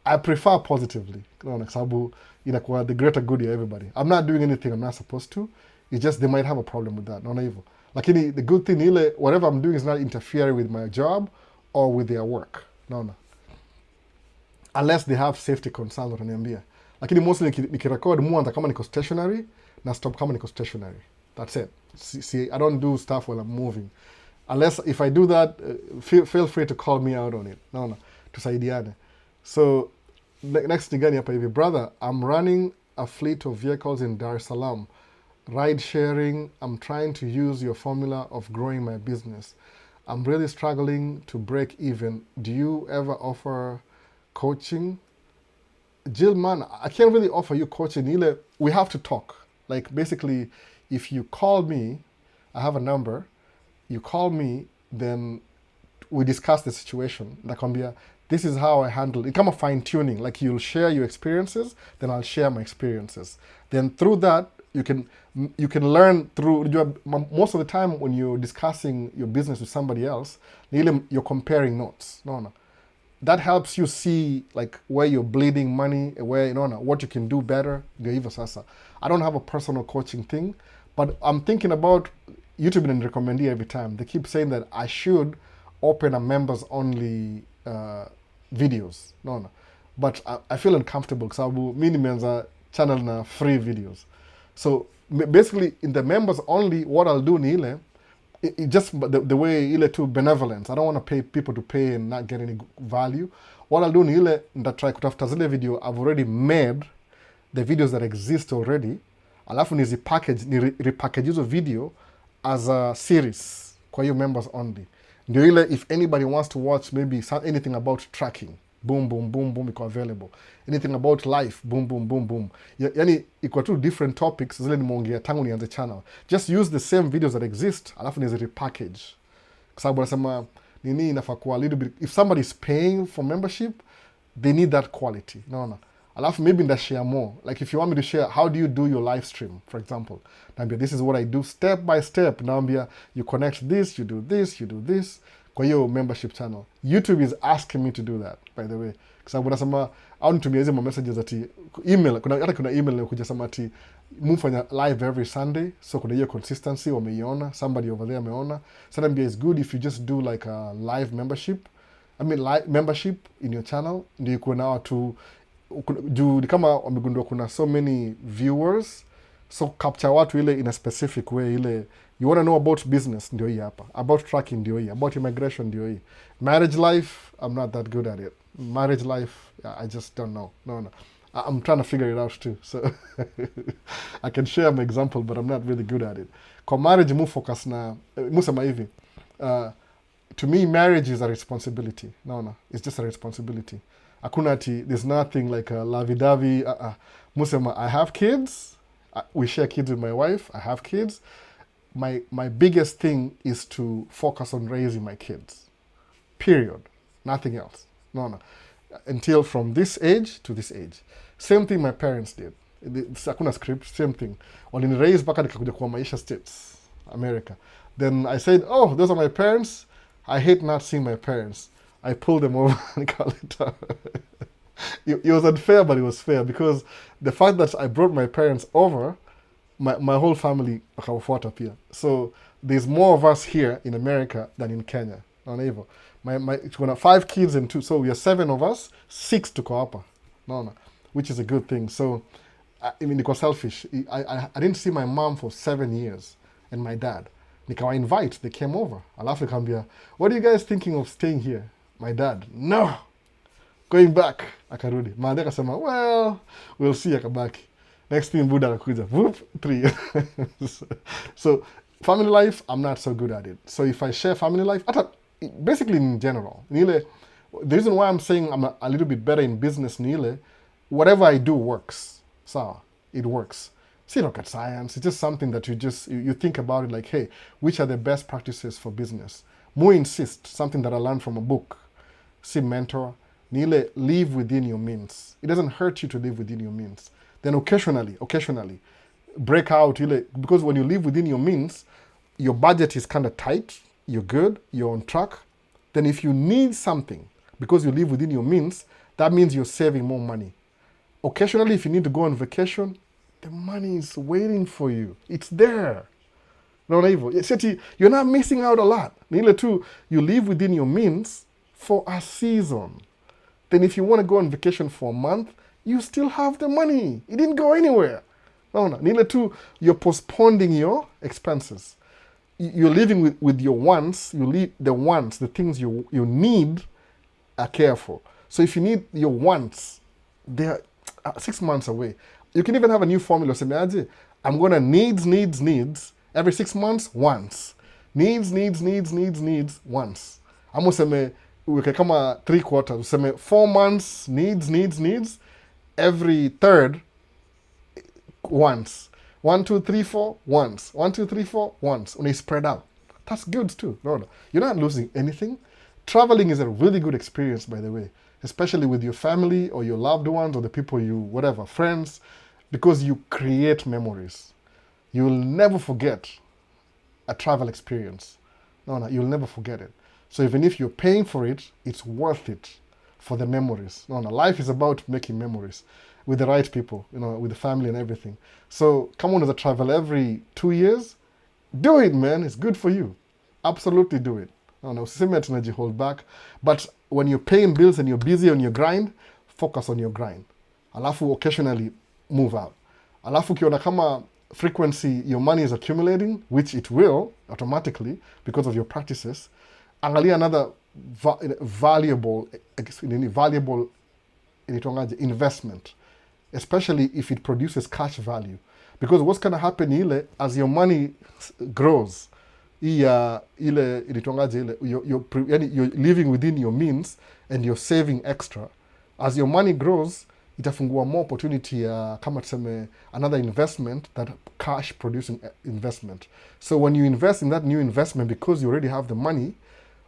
I prefer positively. Kwa sababu inakuwa the greater good ya everybody. I'm not doing anything I'm not supposed to. It's just they might have a problem with that. Naona hivyo. Lakini the good thing ile, whatever I'm doing is not interfering with my job or with their work. Naona. Unless they have safety concerns wataniambia. Lakini mostly nikirecord muanza kama niko stationary na stop kama niko stationary. That's it. See, I don't do stuff while I'm moving. Unless if I do that, feel free to call me out on it. No. Tusaidiane. So next ni gani hapa hivi, brother, I'm running a fleet of vehicles in Dar es Salaam. ride sharing. I'm trying to use your formula of growing my business. I'm really struggling to break even. Do you ever offer coaching? Jill, man, I can't really offer you coaching. We have to talk. Like, basically, if you call me, I have a number. You call me, then we discuss the situation. Nakwambia, this is how I handle it. Come a fine tuning. Like, you'll share your experiences, then I'll share my experiences. Then through that, you can learn through. Most of the time when you're discussing your business with somebody else, you're comparing notes. No, that helps you see like where you're bleeding money, where what you can do better. Ndio hivyo sasa. I don't have a personal coaching thing, but I'm thinking about YouTube and recommending every time. They keep saying that I should open a members only videos. No. But I feel uncomfortable because mi nimeanza channel na free videos. So basically in the members only, what I'll do ni it just the way ile to benevolence. I don't want to pay people to pay and not get any value. What I'll do ni try kutafuta zile video I've already made, the videos that exist already, alafu ni repackage hizo video as a series kwa hiyo members only. Ndio if anybody wants to watch maybe anything about tracking, boom boom boom boom, iko available. Anything about life, boom boom boom boom. Yani iko two different topics zile nimeongea tangu nianze channel. Just use the same videos that exist, alafu ni repackage. Kwa sababu nasema nini inafaa kuwa a little bit, if somebody is paying for membership, they need that quality. No. Alafu maybe nda share more. Like if you want me to share, how do you do your live stream, for example? Naambia, this is what I do step by step. Naambia, you connect this, you do this, you do this. Kwa hiyo membership channel. YouTube is asking me to do that, by the way. Kwa sababu nasema, au nitumia hizi messages ati email, kuna email kuja sema ati mufanya live every Sunday, so kuna hiyo consistency wameiona, somebody over there ameona. So naambia, it's good if you just do like a live membership. Live membership in your channel, ndio ikuwe na watu juu kama wamegundua kuna so many viewers, so capture watu in a specific way. You want to know about business, ndio hii hapa. About tracking, ndio hii. About immigration, ndio hii. Marriage life, I'm not that good at it. Marriage life, I just don't know. No. I'm trying to figure it out too. So I can share my example, but I'm not really good at it. Kwa marriage mu focus na musema hivi. To me, marriage is a responsibility. No. It's just a responsibility. Hakuna ati, there's nothing like a lavi-davi. Musema, I have kids. We share kids with my wife. I have kids. My biggest thing is to focus on raising my kids. Period. Nothing else. No. Until from this age to this age. Same thing my parents did. Hakuna script, same thing. Waliniraise mpaka nikakuja kwa Maisha States, America. Then I said, oh, those are my parents. I hate not seeing my parents. I pulled them over and called it out. It was unfair, but it was fair because the fact that I brought my parents over, my whole family wakawafuata pia. So there's more of us here in America than in Kenya. No. It's gonna 5 kids and 2, so we are 7 of us, 6 tuko hapa. No, which is a good thing. So I mean, it was selfish. I didn't see my mom for 7 years and my dad. Nikawa invite, they came over. Alafu nikamwambia, what are you guys thinking of staying here? My dad, no, going back. Akarudi. Maadhi akasema, well, we'll see, akabaki. Next thing, Buddha akakuja, whoop, 3 years. So family life, I'm not so good at it. So if I share family life, basically in general, the reason why I'm saying I'm a little bit better in business, whatever I do works. So it works. See, rocket science, it's just something that you think about it like, hey, which are the best practices for business? More insist, something that I learned from a book. See, mentor, live within your means. It doesn't hurt you to live within your means. Then occasionally, break out, because when you live within your means, your budget is kind of tight, you're good, you're on track. Then if you need something, because you live within your means, that means you're saving more money. Occasionally, if you need to go on vacation, the money is waiting for you. It's there. No, you're not missing out a lot. You live within your means for a season. Then if you want to go on vacation for a month, you still have the money. It didn't go anywhere. No. You're postponing your expenses. You're living with your wants. You leave the wants, the things you need are careful. So if you need your wants, they're 6 months away. You can even have a new formula. Say, I'm gonna needs every 6 months once. Needs once. Ama useme uweke kama 3 quarters, useme 4 months needs every third once. 1, 2, 3, 4 once. 1, 2, 3, 4 once. When they spread out. That's good too. No, no. You're not losing anything. Traveling is a really good experience, by the way, especially with your family or your loved ones or the people you, whatever, friends, because you create memories. You'll never forget a travel experience. No, no, you'll never forget it. So even if you're paying for it, it's worth it for the memories. No, no, life is about making memories with the right people, with the family and everything. So come on as a travel every 2 years, do it, man. It's good for you. Absolutely do it. No, no, usiseme ati hold back. But when you're paying bills and you're busy on your grind, focus on your grind. Alafu occasionally move out. Alafu ukiona kama frequency your money is accumulating, which it will automatically because of your practices, angalia another valuable investment, especially if it produces cash value. Because what's going to happen ile as your money grows, you're living within your means and you're saving extra. As your money grows, itafungua more opportunity ya kama tuseme another investment, that cash producing investment. So when you invest in that new investment, because you already have the money,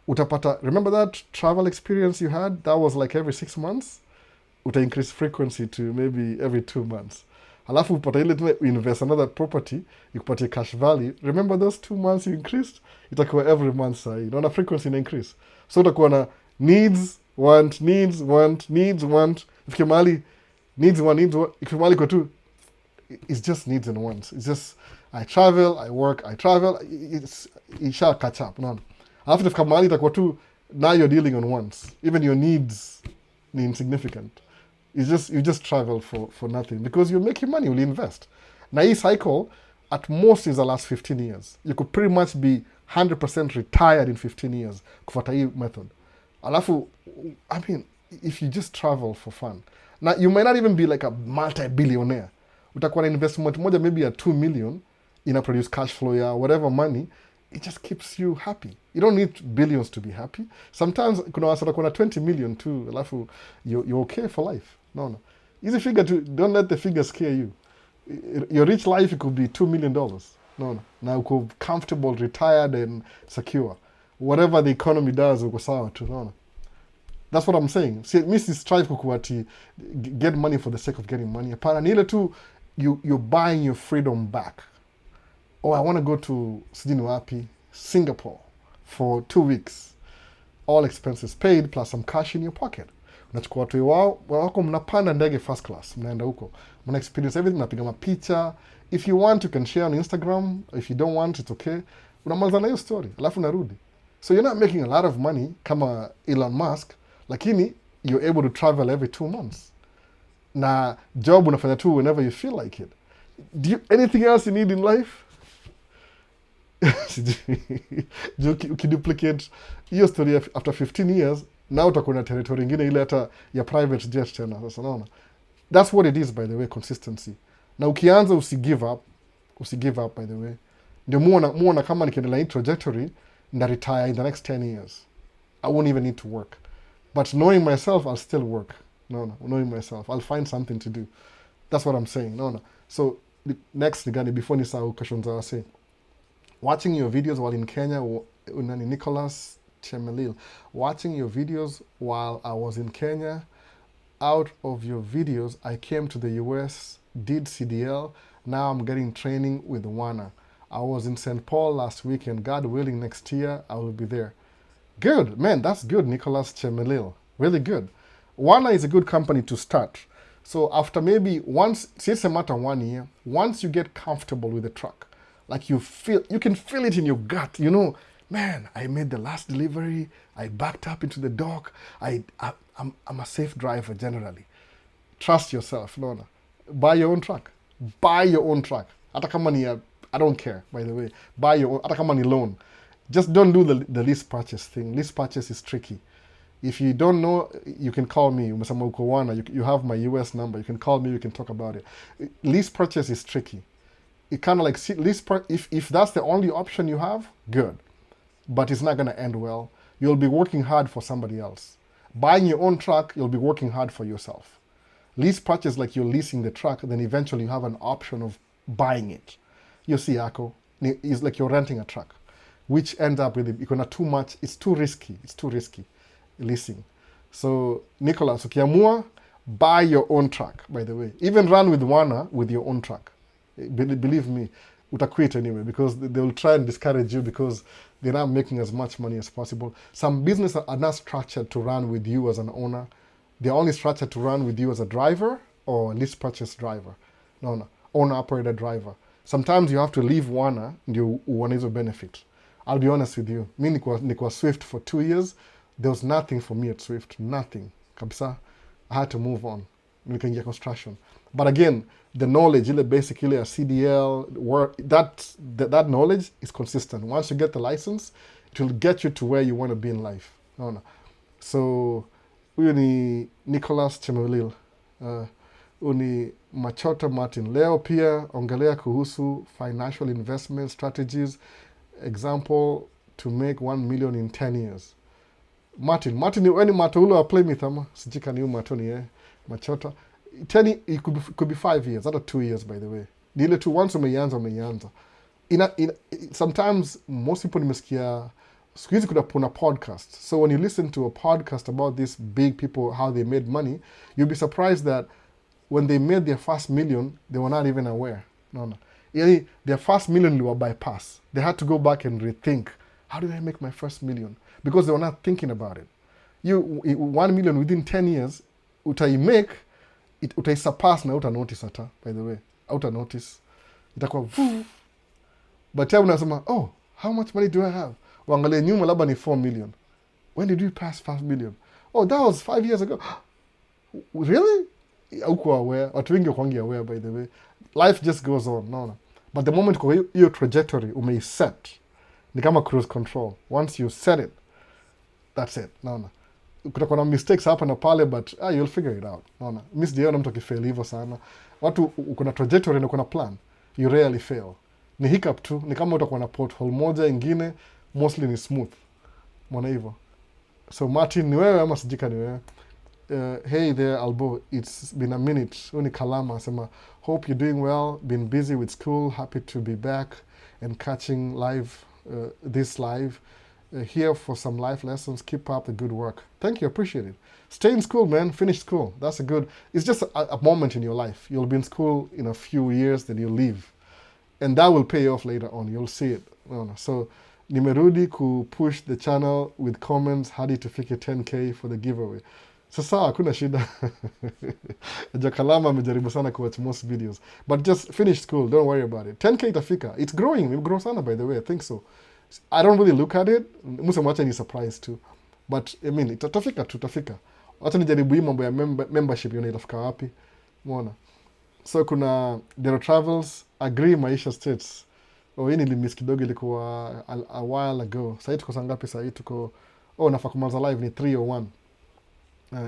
utapata, remember that travel experience you had that was like every 6 months, uta increase frequency to maybe every 2 months. Alafu upata ile tume invest another property, ikupatie cash value. Remember those 2 months you increased, itakuwa every month sahi. Unaona frequency ina increase. So utakuwa na needs want. Ifike mahali needs want. Ifike mahali kwa tu, it's just needs and wants. It's just I travel, I work, I travel. It shall catch up. Unaona. Alafu ifika mahali itakuwa tu, now you're dealing on wants. Even your needs ni insignificant. You just travel for nothing because you're making money, you'll invest. Now hii cycle at most is the last 15 years. You could pretty much be 100% retired in 15 years kufuata hii method. Alafu, I mean, if you just travel for fun. Now you might not even be like a multi-billionaire. Utakuwa na investment moja maybe a 2 million ina produce cash flow ya whatever money. It just keeps you happy. You don't need billions to be happy. Sometimes kuna wasa kuna 20 million too, alafu you're okay for life. No. Easy figure to, don't let the figure scare you. Your rich life, it could be $2 million. No. Now uko comfortable, retired and secure. Whatever the economy does, uko sawa tu. No. That's what I'm saying. See, Mrs. Strive kukuati get money for the sake of getting money. Apana ni ile tu, you're buying your freedom back. Oh, I want to go to sijini wapi, Singapore for 2 weeks. All expenses paid plus some cash in your pocket. Unachukua watu wako mnapanda ndege first class, mnaenda huko. Mna experience everything, mnapiga mapicha. If you want, you can share on Instagram. If you don't want, it's okay. Unamaliza na hiyo story, alafu narudi. So you're not making a lot of money kama Elon Musk, lakini you're able to travel every 2 months. Na job unafanya tu whenever you feel like it. Anything else you need in life? Ukiduplicate hiyo story after 15 years, now utakuwa na territory ingine ile hata ya private jet tena. Sasa naona that's what it is, by the way, consistency. Na ukianza usigive up, by the way. Ndio muona kama nikiendelea hii trajectory nda retire in the next 10 years. I won't even need to work. But knowing myself, I'll still work. No, knowing myself, I'll find something to do. That's what I'm saying. No. So next nigani, before nisahau questions I was saying, watching your videos while in Kenya, Nicholas Chemelil, watching your videos while I was in Kenya, out of your videos, I came to the US, did CDL, now I'm getting training with WANA. I was in St. Paul last week, and God willing, next year, I will be there. Good, man, that's good, Nicholas Chemelil. Really good. WANA is a good company to start. So after maybe it's a matter of 1 year, once you get comfortable with the truck, like you can feel it in your gut, man, I made the last delivery, I backed up into the dock, I'm a safe driver generally. Trust yourself. No. Buy your own truck. Hata kama ni, I don't care, by the way. Buy your own, hata kama ni loan. Just don't do the lease purchase thing. Lease purchase is tricky. If you don't know, you can call me. Umesema uko WANA, you have my US number. You can call me, we can talk about it. Lease purchase is tricky. it kind of like if that's the only option you have, good, but it's not going to end well. You'll be working hard for somebody else. Buying your own truck, you'll be working hard for yourself. Lease purchase, like you're leasing the truck, then eventually you have an option of buying it. You see, Ako, it's like you're renting a truck, which ends up with it too much. It's too risky. It's too risky leasing. So Nicholas, ukiamua, buy your own truck. By the way, even run with Wana with your own truck. Believe me, quit anyway, because they will try and discourage you because they're not making as much money as possible. Some businesses are not structured to run with you as an owner. They're only structured to run with you as a driver or lease purchase driver. No, owner operator driver. Sometimes you have to leave Wana ndio uone hizo benefit. I'll be honest with you. Mi nikuwa Swift for 2 years. There was nothing for me at Swift. Nothing. Kabisa. I had to move on. Nikaingia construction. But again, the knowledge, ile basic, ile CDL, work, that knowledge is consistent. Once you get the license, it will get you to where you want to be in life. No. So, huyu ni Nicholas Chemelil. Uni Machota Martin. Leo pia ongelea kuhusu financial investment strategies. Example, to make 1 million in 10 years. Martin, weni mato ule wa Plymouth ama? Sijika ni mato ni Machota. It could be 5 years, not 2 years, by the way. Ni ile tu once umeianza. Sometimes, most people nimesikia, siku hizi kuna podcast. So when you listen to a podcast about these big people, how they made money, you'll be surprised that when they made their first million, they were not even aware. No. Their first million were bypass. They had to go back and rethink, how did I make my first million? Because they were not thinking about it. 1 million within 10 years, utai surpass na uta notice ata, by the way. Uta notice. Itakuwa, but tell unasema, oh, how much money do I have? Uangalie nyuma labda ni 4 million. When did you pass 5 million? Oh, that was 5 years ago. Really? Haukuwa aware. Watu wengi wakwangi aware, by the way. Life just goes on. No. But the moment kwa hiyo trajectory umeiset, ni kama cruise control. Once you set it, that's it. No. Kutakuwa na mistakes hapa na pale, but you'll figure it out. No. Mi sijaona mtu akifail hivyo sana. Watu kuna trajectory na kuna plan. You rarely fail. Ni hiccup tu. Ni kama utakuwa na pothole moja ingine, mostly ni smooth. Mwana hivyo. So Martin, ni wewe ama sijika ni wewe? Hey there, Albo. It's been a minute. Uni Kalama asema, hope you're doing well. Been busy with school. Happy to be back and catching this live. Here for some life lessons. Keep up the good work. Thank you. Appreciate it. Stay in school, man. Finish school. That's it's just a moment in your life. You'll be in school in a few years, then you'll leave. And that will pay off later on. You'll see it. So, nimerudi push the channel with comments hadi tufike 10K for the giveaway. Sasa hakuna shida. Jakalama amejaribu sana kuwatch most videos. But just finish school. Don't worry about it. 10K itafika. It's growing. We've grown sana, by the way. I think so. I don't really look at it. Musa mwacha ni surprise too. But, I mean, tutafika. Wacha nijaribu hii mambo ya membership yona itafika wapi. Mwona. So kuna Dero Travels, agree Maisha States. Hii nilimiss kidogo ilikuwa a while ago. Sasa tuko saa ngapi sasa tuko nafaa kumaliza live ni 3:01.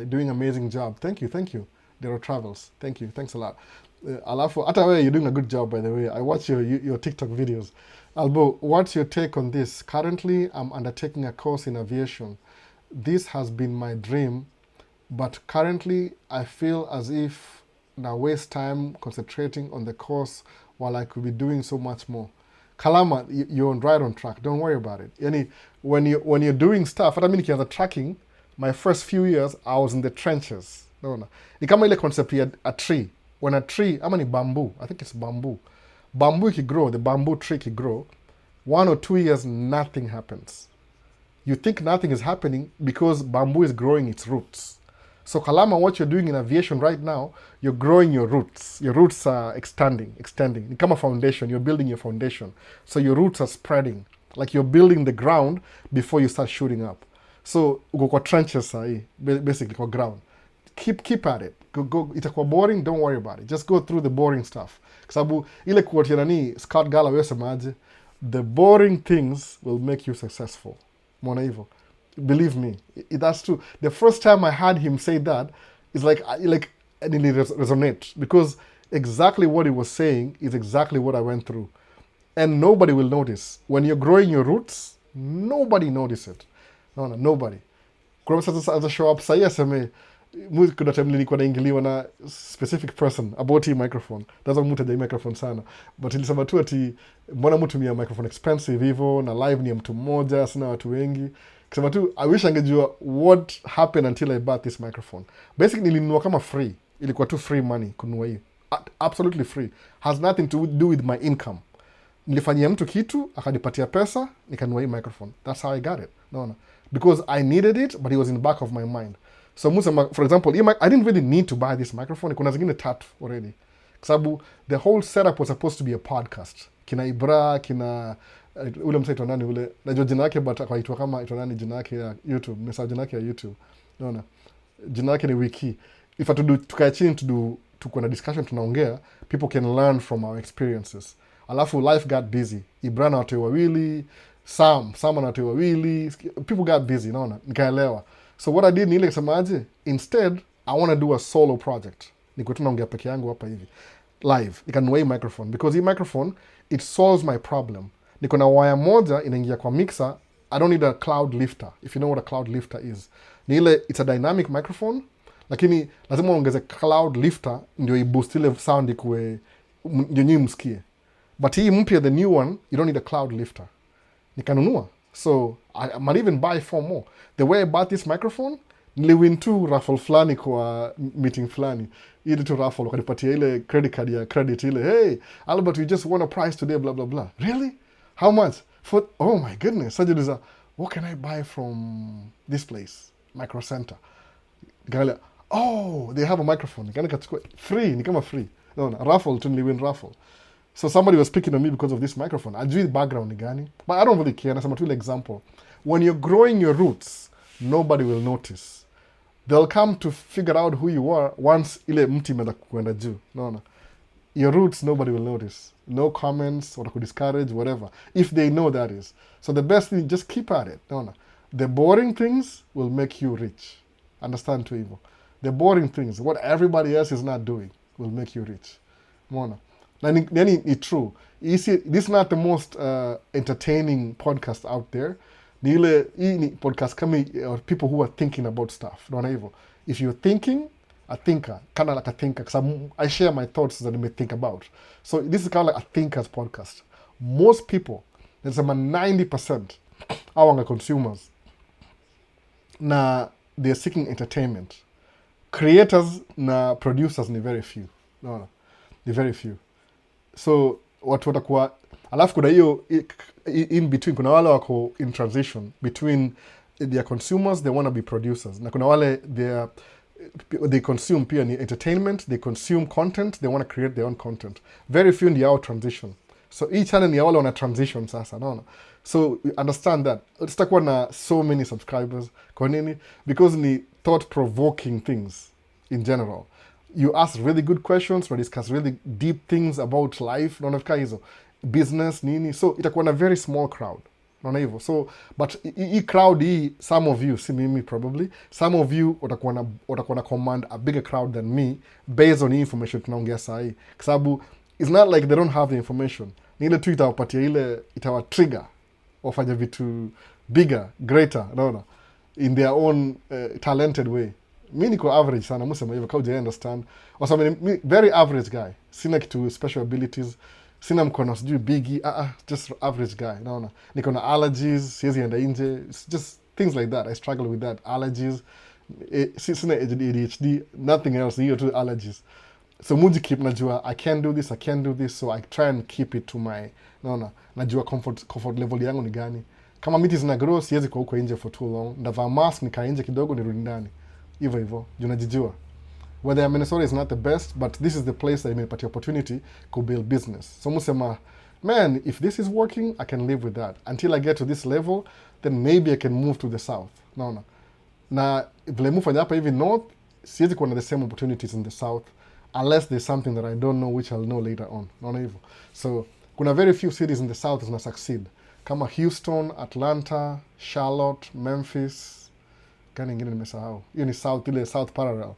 Doing amazing job. Thank you. Dero Travels. Thank you. Thanks a lot. Alafu, hata wewe, you're doing a good job, by the way. I watch your TikTok videos. Albo, what's your take on this? Currently, I'm undertaking a course in aviation. This has been my dream, but currently, I feel as if I waste time concentrating on the course while I could be doing so much more. Kalama, you're right on track. Don't worry about it. When you're doing stuff, hata mimi nikianza tracking, my first few years, I was in the trenches. No. Ni kama ile concept ya a tree. When a tree, ama ni bamboo, I think it's bamboo. Bamboo grow, the bamboo tree grow. 1 or 2 years, nothing happens. You think nothing is happening because bamboo is growing its roots. So Kalama, what you're doing in aviation right now, you're growing your roots. Your roots are extending. Ni kama foundation, you're building your foundation. So your roots are spreading. Like you're building the ground before you start shooting up. So uko kwa trenches sahi, basically kwa ground. Keep at it. Go itakuwa boring, don't worry about it. Just go through the boring stuff. Kwa sababu ile kuwatia nani Scott Galloway semaje, the boring things will make you successful. Mwana hivyo. Believe me, that's true. The first time I heard him say that, it's like it really resonate because exactly what he was saying is exactly what I went through. And nobody will notice. When you're growing your roots, nobody notice it. No, nobody. Kwa sababu sasa show up sahi aseme kuna time nilikuwa naingiliwa na specific person about hii microphone. That's mtu hajai microphone sana. But ilisema tu ati mbona mtu tumia microphone expensive hivyo na live ni ya mtu mmoja, sina watu wengi. Kisema tu I wish angejua what happened until I bought this microphone. Basically nilinunua kama free. Ilikuwa tu free money kununua hii. Absolutely free. Has nothing to do with my income. Nilifanyia mtu kitu akanipatia pesa nikanunua hii microphone. That's how I got it. No. Because I needed it but it was in the back of my mind. So Musa, for example, I didn't really need to buy this microphone. Kuna zingine tatu already. Kwa sababu the whole setup was supposed to be a podcast. Kina Ibra, kina ule msaitwa nani ule, najua jina yake but akaitwa kama itwa nani jina yake ya YouTube. Nimesahau jina yake ya YouTube. Unaona? Jina yake ni Wiki. If I to do tukae chini tuko na discussion tunaongea, people can learn from our experiences. Alafu life got busy. Ibra na watu wawili, Sam na watu wawili, people got busy, unaona? Nikaelewa. So what I did ni ile kusemaje, instead I want to do a solo project. Niko tu naongea peke yangu hapa hivi live. Nikanunua hii microphone because hii microphone it solves my problem. Niko na wire moja inaingia kwa mixer. I don't need a cloud lifter. If you know what a cloud lifter is. Ni ile it's a dynamic microphone lakini lazima uongeze cloud lifter ndio iboost ile sound ikuwe ndio nyinyi msikie. But hii mpya the new one you don't need a cloud lifter. Nikanunua. So I might even buy 4 more. The way I bought this microphone, niliwin tu raffle fulani kwa meeting fulani. Ile tu raffle wakanipatia ile credit card ya credit ile. Hey, Albert, we just won a prize today, blah blah blah. Really? How much? Oh my goodness. Sajiliza, what can I buy from this place? Micro Center. Nikaangalia, oh, they have a microphone. Nikaenda kachukua free, ni kama free. No, raffle tu niliwin raffle. So somebody was picking on me because of this microphone. Ajui background ni gani. But I don't really care. Nasema tu ile example. When you're growing your roots, nobody will notice. They'll come to figure out who you are once ile mti imeanza kuenda juu. Unaona? Your roots, nobody will notice. No comments, watakudiscourage, whatever. If they know that is. So the best thing, just keep at it. Unaona? The boring things will make you rich. Understand tu hivyo. The boring things, what everybody else is not doing, will make you rich. Unaona? Yani it's true. You see, this is not the most entertaining podcast out there. Ni podcast kama people who are thinking about stuff. Unaona hivyo? If you're thinking, a thinker, kind of like a thinker, because I share my thoughts that I may think about. So this is kind of like a thinker's podcast. Most people, there's about 90% are consumers. Na they're seeking entertainment. Creators na producers ni very few. No, ni very few. So watu watakuwa alafu kuna hiyo in between, kuna wale wako in transition between their consumers, they want to be producers, na kuna wale they consume pia ni entertainment, they consume content, they want to create their own content. Very few ndio transition. So each channel ni wale wana transition sasa, naona. So understand that sitakuwa na so many subscribers. Kwa nini? Because ni thought provoking things in general. You ask really good questions, or discuss really deep things about life, naona hizo business nini, so itakuwa na very small crowd, naona hivyo. So but hii crowd hii, some of you, si mimi probably, some of you watakuwa na command a bigger crowd than me based on information tunaongea sahi, kwa sababu it's not like they don't have the information, ni ile tu itawapatia ile itawa trigger wafanye vitu bigger, greater, naona, in their own talented way. Mi niko average sana, musema hivyo, kauja understand. Wasama mi very average guy. Sina kitu special abilities. Sina mkono sijui biggie. Just average guy. Naona. Niko na allergies, siwezi enda nje. It's just things like that. I struggle with that. Allergies. Sina ADHD. Nothing else. Hiyo tu allergies. So muji keep najua, I can't do this, I can't do this. So I try and keep it to my, naona, najua comfort level yangu ni gani. Kama miti zina grow, siwezi kwa huko nje for too long. Ndavaa mask, nikaa nje kidogo, nirudi ndani. Hivyo junajijua. Whether Minnesota is not the best, but this is the place that imepatia opportunity to build business. So musema, man, if this is working, I can live with that. Until I get to this level, then maybe I can move to the south. Naona. Na vile mufanya hapa hivi north, siwezi kuwa na the same opportunities in the south unless there's something that I don't know which I'll know later on. Naona hivyo. So kuna very few cities in the south zina succeed. Kama Houston, Atlanta, Charlotte, Memphis, gani ingine nimesahau. Hiyo ni south, ile south parallel.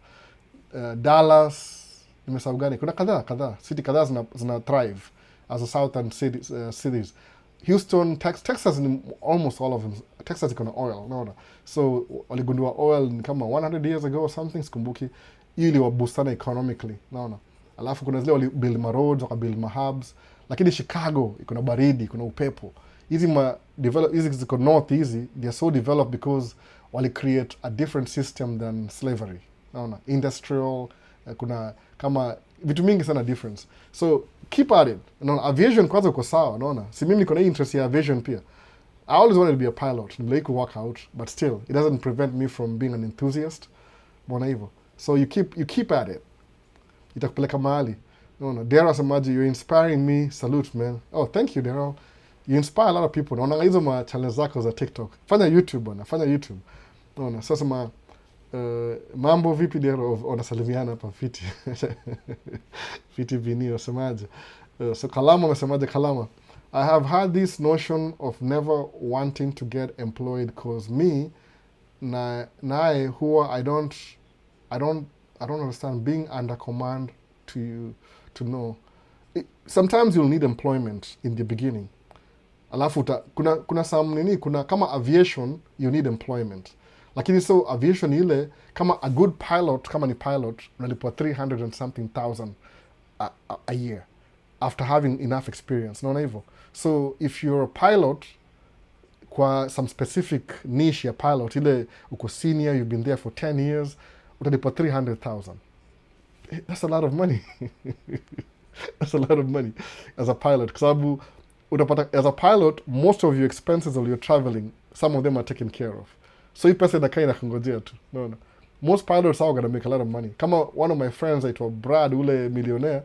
Dallas, nimesahau gani, kuna kadhaa city kadhaa zina thrive as a southern cities. Houston, Texas ni almost all of them. Texas iko na oil, unaona. So waligundua oil ni kama 100 years ago or something, sikumbuki. Hiyo iliwaboost sana economically, unaona. Alafu kuna zile walibuild ma roads, wakabuild ma hubs. Lakini Chicago iko na baridi, kuna upepo. Hizi ziko north hizi, they are so developed because wali create a different system than slavery. Unaona, industrial, kuna kama vitu mingi sana difference. So keep at it. Unaona, aviation kwanza uko sawa, unaona. Si mimi niko na interest ya aviation pia. I always wanted to be a pilot. Nilai ku work out, but still it doesn't prevent me from being an enthusiast. Mbona hivyo. So you keep at it. Itakupeleka mahali. Unaona, Daryl Samaji, you're inspiring me. Salute, man. Oh, thank you, Daryl. You inspire a lot of people. Unaona hizo ma challenge zako za TikTok. Fanya YouTube bwana, fanya YouTube. Unaona, sasa mambo vipi Daryl, unasalimiana hapa fiti. Fiti vini wasemaje. So Kalama wasemaje Kalama. I have had this notion of never wanting to get employed because me nae huwa I don't understand being under command to know. Sometimes you'll need employment in the beginning. Alafu kuna some kuna kama aviation you need employment. Lakini so aviation ile kama a good pilot, kama ni pilot unalipwa 300 and something thousand a year after having enough experience. Naona hivyo. So if you're a pilot kwa some specific niche ya pilot, ile uko senior, you've been there for 10 years, utalipwa 300,000. That's a lot of money. That's a lot of money as a pilot. Kwa sababu utapata as a pilot, most of your expenses while you're traveling, some of them are taken care of. So hii pesa inakaa inakungojea tu. No. Most pilots are gonna make a lot of money. Kama one of my friends aitwa Brad, ule millionaire,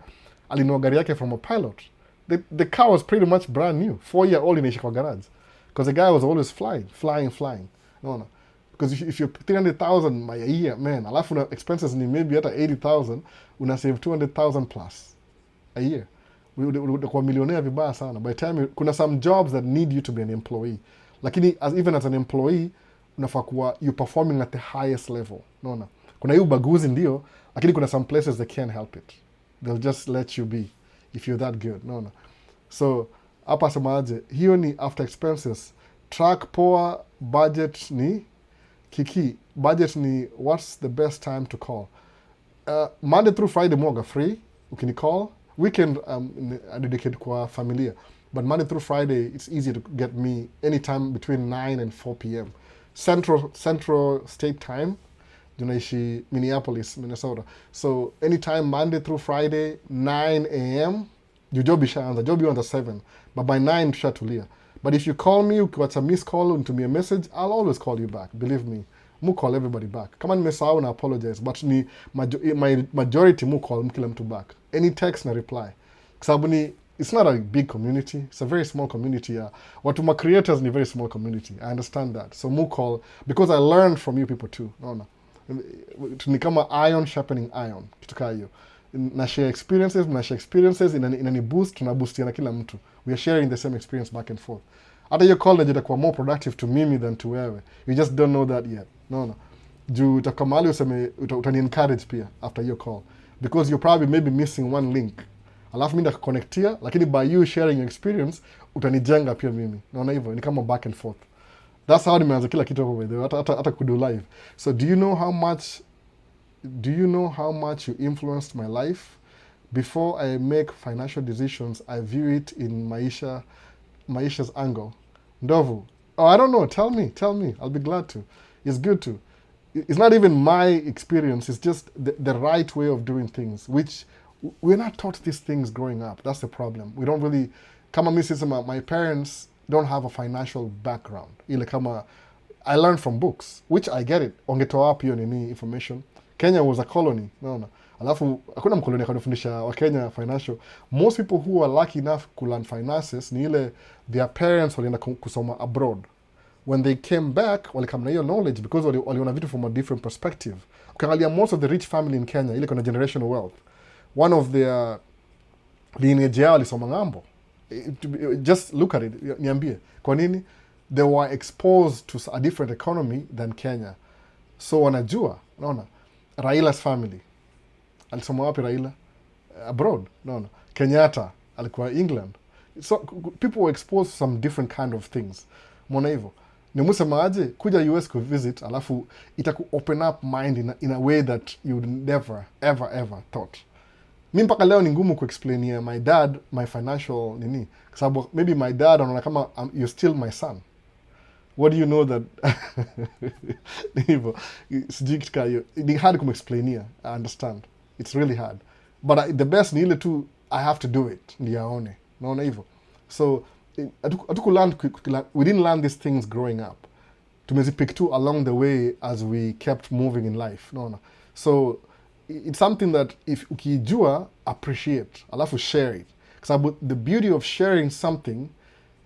alinunua gari yake from a pilot. The car was pretty much brand new. 4-year-old inaisha kwa garage. Because the guy was always flying. No. Because if you're 300,000 by a year, man, alafu na expenses ni maybe hata 80,000, una save 200,000 plus a year. Kwa millionaire vibaya sana. By the time kuna some jobs that need you to be an employee. Lakini even as an employee, unafaa kuwa you performing at the highest level. Unaona? Kuna hii ubaguzi ndio, lakini kuna some places they can't help it. They'll just let you be if you're that good. Unaona? So hapa semaje, hiyo ni after expenses. Track poa, budget ni kiki. Budget ni what's the best time to call. Monday through Friday mwaga free, ukini call. Weekend dedicate kwa familia. But Monday through Friday, it's easy to get me anytime between 9 and 4 p.m. Central State Time. Junaishi Minneapolis, Minnesota. So anytime Monday through Friday, 9 a.m. Job ishaanza. Job you on the 7. But by 9 tushatulia. But if you call me, what's a missed call and to me a message, I'll always call you back. Believe me. Mu call everybody back. Kama nimesahau na apologize. But ni my majority mu call mkila mtu back. Any text na reply. Kwa it's not a big community. It's a very small community. Watuma creators ni very small community. I understand that. So mu call because I learned from you people too. No. Ni kama iron sharpening iron. Kitu kaa hiyo. Na share experiences inani boost, tunaboostiana kila mtu. We are sharing the same experience back and forth. Hata hiyo call najua itakuwa more productive to mimi than to wewe. You just don't know that yet. No. Juu utakuwa mahali useme utani encourage pia after your call. Because you're probably maybe missing one link. Alafu mimi ndakuconnectia, lakini by you sharing your experience, utanijenga pia mimi. Naona hivyo, ni kama back and forth. That's how nimeanza kila kitu hapo by the way, hata kudo live. So do you know how much you influenced my life? Before I make financial decisions, I view it in Maisha's angle. Ndovu. Oh, I don't know. Tell me. I'll be glad to. It's good to. It's not even my experience. It's just the right way of doing things, which we're not taught these things growing up. That's the problem. We don't really, kama mi sisema, my parents don't have a financial background. Ile kama, I learned from books, which I get it. Ongetoa wapi hiyo nini information. Kenya was a colony. No. Alafu, hakuna mkoloni akanifundisha wa Kenya financial. Most people who are lucky enough to learn finances, ni ile their parents walienda kusoma abroad. When they came back, walikam na hiyo knowledge because waliona vitu from a different perspective. Ukiangalia most of the rich family in Kenya, ile kuna generational wealth. One of their lineage yao alisoma ng'ambo. Just look at it, niambie. Kwa nini? They were exposed to a different economy than Kenya. So wanajua, naona, Raila's family. Alisoma wapi Raila? abroad. No. Kenyatta alikuwa England. So people were exposed to some different kind of things. Mwona hivyo. Nimusema aje kuja US kuvisit alafu itaku open up mind in a way that you would never ever thought. Mi mpaka leo ni ngumu kuexplainia my dad my financial nini, kwa sababu maybe my dad anaona kama you're still my son. What do you know that hivyo sijui kitu hiyo ni hard kumexplainia. I understand it's really hard, but the best ni ile tu I have to do it ndio aone, naona hivyo. So we didn't learn these things growing up, tumezipick tu along the way as we kept moving in life, naona. So it's something that if ukijua appreciate alafu share it, kwa sababu the beauty of sharing something,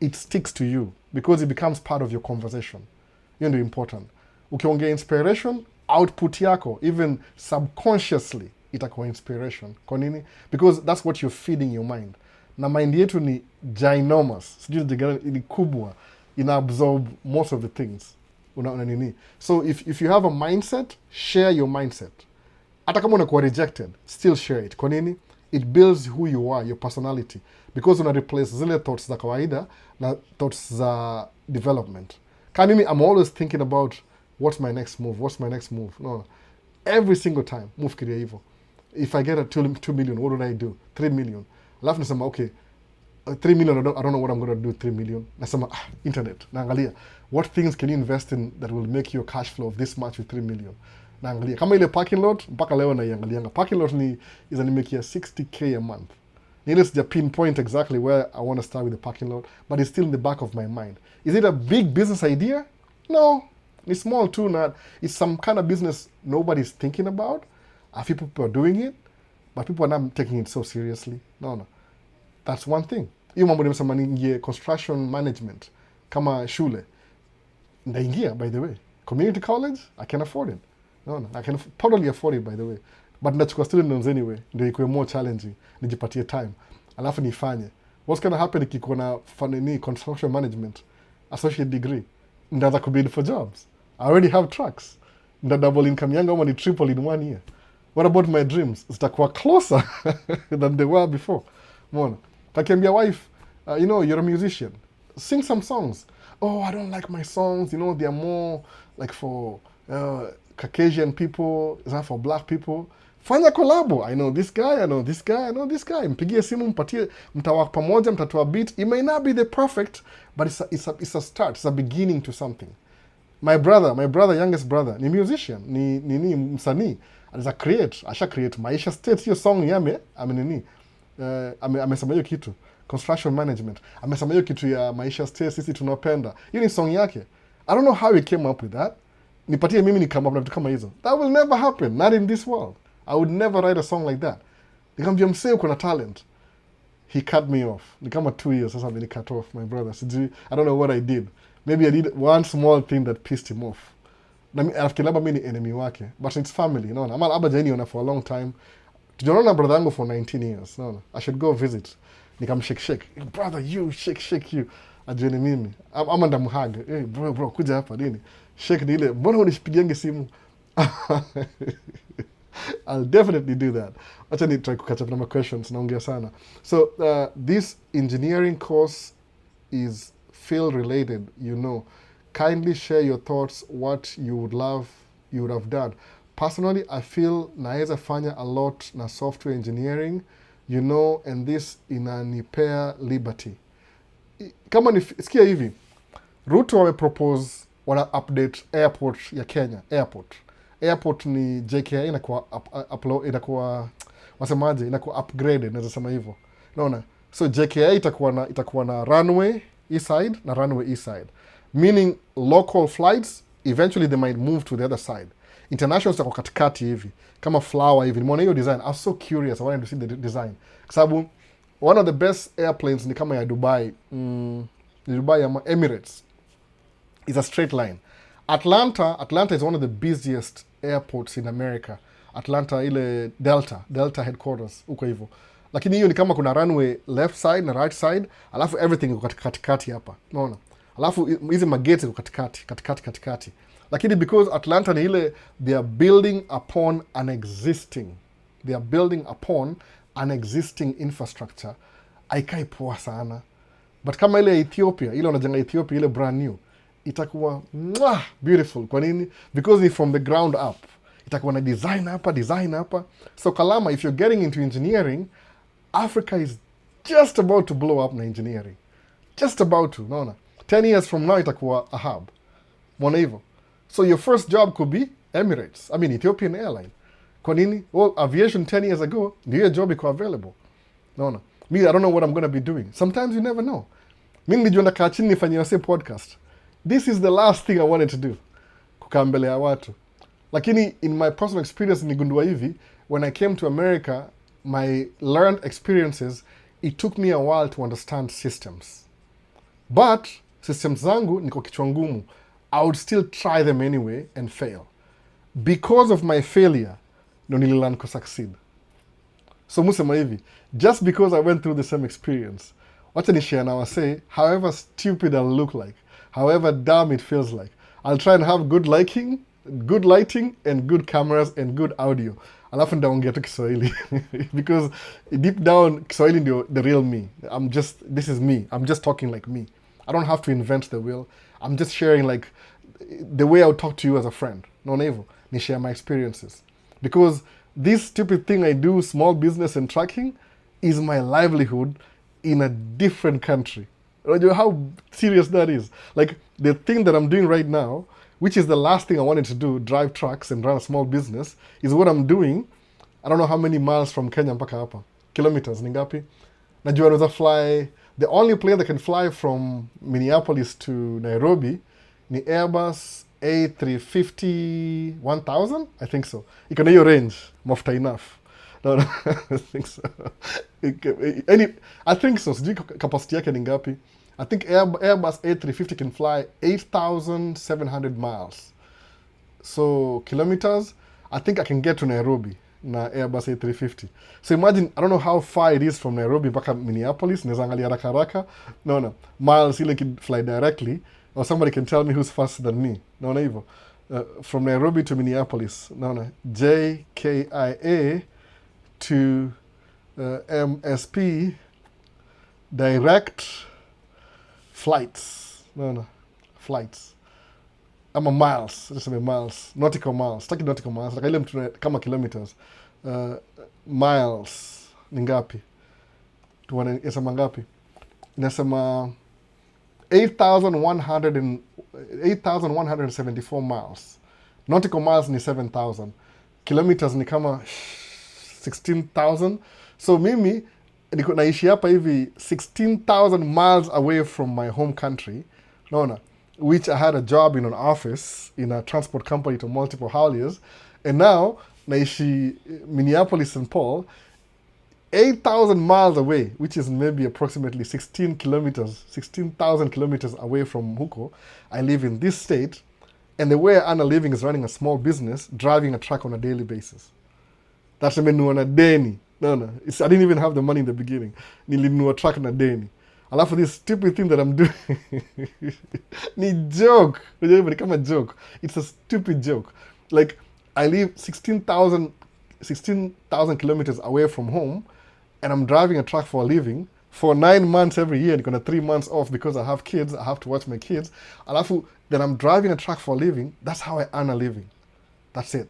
it sticks to you because it becomes part of your conversation. Hiyo ndio important. Ukiongea inspiration, output yako even subconsciously itakuwa inspiration. Kwa nini? Because that's what you're feeding your mind. Na mind yetu ni ginormous, sijui ni kubwa, ina absorb most of the things. Una nini? So if you have a mindset, share your mindset. Hata kama unakuwa rejected, still share it. Kwa nini? It builds who you are, your personality. Because una replace zile thoughts za kawaida na thoughts za development. Kama mimi, I'm always thinking about what's my next move. No. Every single time, move kiria hivyo. If I get a 2 million, what would I do? 3 million. Alafu nasema, okay, 3 million, I don't know what I'm going to do 3 million. Nasema, internet. Naangalia, what things can you invest in that will make your cash flow of this much with 3 million? Naangalia. Kama ile parking lot, mpaka leo naiangalianga. Parking lot izanimekia 60K a month. Nile sija pinpoint exactly where I want to start with the parking lot, but it's still in the back of my mind. Is it a big business idea? No. It's small too. It's some kind of business nobody's thinking about. A few people are doing it, but people are not taking it so seriously. No. That's one thing. Hiyo mambo nimesema niingie construction management kama shule. Ndaingia, by the way. Community college, I can afford it. No. I can totally afford it, by the way. But nachukua student loans anyway, ndio ikuwe more challenging, nijipatie time. Alafu nifanye. What's going to happen ikikuwa na construction management associate degree? Ndaanza kubid for jobs. I already have trucks. Nda double income yangu ama ni triple in 1 year. What about my dreams? Zitakuwa closer than they were before. Mona. Kakiambia wife, you're a musician. Sing some songs. Oh, I don't like my songs. They are more like for Caucasian people. It's not for black people. Fanya kolabo. I know this guy. Mpigie simu, mpatie, mtawak pamoja, mtatoa beat. It may not be the perfect, but it's a start. It's a beginning to something. My brother, youngest brother, ni musician, ni msanii. Asha create Maisha State, hiyo song yame, amesema hiyo kitu. Construction management. Amesema hiyo kitu ya Maisha State, sisi tunapenda. Hiyo ni song yake. I don't know how he came up with that. Nipatie mimi come up na vitu kama hizo. That will never happen, not in this world. I would never write a song like that. Nikamwambia msee uko na talent. He cut me off. Ni kama 2 years sasa ni cut off my brother. I don't know what I did. Maybe I did one small thing that pissed him off. After labda mimi ni enemy wake, but it's family, Ama labda janiona for a long time. Tujaona brother yangu for 19 years, I should go visit. Nikamshake. Brother, you shake you. Ajeni mimi. Ama ndamhag. Hey bro, kuja hapa nini? Shake ni ile. Mbona unipigiange simu? I'll definitely do that. Acha ni try to catch up na my questions, naongea sana. So, this engineering course is field related, Kindly share your thoughts, what you would have done. Personally, I feel naeza fanya a lot na software engineering, and this inanipea liberty. Kama sikia hivi, Ruto wamepropose wana update airport ya Kenya, airport ni JKI inakuwa wasemaje, inakuwa upgraded, naweza sema hivyo. Unaona? So JKI itakuwa na runway east side na runway east side. Meaning local flights eventually they might move to the other side. International zitakuwa katikati hivi, kama flower hivi. Nimeona hiyo design. I was so curious. I wanted to see the design. Kwa sababu one of the best airplanes ni kama ya Dubai. Dubai ya Emirates. Is a straight line. Atlanta is one of the busiest airports in America. Atlanta ile Delta headquarters uko hivyo. Lakini hiyo ni kama kuna runway left side na right side, alafu everything iko katikati hapa. Unaona? Alafu hizi magates iko katikati. Lakini because Atlanta ni ile they are building upon an existing infrastructure haikai poa sana. But kama ile Ethiopia, ile wanajenga Ethiopia, ile brand new, itakuwa beautiful. Kwa nini? Because ni from the ground up. Itakuwa na design hapa. So Kalama, if you're getting into engineering, Africa is just about to blow up na engineering. Just about to, naona. 10 years from now itakuwa a hub. Mwana hivyo. So your first job could be Emirates. I mean, Ethiopian airline. Kwa nini? Well, aviation 10 years ago, ndiyo job iko available. Naona. Me, I don't know what I'm going to be doing. Sometimes you never know. Mi nilijua nakaa chini nifanyie wase podcast. This is the last thing I wanted to do. Kukaa mbele ya watu. Lakini in my personal experience nigundua hivi, when I came to America, my learned experiences, it took me a while to understand systems. But systems zangu niko kichwa ngumu. I would still try them anyway and fail. Because of my failure, no nililearn ku succeed. So musema hivi, just because I went through the same experience, wacha nishare na wase, however stupid I'll look like, however dumb it feels like, I'll try and have good lighting and good cameras and good audio. Alafu ndaongea tu Kiswahili. Because deep down, Kiswahili ndio the real me. This is me. I'm just talking like me. I don't have to invent the wheel. I'm just sharing like the way I would talk to you as a friend. No nevo. Ni share my experiences. Because this stupid thing I do, small business and trucking, is my livelihood in a different country. You know how serious that is? Like, the thing that I'm doing right now, which is the last thing I wanted to do, drive trucks and run a small business, is what I'm doing. I don't know how many miles from Kenya mpaka hapa. Kilometers, ni ngapi? Najua naweza fly. The only plane that can fly from Minneapolis to Nairobi ni Airbus A350 1000? I think so. Iko na hiyo range, mafuta enough. No, I think so. I think so. Sijui capacity yake ni ngapi. I think Airbus A350 can fly 8,700 miles. So, kilometers, I think I can get to Nairobi na Airbus A350. So imagine, I don't know how far it is from Nairobi mpaka Minneapolis. Naweza angalia haraka. No. Miles ile can fly directly. Or somebody can tell me who's faster than me. No, hivyo. From Nairobi to Minneapolis. No. JKIA to MSP direct flights. No. Flights. Ama miles. Just say miles. Nautical miles. Taki nautical miles. Like ile mtu kama kilometers. Miles. Ni ngapi? Tuwane inasema ngapi? Inasema 8,174 miles. Nautical miles ni 7,000. Kilometers ni kama 16,000. So mimi niko naishi hapa hivi 16,000 miles away from my home country. Naona, which I had a job in an office in a transport company to multiple hauliers. And now naishi Minneapolis, St. Paul, 8,000 miles away, which is maybe approximately 16,000 kilometers away from huko. I live in this state, and the way I earn a living is running a small business, driving a truck on a daily basis. That's nimenunua deni. No. I didn't even have the money in the beginning. Nilinunua truck na deni. Alafu this stupid thing that I'm doing, ni joke. Ni kama joke. It's a stupid joke. Like, I live 16,000 kilometers away from home, and I'm driving a truck for a living for 9 months every year, and 3 months off because I have kids. I have to watch my kids. Alafu, then I'm driving a truck for a living. That's how I earn a living. That's it.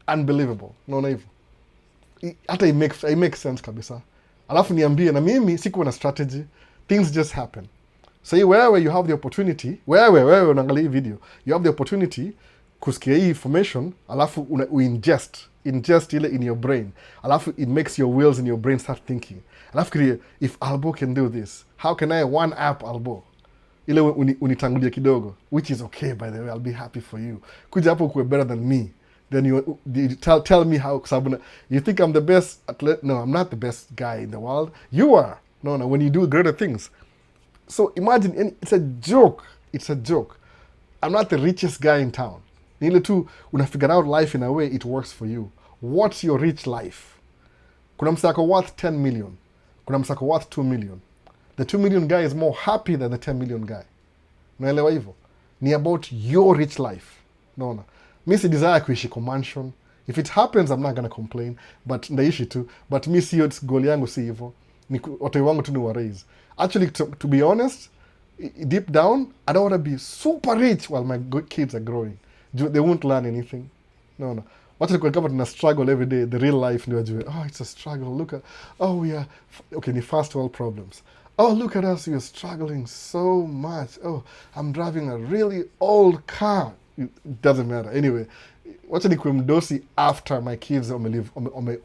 Unbelievable. No, naive. Hata it makes sense kabisa. Alafu niambie, na mimi sikuwa na strategy. Things just happen. So wherever you have the opportunity, wherever unaangalia hii video, you have the opportunity kusikia hii information, alafu ingest ile in your brain. Alafu it makes your wheels in your brain start thinking. Alafu kiria, if Albo can do this, how can I one up Albo? Ile unitangulia kidogo, which is okay, by the way, I'll be happy for you. Kuja hapo kuwe better than me. Then you tell me how, you think I'm the best athlete? No, I'm not the best guy in the world. You are. No, when you do greater things. So imagine, it's a joke. It's a joke. I'm not the richest guy in town. Ile tu, una figure out life in a way it works for you. What's your rich life? Kuna msako worth 10 million. Kuna msako worth 2 million. The 2 million guy is more happy than the 10 million guy. Unaelewa hivyo? Ni about your rich life. Mi si desire kuishi kwa mansion. If it happens, I'm not gonna complain, but ndaishi tu. But mi sio goal yangu si hivyo. Ni watoi wangu tu ni wa raise. Actually, to be honest, deep down, I don't want to be super rich while my good kids are growing. They won't learn anything. No. Wacha nikuwe kama tuna struggle every day, the real life ndio wajue, oh, it's a struggle, look at, oh, we are, okay, ni first world problems. Oh, look at us, we are struggling so much. Oh, I'm driving a really old car. It doesn't matter. Anyway, wacha nikuwe mdosi after my kids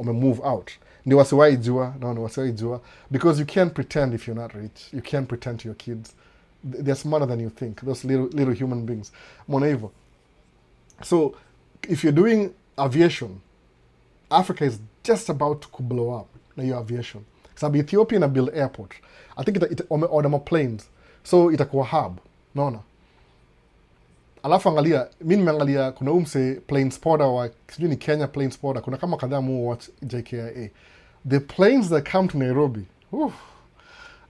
move out. Ndio wasiwahi jua, wasiwahi jua. Because you can't pretend if you're not rich. You can't pretend to your kids. They're smarter than you think. Those little human beings. Mwana hivyo. So, if you're doing aviation, Africa is just about to blow up na your aviation. Sababu Ethiopia ina build airport. I think order planes. So itakuwa hub. Naona. Alafu angalia, mimi nimeangalia kuna umse plane spotter wa sijui ni Kenya plane spotter. Kuna kama kadhaa mu watch JKIA. The planes that come to Nairobi.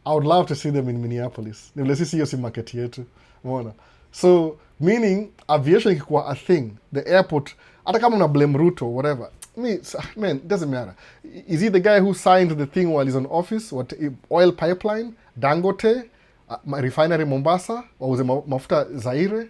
I would love to see them in Minneapolis. Ni vile sisi hiyo si market yetu. Umeona? So, meaning aviation ikikuwa a thing, the airport, hata kama una blame Ruto, whatever, man, it doesn't matter. Is he the guy who signed the thing while he's on office? What, oil pipeline, Dangote, refinery Mombasa, wauze mafuta Zaire?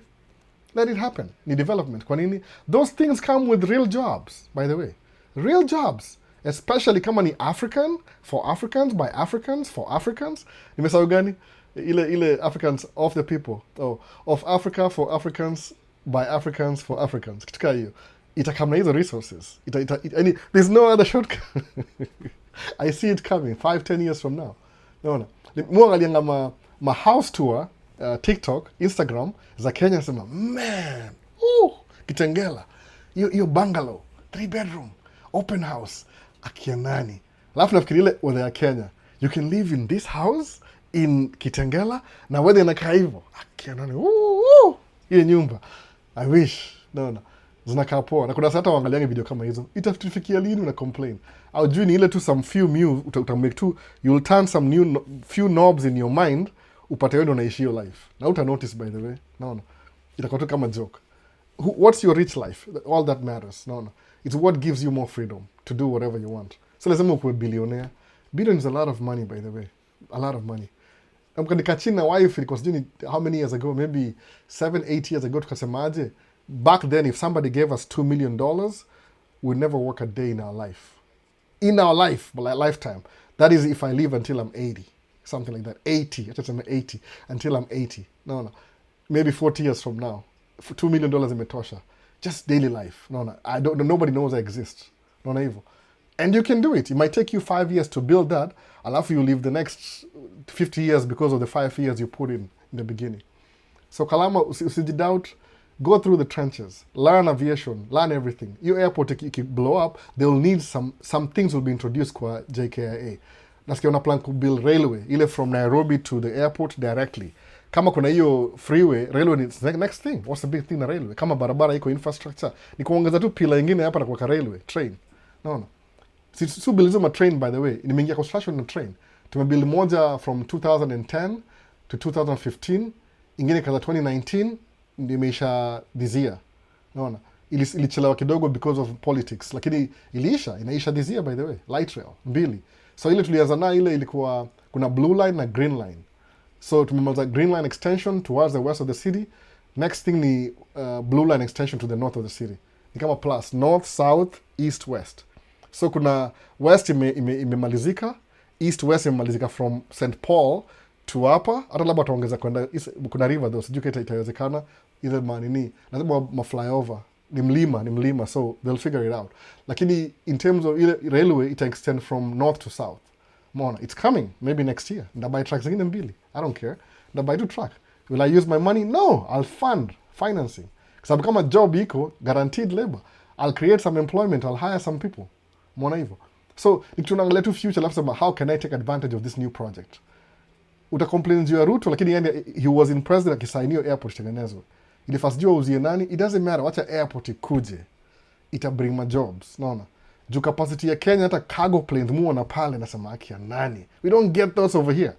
Let it happen. Ni development. Kwa nini? Those things come with real jobs, by the way. Real jobs. Especially kama ni African, for Africans, by Africans, for Africans. Nimesahau gani? Ile Africans of the people. Oh, of Africa, for Africans, by Africans, for Africans. Kitu hiyo. Itakam na hizo resources. There's no other shortcut. I see it coming 5-10 years from now. No. Muangalianga ma house tour, TikTok, Instagram, za Kenya sema, man, Kitengela, your bungalow, 3-bedroom, open house, akianani. Alafu nafikiri ile wale ya Kenya, you can live in this house in Kitengela na wewe inakaa hivyo. Akianani, hiyo nyumba. I wish. No. Zinakaa poa. Na kuna hata waangaliange video kama hizo. Itatufikia lini una complain? Au juu ni ile tu some few moves utamake tu, you'll turn some new few knobs in your mind upate wewe unaishi your life. Na uta notice by the way. No. Itakuwa tu kama joke. What's your rich life? All that matters. No. It's what gives you more freedom to do whatever you want. So lazima ukuwe billionaire. Billion is a lot of money by the way. A lot of money. Nikachina wife ilikuwa sijui how many years ago, maybe 7-8 years ago, tukasemaje, back then if somebody gave us $2 million, we'd never work a day in our life. In our life, but like lifetime. That is if I live until I'm 80. Something like that. 80. I just said 80. Until I'm 80. No. Maybe 40 years from now. $2 million imetosha. Just daily life. No. Nobody knows I exist. No, evil. And you can do it. It might take you 5 years to build that. Alafu you live the next 50 years because of the 5 years you put in the beginning. So Kalama, usijidoubt, go through the trenches, learn aviation, learn everything. Your airport if blow up, they'll need some things will be introduced kwa JKIA. Nasikia una plan to build railway, ile from Nairobi to the airport directly. Kama kuna hiyo freeway, railway is the next thing. What's the big thing na railway? Kama barabara iko infrastructure, ni kuongeza tu pila ingine hapa na kuweka railway, train. No. Si build train by the way, nimeingia construction na train. Tumebuild moja from 2010 to 2015, ingine kaza 2019, ndio imeisha this year. Unaona? Ilichelewa kidogo because of politics, lakini inaisha this year by the way, light rail, mbili. So ile tulianza na ile ilikuwa kuna blue line na green line. So tumemaliza green line extension towards the west of the city. Next thing ni blue line extension to the north of the city. Ni kama plus north, south, east, west. So kuna west imemalizika, east west imemalizika from St. Paul to hapa, hata labda tuongeza kwenda kuna river though, sijui kama itawezekana ile manini, lazima flyover, ni mlima, so they'll figure it out. Lakini in terms of ile railway it extend from north to south. Mona, it's coming maybe next year. Ndabai tracks zingine mbili. I don't care. Ndabai tu track. Will I use my money? No, I'll fund financing. Sababu kama job iko guaranteed labor, I'll create some employment, I'll hire some people. Mwana hivyo. So, tunaangalia tu future, alafu sema, how can I take advantage of this new project? Utacomplain juu ya Ruto, lakini he was in president akisainio airport tengenezwe. Ili fast jua uzie nani, it doesn't matter, wacha airport ikuje. Ita bring my jobs, naona. Juu capacity ya Kenya, hata cargo planes muona pale, nasema haki ya nani. We don't get those over here.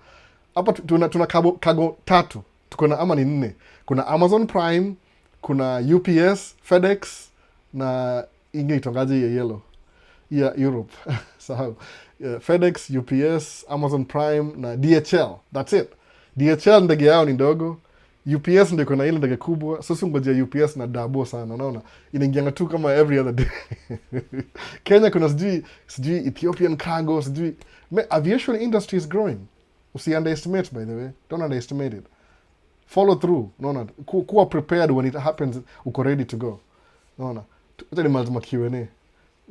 Hapa tuna cargo 3, tuko na ama ni 4. Kuna Amazon Prime, kuna UPS, FedEx, na ingine itongaje ya yellow ya Europe. So FedEx, UPS, Amazon Prime na DHL, that's it. DHL ndege yao ni ndogo, UPS ndio kuna ile ndege kubwa. Sasa ngojea UPS na dabo sana, unaona inaingianga tu kama every other day. Kenya kuna sijui Ethiopian cargo, sijui aviation industry is growing. Usi underestimate, by the way, don't underestimate it. Follow through, unaona kuwa prepared when it happens, uko ready to go, unaona. Tuta ni malzima Q&A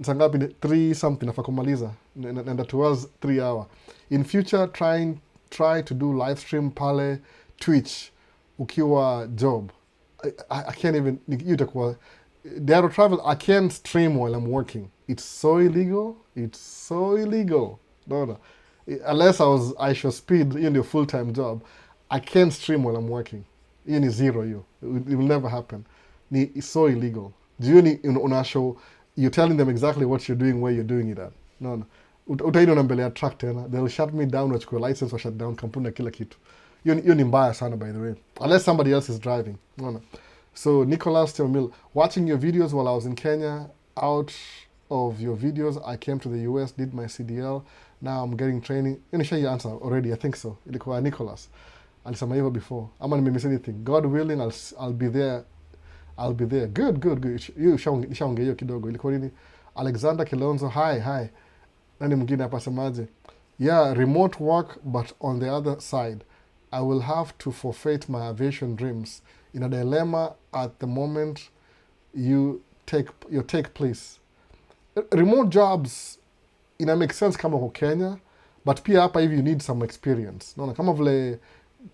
sangapi 3 something nafa kumaliza nenda towards 3 hour. In future try to do live stream pale Twitch ukiwa job. I can't even you itakuwa the aero travel I can't stream while I'm working. It's so illegal. No. Unless I show speed in your full-time job, I can't stream while I'm working. Hiyo ni zero hiyo. It will never happen. It's so illegal. Jioni una show, you're telling them exactly what you're doing, where you're doing it at. No. Utaenda na mbele ya truck tena. They'll shut me down, wachukue license wa shut down kampuni na kila kitu. Hiyo ni mbaya sana, by the way. Unless somebody else is driving. No. So Nicholas Teomil, watching your videos while I was in Kenya, out of your videos, I came to the US, did my CDL. Now I'm getting training. You share your answer already, I think so. Ilikuwa Nicholas. Alisema hivyo before. Ama nimemiss anything. God willing, I'll be there. Good. Nishaongea hiyo kidogo. Ilikuwa nini? Alexander Kilonzo, hi. Nani mwingine hapa semaje? Yeah, remote work, but on the other side, I will have to forfeit my aviation dreams. In a dilemma at the moment you take place. Remote jobs ina make sense kama kwa Kenya, but pia hapa hivi you need some experience. Naona kama vile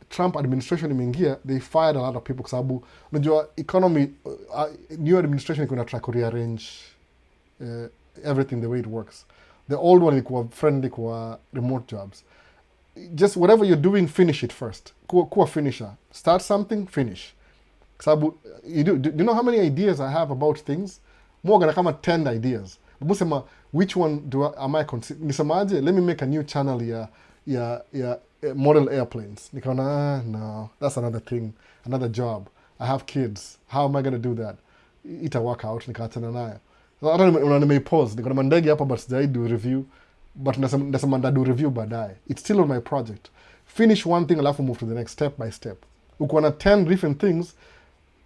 Trump administration imeingia, they fired a lot of people kwa sababu unajua economy, new administration iko na try to rearrange everything the way it works. The old one ilikuwa friendly kwa remote jobs. Just whatever you're doing, finish it first. Kuwa finisher. Start something, finish. Kwa sababu do you know how many ideas I have about things? More kama 10 ideas. Musema, which one am I considering? Nisemaje, let me make a new channel ya model airplanes. Nikaona, no, that's another thing, another job. I have kids. How am I going to do that? Ita work out, nikaachana nayo. Hata nimepause, nikaona mandege hapa but sijai do review, but nasema ndadu review baadaye. It's still on my project. Finish one thing, alafu move to the next step by step. Ukiwa na 10 different things,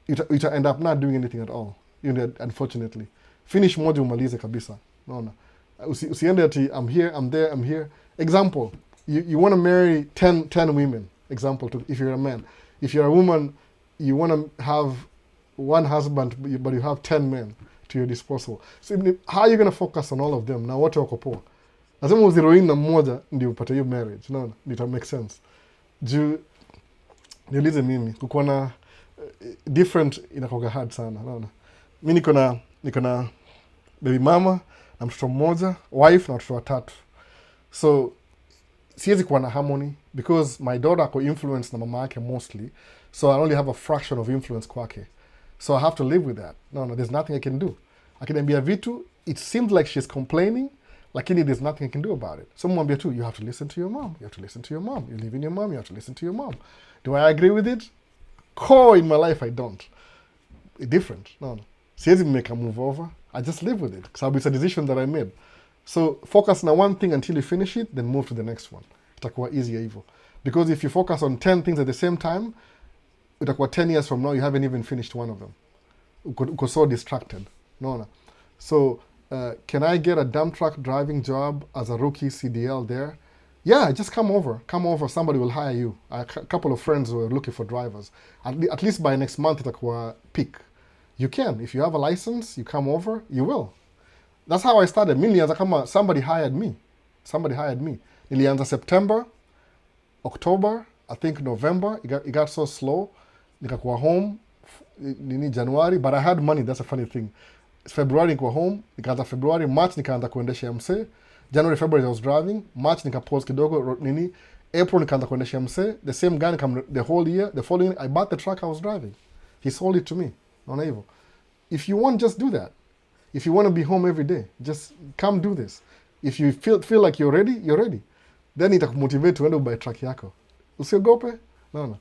ita end up not doing anything at all. Unfortunately. Finish moja umalize kabisa. Naona. Usiende ati I'm here, I'm there, I'm here. Example, you want to marry 10 women. Example, if you're a man. If you're a woman, you want to have one husband, but you have 10 men to your disposal. So how are you going to focus on all of them? Na wote wako poa. Lazima uziroin na mmoja ndio upate hiyo marriage. Naona, it make sense. Juu niulize mimi kukuwa na different inakuwa hard sana. Naona. Mimi niko na baby mama na mtoto mmoja, wife na watoto watatu. So siwezi kuwa na harmony because my daughter ako influence na mama yake mostly. So I only have a fraction of influence kwake. So I have to live with that. No, there's nothing I can do. Akiniambia vitu, it seems like she's complaining, lakini there's nothing I can do about it. So mwambia tu, you have to listen to your mom. You have to listen to your mom. You live in your mom, you have to listen to your mom. Do I agree with it? Core in my life, I don't. Different. No. Siwezi make a move over. I just live with it. Because it's a decision that I made. So focus on one thing until you finish it, then move to the next one. Itakuwa easier hivyo. Because if you focus on 10 things at the same time, itakuwa 10 years from now, you haven't even finished one of them. Uko so distracted. No. So, can I get a dump truck driving job as a rookie CDL there? Yeah, just come over. Somebody will hire you. A couple of friends were looking for drivers. At least by next month, itakuwa peak. You can. If you have a license, you come over, you will. That's how I started. Nilianza kama somebody hired me. Nilianza September, October, I think November. It got so slow. Nikakuwa home, January, but I had money. That's a funny thing. February nikakuwa home. Nikaanza February, March nikaanza kuendesha MC. January, February I was driving. March nikapause kidogo April nikaanza kuendesha MC. The same guy the whole year. The following I bought the truck I was driving. He sold it to me. Naona hivyo. If you want, just do that. If you want to be home every day, just come do this. If you feel like you're ready. Then itakumotivate uende ubuy truck yako. Usiogope. Naona.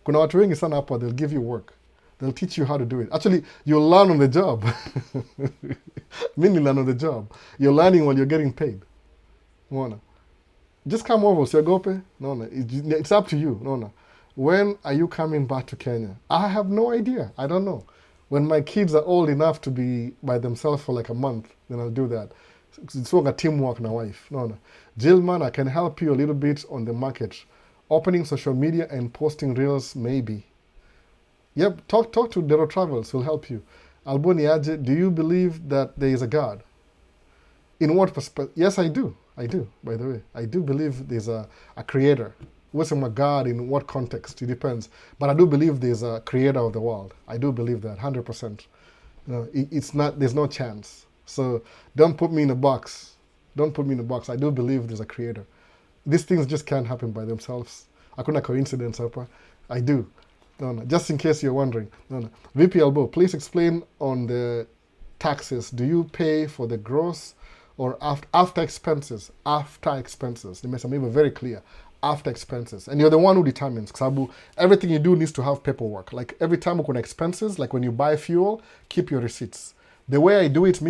Kuna watu wengi sana hapo, they'll give you work. They'll teach you how to do it. Actually, you'll learn on the job. Meaning learn on the job. You're learning while you're getting paid. Unaona? Just come over, usiogope. No. It's up to you. No. When are you coming back to Kenya? I have no idea. I don't know. When my kids are old enough to be by themselves for like a month, then I'll do that. It's like a teamwork na wife. No. Jill, man, I can help you a little bit on the market. Opening social media and posting reels, maybe. Yep, talk to Dero Travels, will help you. Alboni Aje, do you believe that there is a God? In what perspective? Yes, I do. I do, by the way. I do believe there's a creator. What's a God in what context? It depends. But I do believe there's a creator of the world. I do believe that, 100%. It's not, there's no chance. So don't put me in a box. Don't put me in a box. I do believe there's a creator. These things just can't happen by themselves. Hakuna coincidence hapa. I do. No. Just in case you're wondering. No. VP Elbow, please explain on the taxes. Do you pay for the gross or after expenses? After expenses. Nimesema hivyo very clear. After expenses. And you're the one who determines. Sababu, everything you do needs to have paperwork. Like every time kuna expenses, like when you buy fuel, keep your receipts. The way I do it,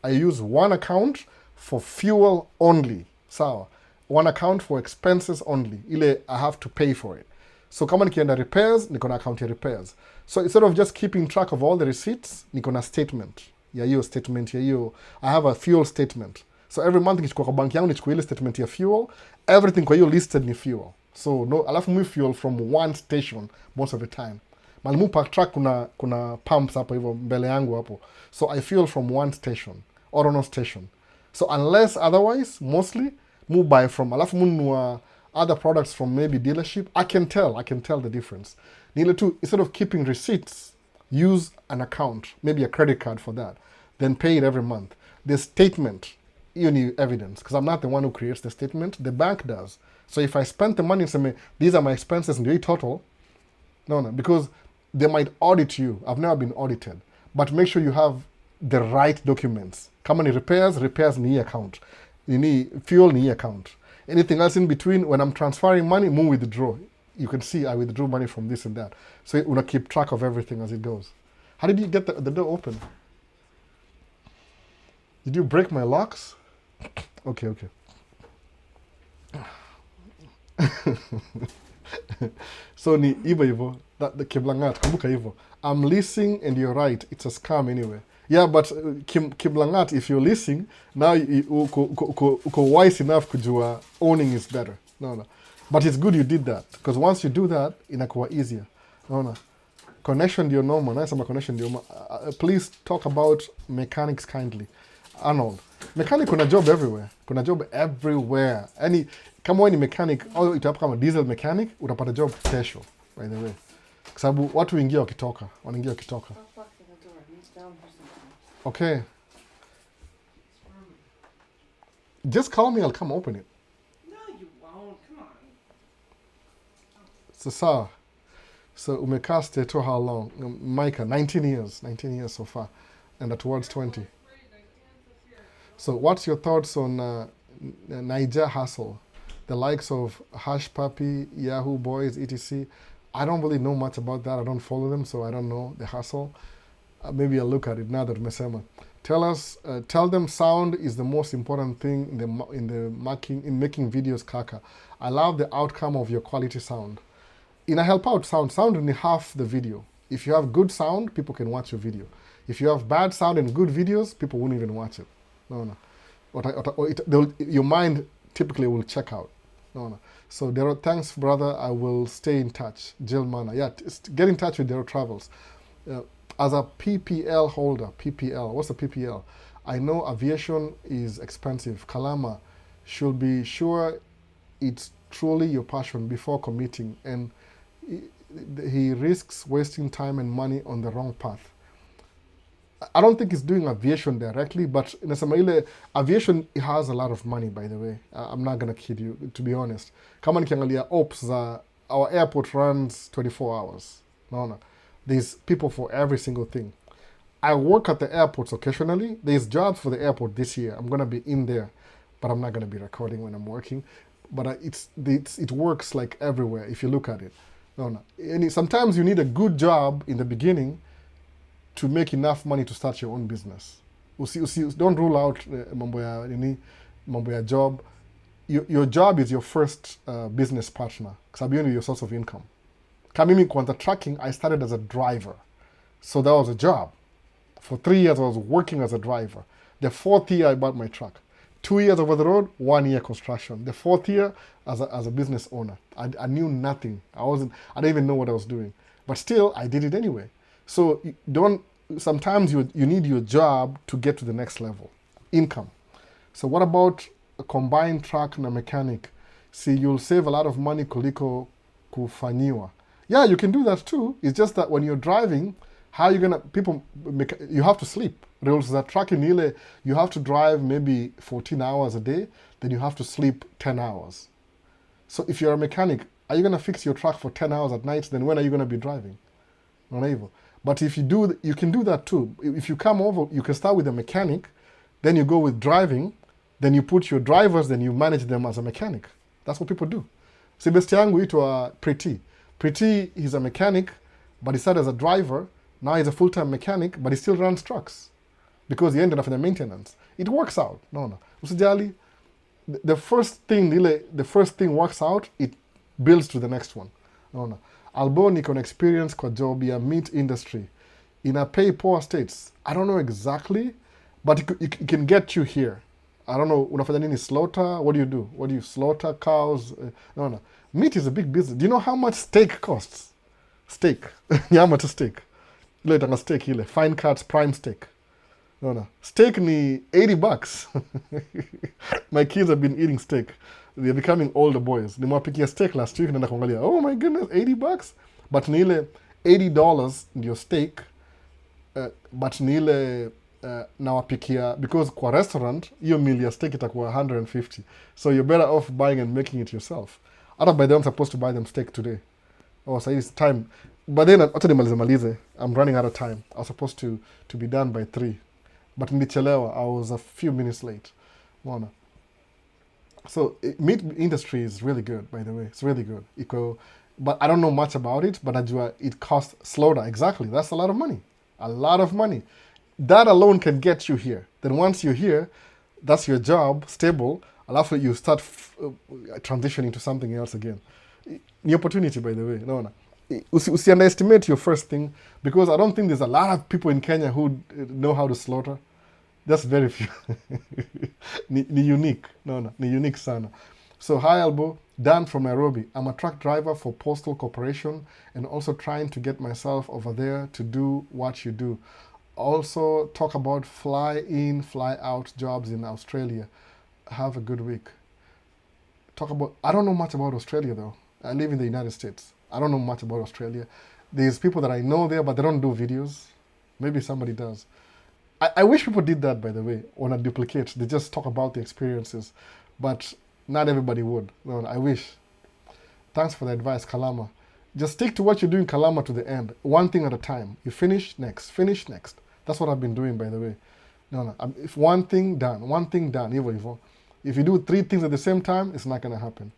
I use one account for fuel only. Sawa. One account for expenses only. Ile I have to pay for it. So kama nikienda repairs, niko na account ya repairs. So instead of just keeping track of all the receipts, niko na statement. Ya hiyo statement ya hiyo. I have a fuel statement. So every month nikichukua kwa bank yangu nichukua ile statement ya fuel, everything kwa hiyo listed ni fuel. So no, alafu move fuel from one station most of the time. Malimu park truck kuna pumps hapo hivyo mbele yangu hapo. So I fuel from one station, Orono station. So unless otherwise, mostly move buy from alafu munua other products from maybe dealership. I can tell the difference. Nile too, instead of keeping receipts, use an account, maybe a credit card for that, then pay it every month. The statement, you need evidence, because I'm not the one who creates the statement, the bank does. So if I spent the money and say, these are my expenses in the total, no, because they might audit you. I've never been audited. But make sure you have the right documents. Kama ni repairs ni account. Ni fuel ni account. Anything else in between, when I'm transferring money, withdraw. You can see I withdrew money from this and that. So you want to keep track of everything as it goes. How did you get the door open? Did you break my locks? Okay. So ni hivyo the Kiblangat, kumbuka hivyo. I'm leasing and you're right, it's a scam anyway. Yeah, but Kiblangat, if you're leasing, now uko wise enough kujua owning is better. No. But it's good you did that, because once you do that, inakuwa easier. No. Connection ndio normal. Nasema connection ndio please talk about mechanics kindly. Arnold. Mechanic kuna job everywhere. Any kama wewe ni mechanic au itaapa kama diesel mechanic, utapata job kesho, by the way. Kwa sababu watu wanaingia wakitoka. Okay. Just call me, I'll come open it. No, you won't. Come on. So umekaa Stato how long? Micah, 19 years so far. And towards 20. So what's your thoughts on Niger hustle? The likes of Hush Puppy, Yahoo Boys, etc. I don't really know much about that. I don't follow them, so I don't know the hustle. Maybe I'll look at it now that Mesema. Tell them sound is the most important thing in making videos, kaka. I love the outcome of your quality sound. In a help out sound only half the video. If you have good sound, people can watch your video. If you have bad sound and good videos, people won't even watch it. No. Your mind typically will check out. No. So Dero, thanks brother. I will stay in touch. Jill Mana. Yeah, get in touch with Dero Travels. As a PPL holder, what's a PPL? I know aviation is expensive. Kalama should be sure it's truly your passion before committing, and he risks wasting time and money on the wrong path. I don't think he's doing aviation directly, but in aviation has a lot of money, by the way. I'm not going to kid you, to be honest. Kama nikiangalia ops, our airport runs 24 hours. No. There's people for every single thing. I work at the airports occasionally. There's jobs for the airport this year. I'm going to be in there, but I'm not going to be recording when I'm working. But it works like everywhere if you look at it. No. And sometimes you need a good job in the beginning to make enough money to start your own business. Don't rule out mambo ya job. Your job is your first business partner, kwa sababu hiyo ndio your source of income. Kama mimi kwanza trucking, I started as a driver. So that was a job. For 3 years I was working as a driver. The 4th year I bought my truck. 2 years over the road, 1 year construction. The 4th year as a business owner. I knew nothing. I didn't even know what I was doing. But still, I did it anyway. So sometimes you need your job to get to the next level. Income. So what about a combined truck na mechanic? See, you'll save a lot of money kuliko kufanyiwa. Yeah, you can do that too. It's just that when you're driving, you have to sleep. Rules that trucking ile, you have to drive maybe 14 hours a day, then you have to sleep 10 hours. So if you're a mechanic, are you going to fix your truck for 10 hours at night? Then when are you going to be driving? Not able. But if you can do that too. If you come over, you can start with a mechanic, then you go with driving, then you put your drivers, then you manage them as a mechanic. That's what people do. Si besti yangu itwa Pretty. Pretty, he's a mechanic, but he started as a driver. Now he's a full-time mechanic, but he still runs trucks because he ended up in the maintenance. It works out. No. Usijali. The first thing works out, it builds to the next one. No. Although niko na experience kwa job ya meat industry, ina pay poor states. I don't know exactly, but it can get you here. I don't know, unafanya nini, slaughter? What do you do? What do you slaughter? Cows? No. Meat is a big business. Do you know how much steak costs? Steak. Nyama to steak. Ile itanga steak ile. Fine cuts, prime steak. No. Steak ni $80. My kids have been eating steak. They're becoming older boys. Nimewapikia steak last week, naenda kuangalia. Oh my goodness, $80? But ni ile $80 ndio steak. But ni ile nawapikia, because kwa restaurant, hiyo meal ya steak itakuwa $150. So you're better off buying and making it yourself. Hata by the way, I'm supposed to buy them steak today. Oh, so it's time. But then, hata nimalize. I'm running out of time. I was supposed to be done by 3. But nilichelewa. I was a few minutes late. Mwana. So meat industry is really good, by the way. It's really good. But I don't know much about it, but najua it costs slaughter. Exactly. That's a lot of money. A lot of money. That alone can get you here. Then once you're here, that's your job, stable. Alafu you start transitioning to something else again. Ni opportunity, by the way. No. Usi underestimate your first thing, because I don't think there's a lot of people in Kenya who know how to slaughter. That's very few. ni unique. No. Ni unique sana. So hi Albo, Dan from Nairobi. I'm a truck driver for Postal Corporation and also trying to get myself over there to do what you do. Also talk about fly in, fly out jobs in Australia. Have a good week. I don't know much about Australia though. I live in the United States. I don't know much about Australia. There's people that I know there, but they don't do videos. Maybe somebody does. I wish people did that, by the way, on a duplicate. They just talk about the experiences. But not everybody would. No, I wish. Thanks for the advice, Kalama. Just stick to what you're doing, Kalama, to the end. One thing at a time. You finish, next. Finish, next. That's what I've been doing, by the way. No. If one thing done. Evo. If you do 3 things at the same time, it's not going to happen.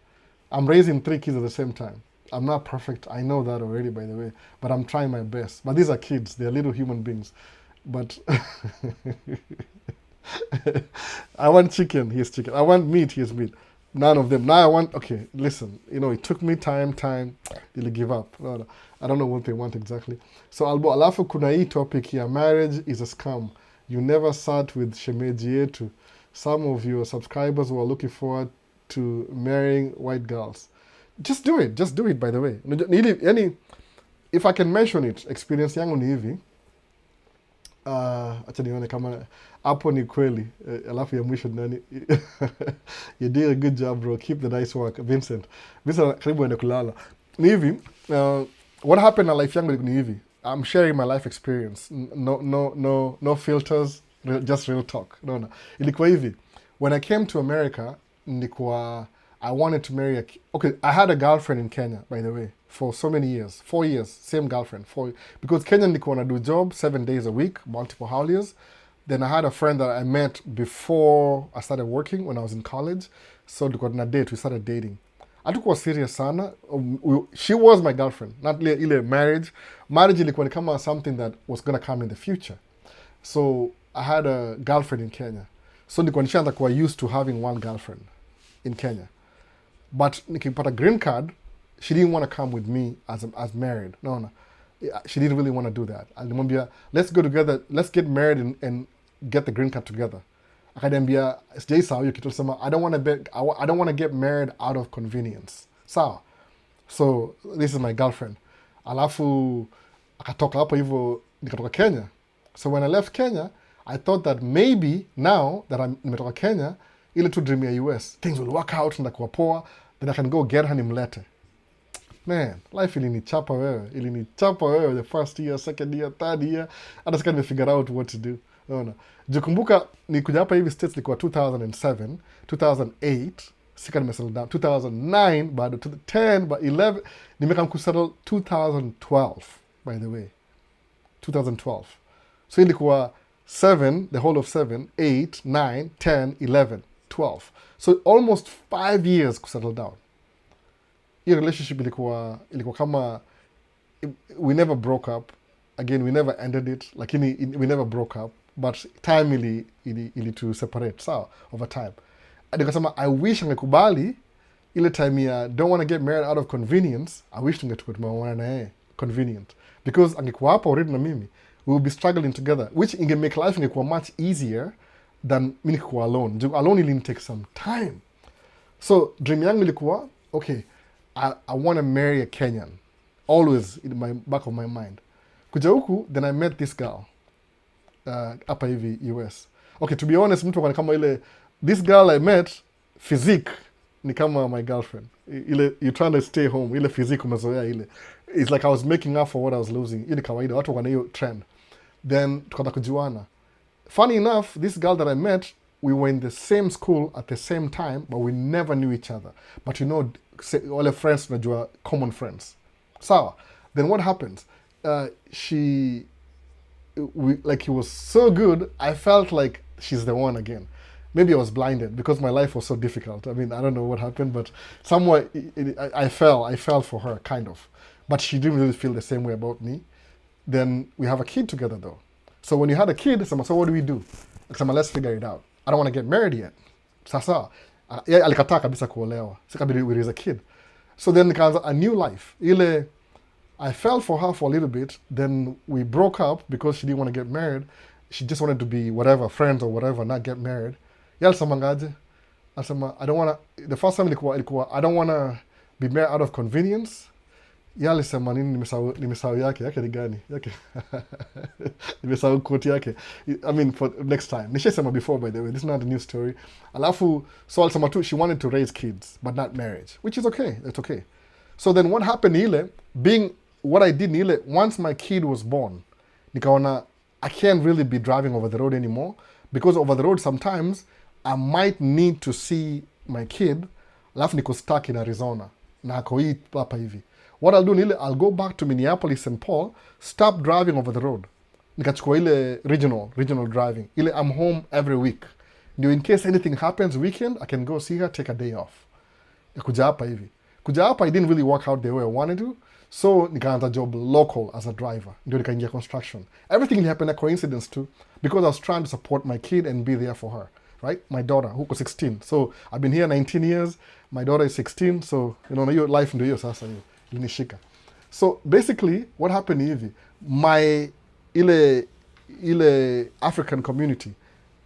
I'm raising 3 kids at the same time. I'm not perfect. I know that already, by the way. But I'm trying my best. But these are kids. They're little human beings. But I want chicken, here's chicken. I want meat, here's meat. None of them. Now okay, listen. It took me time. They'll give up. No. I don't know what they want exactly. So, alafu kuna hii topic here. Marriage is a scam. You never sat with shemeji yetu. Some of your subscribers who are looking forward to marrying white girls. Just do it, by the way. If I can mention it, experience yangu ni hivi. Acha nione kama hapo ni kweli. Alafu ya mwisho nani. You did a good job, bro. Keep the nice work. Vincent karibu ende kulala. Ni hivi, what happened na life yangu ni hivi. I'm sharing my life experience. No filters, just real talk. No. Ilikuwa hivi. When I came to America, I wanted to marry I had a girlfriend in Kenya, by the way, for so many years. 4 years, same girlfriend. Because Kenya nilikuwa na do job 7 days a week, multiple holidays. Then I had a friend that I met before I started working when I was in college. So tulikuwa na date, we started dating. hatukuwa serious sana. She was my girlfriend, not ile marriage ilikuwa ni kama something that was gonna come in the future. So I had a girlfriend in Kenya, so nilikuwa nishaanza kuwa used to having one girlfriend in Kenya, but nikipata green card, she didn't want to come with me as married. No, she didn't really want to do that. Alimwambia, let's go together, let's get married and get the green card together. Akaniambia sijai sawa hiyo kitu, alisema I don't want to get married out of convenience. Sawa, so this is my girlfriend. Alafu akatoka hapo hivyo, nikatoka Kenya. So when I left Kenya, I thought that maybe now that nimetoka Kenya, ile tu dream ya US, things will work out, ndakuwa poa, then I can go get her nimlete. Man, life ilinichapa wewe the first year, second year, third year, hata sika nimefigure out what to do. Unaona, jikumbuka nikuja hapa hivi States ilikuwa 2007, 2008 sika nimesettle down, 2009 bado 10 but 11 nimeka kusettle 2012, by the way, 2012. So ilikuwa 7, the whole of 7, 8, 9, 10, 11, 12. So almost 5 years kusettle down. Hiyo relationship ilikuwa kama, we never broke up. Again, we never ended it, lakini we never broke up, but time ili to separate, sawa, over time. Nikasema I wish angekubali ile time ya don't want to get married out of convenience. I wish tungetumeona na yeye convenient, because angekuwa hapa already na mimi, we would be struggling together, which inge make life ingekuwa much easier than mimi nikuwa alone. Alone ili take some time. So dream yangu ilikuwa okay, I want to marry a Kenyan, always in my back of my mind. Kuja huku, then I met this girl hapa hivi US. Okay, to be honest, mtu kwa kama ile, this girl I met, physique ni kama my girlfriend. Ile you trying to stay home, ile physique umezoea ile. It's like I was making up for what I was losing. Ile kawaida, watu wana hiyo trend. Then tukaanza kujuana. Funny enough, this girl that I met, we were in the same school at the same time, but we never knew each other. But you know, all the friends tunajua common friends. Sawa. Then what happens? He was so good, I felt like she's the one again. Maybe I was blinded because my life was so difficult. I mean, I don't know what happened, but somewhere I fell for her, kind of. But she didn't really feel the same way about me. Then we have a kid together, though. So when you had a kid, so what do we do? Let's figure it out. I don't want to get married yet. Sasa, alikataa kabisa kuolewa. Sikabidi we raise a kid. So then nikaanza a new life. I fell for her for a little bit, then we broke up because she didn't want to get married. She just wanted to be whatever, friends or whatever, not get married. Alisema ngaje? Alisema, the first time ilikuwa, I don't want to be married out of convenience. Alisema nini, nimesahau yake ni gani? Nimesahau quote yake. I mean, for next time. Nishasema before, by the way, this is not a new story. Alafu, so alisema tu, she wanted to raise kids, but not marriage, which is okay, that's okay. So then what happened what I did once my kid was born, nikaona I can't really be driving over the road anymore, because over the road sometimes I might need to see my kid, alafu niko stuck in Arizona na ako hii hapa hivi. What I'll do I'll go back to Minneapolis and Paul, stop driving over the road, nikachukua ile regional driving, I'm home every week, ndio in case anything happens weekend I can go see her, take a day off. Kuja hapa I didn't really work out the way I wanted to. So nikaanza job local as a driver, ndio nikaingia construction. Everything happened a coincidence too, because I was trying to support my kid and be there for her, right? My daughter, who was 16. So I've been here 19 years, my daughter is 16, so na hiyo life ndio hiyo sasa hiyo ilinishika. So basically what happened hivi, my ile African community,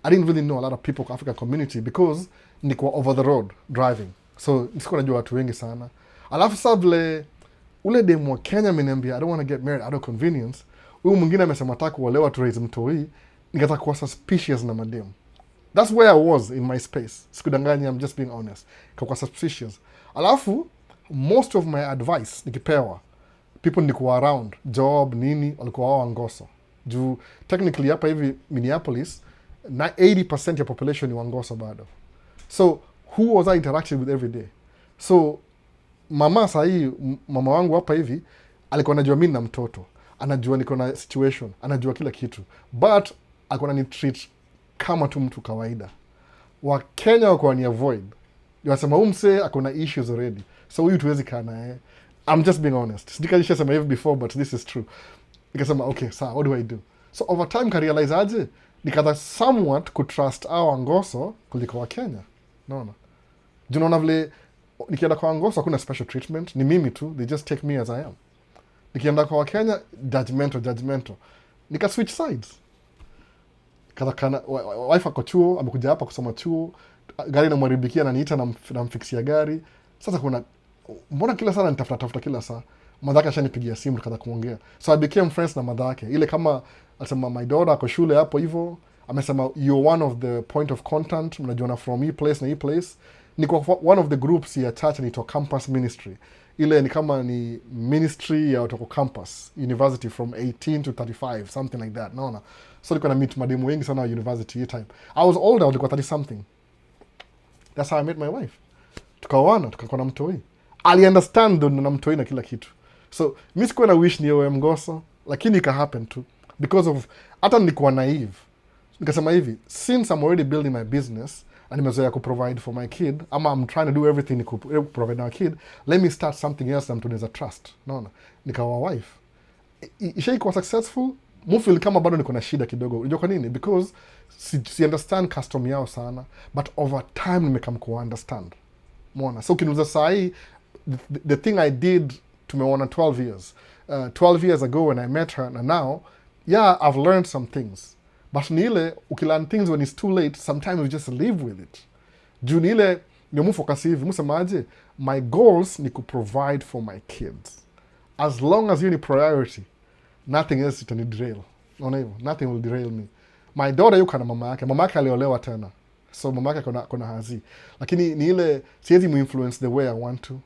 I didn't really know a lot of people in African community because niko over the road driving. So nisikuwa najua watu wengi sana. Alafu sasa vile ule demu wa Kenya ameniambia I don't want to get married out of convenience, huyu mwingine amesema nataka kuolewa to raise mtoi, nikataka kuwa suspicious na mademu. That's where I was in my space. Sikudanganya, I'm just being honest. Kwa suspicious. Alafu most of my advice nikipewa, people nikuwa around job nini walikuwa wao Wangoso. Juu technically hapa hivi Minneapolis 80% ya population ni Wangoso bado. So who was I interacting with every day? So mama wangu hapa hivi alikuwa anajua mimi na mtoto, anajua niko na situation, anajua kila kitu, but alikuwa ananitreat kama tu mtu kawaida. Wa Kenya wako ni avoid, wasema umse akona issues already, so huyu tuwezi kaa naye. I'm just being honest. Sijikalisha hivi before, but this is true. Nikasema okay, sawa, what do I do? So over time karealize aje nikatha somewhat kutrust our Ngoso kuliko wa Kenya. Naona junaona vile nikienda kwa Ngoso hakuna special treatment, ni mimi tu, they just take me as I am. Nikienda kwa Kenya judgmental, nika switch sides. Kana wife ako chuo, amekuja hapa kusoma chuo, gari namwaribikia, ananiita namfixia gari. Sasa kuna mbona kila saa nitafuta kila saa, madhake ashanipigia simu kadha kuongea, so I became friends na madhake. Ile kama alisema my daughter ako shule hapo hivyo, amesema you're one of the point of contact, mnajuana from hii place na hii place. Niko one of the groups ya church inaitwa campus ministry. Ile ni kama ni ministry ya utoko campus university from 18 to 35 something like that, naona. So niko na meet mademu wengi sana university hii time. I was older, nilikuwa 30 something. That's how I met my wife. Tukaoana, tukakuwa na mtoi. Ali understand na mtoi na kila kitu. So mimi sikuwa na wish ni wewe Ngoso, lakini ika happen too because of hata nilikuwa naive. Nikasema hivi, since I'm already building my business and nimezoea ku provide for my kid, ama I'm trying to do everything to provide our kid, let me start something else na mtu naweza trust. Naona nikawa wife. Ishaikuwa successful, mufil kama bado niko na shida kidogo. Unajua kwa nini? Because si understand custom yao sana, but over time nimekam ku understand. Umeona? So ukiniuliza saa hii, the thing I did tumeona 12 years. 12 years ago when I met her, and now, yeah, I've learned some things. But ni ile, ukilearn things when it's too late, sometimes you just live with it. Juu ni ile, ni mufocus hivi, musemaje, my goals ni ku provide for my kids. As long as you ni priority, nothing else itani derail. Unaona hivyo? Nothing will derail me. My daughter yuko na mama yake. Mama yake aliolewa tena. So mama yake kuna hazi. Lakini ni ile, siwezi mu-influence the way I want to.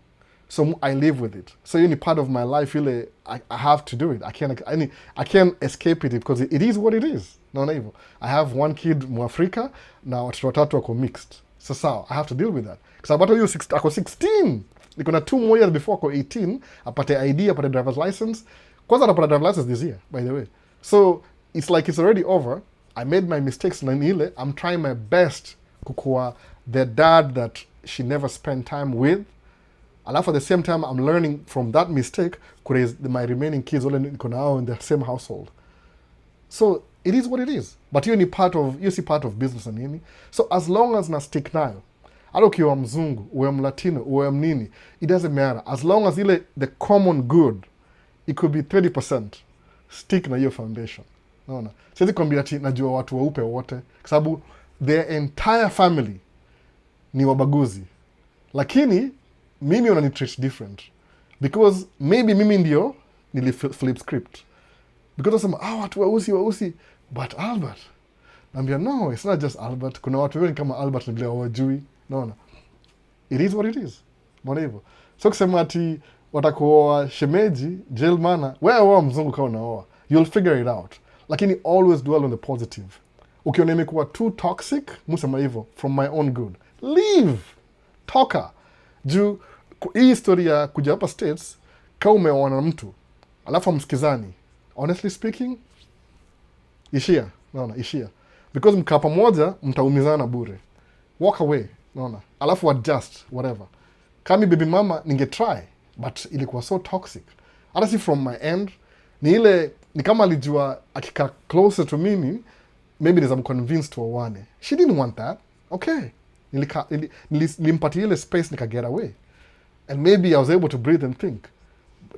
So I live with it. So ni part of my life, ile, I have to do it. I can't escape it because it is what it is. Naona hivyo? I have one kid Mwafrika na watoto watatu wako mixed. So sawa, I have to deal with that. Because about you ako 16. Niko na 2 more years before ako 18, apate ID, apate driver's license. Kwanza atapata driver's license this year, by the way. So it's like it's already over. I made my mistakes na ile, I'm trying my best kukuwa the dad that she never spent time with. Alafu at the same time, I'm learning from that mistake to raise my remaining kids all now in the same household. So it is what it is. But you see part of business and nini. So as long as na stick nayo, hata ukiwa mzungu, uwe mlatino, uwe mnini, it doesn't matter. As long as ile the common good, it could be 30%, stick na hiyo foundation. Naona. Siwezi kuambia ati najua watu weupe wote, kwa sababu their entire family ni wabaguzi. Lakini mimi unani treat different. Because maybe mimi ndio nili flip script. Because wasema, watu weusi, but Albert. Naambia, no, it's not just Albert. Kuna watu wengi kama Albert na vile hawajui. Naona. It is what it is. Mbona hivyo? So kusema ati watakuoa shemeji, jailmana, wewe mzungu kama unaoa. You'll figure it out. Lakini always dwell on the positive. Ukiona imekuwa too toxic, musema hivyo, from my own good. Leave. Toka. Juu, hii historia kuja hapa States, kama umeoana mtu, alafu msikizani. Honestly speaking, ishia. Naona, ishia. Because mkaa pamoja, mtaumizana bure. Walk away. Naona. Alafu adjust, whatever. Kami baby mama, ninge try, but ilikuwa so toxic. Hata si from my end, ni kama alijua akika closer to mimi, maybe neza mconvince to wawane. She didn't want that. Okay. Nilimpatia ile space nika get away. And maybe I was able to breathe and think.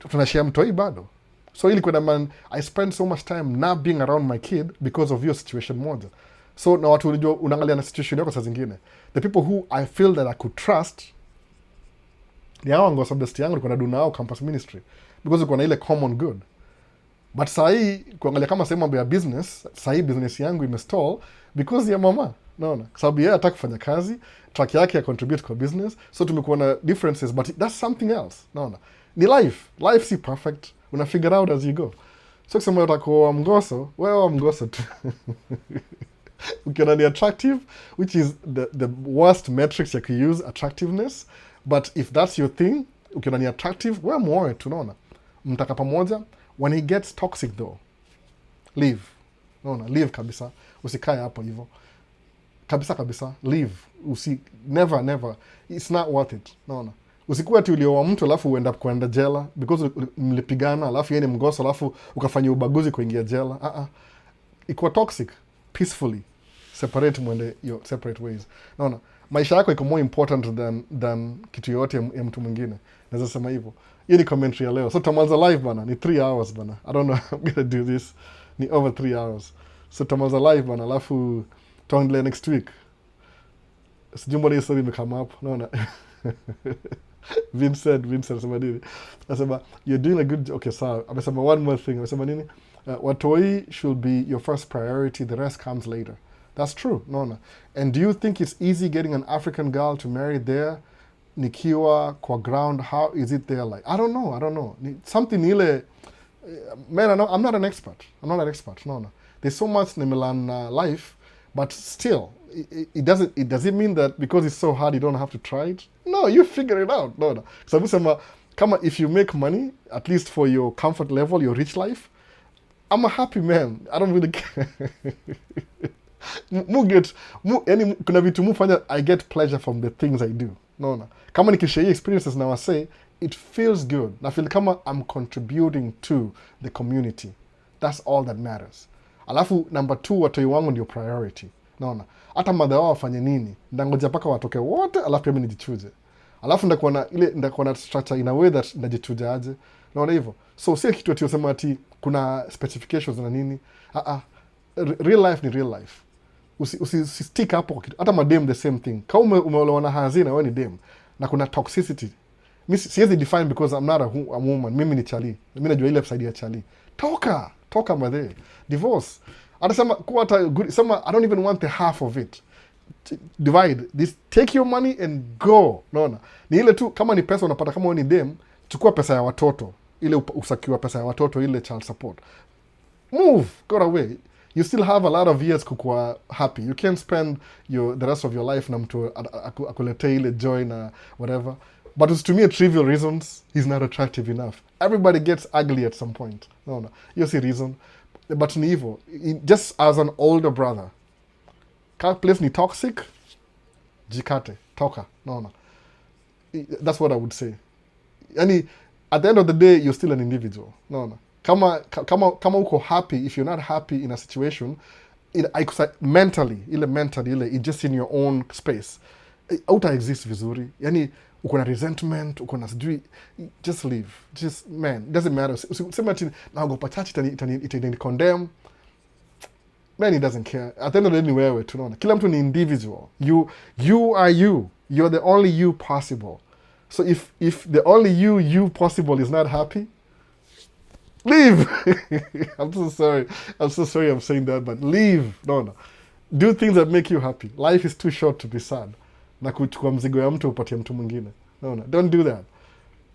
Tunashare mtoi bado. So ilikuwa man, I spent so much time not being around my kid because of your situation moja. So na watu ulijua unaangalia na situation yako saa zingine. The people who I feel that I could trust, ni hao Ngoso besti yangu, nilikuwa na do nao campus ministry. Because uko na ile common good. But sahi kuangalia kama sema mambo ya business, sahi business yangu imestall because ya mama. Naona. Kwa sababu yeye hataki kufanya kazi, track yake ya contribute kwa business, so tumekuwa na differences, but that's something else. Naona. Ni life. Life si perfect. Una figure out as you go. So kusema utakuwa Ngoso, wewe Ngoso tu. Ukiona ni attractive, which is the worst metrics you can use, attractiveness. But if that's your thing, ukiona ni attractive, wewe muoe tu, naona. Mtaka pamoja. When he gets toxic though, leave. Naona, leave kabisa. Usikae hapo hivyo. Kabisa, leave. Never. It's not worth it. Naona. Usikuwa ati ulioa mtu alafu uenda kuenda jela because mlipigana, alafu yeye ni mgoso, alafu ukafanya ubaguzi kuingia jela. Ikuwa toxic peacefully, separate, mwende your separate ways. Naona maisha yako iko more important than kitu yoyote ya mtu mwingine, naweza sema hivyo. Hiyo ni commentary ya leo. So tamaliza live bana, ni 3 hours bana. I don't know I'm gonna do this, ni over 3 hours. So tamaliza live bana, alafu tuendelee next week. Sijui mbona hiyo story imekama hapo, naona Vincent asema nini? Asema you're doing a good okay, sawa. Amesema one more thing. Amesema nini? Watoi should be your first priority, the rest comes later. That's true. No. And do you think it's easy getting an African girl to marry there? Nikiwa kwa ground, how is it there like? I don't know. Something ile man, I'm not an expert. No. There's so much Nimilan life, but still does it mean that because it's so hard you don't have to try it? No, you figure it out. No. Sababu sema kama if you make money at least for your comfort level, your rich life, I'm a happy man. I don't really care. Yani kuna vitu mufanya, I get pleasure from the things I do. No. Kama nikishare experiences na say it feels good. Na feel kama I'm contributing to the community. That's all that matters. Alafu number 2, watoi wangu ndio priority. Naona hata madha wao wafanye nini, ndangoja paka watoke wote, alafu pia mimi nijichuje. Alafu ndakuwa na structure in a way that ndajichuja aje. Naona hivyo. So si kitu ati usema ati kuna specifications na nini. Real life ni real life. Stick hapo kitu. Hata madem the same thing. Kama umeolewa na hazina wewe ni dem na kuna toxicity. Mimi siwezi define because I'm not a woman. Mimi ni chali. Mimi najua ile side ya chali. Toka madhe. Divorce. Anasema kuwa hata good, sema I don't even want the half of it. Divide this, take your money and go. Naona ni ile tu, kama ni pesa unapata, kama wewe ni dem, chukua pesa ya watoto, ile usakiwa pesa ya watoto, ile child support, move, go away. You still have a lot of years kukua happy. You can't spend the rest of your life na mtu akuletee ile joy na whatever. But usitumie trivial reasons. He's not attractive enough. Everybody gets ugly at some point. No. Hiyo si reason. But ni hivyo. Just as an older brother, ka place ni toxic, jikate, toka. No. That's what I would say. Yani, at the end of the day, you're still an individual. No. Kama uko happy, if you're not happy in a situation, mentally, it's just in your own space. Auta exist vizuri. Yani, uko na resentment, uko na sijui, just leave. Just, man, it doesn't matter. Usema ati naogopa church itani condemn. Man, he doesn't care. At the end of the day, ni wewe tunaona. Kila mtu ni individual. You are you. You're the only you possible. So if the only you possible is not happy, leave. I'm so sorry I'm saying that, but leave. No. Do things that make you happy. Life is too short to be sad. Na kuchukua mzigo ya mtu upatie mtu mwingine. No. Don't do that.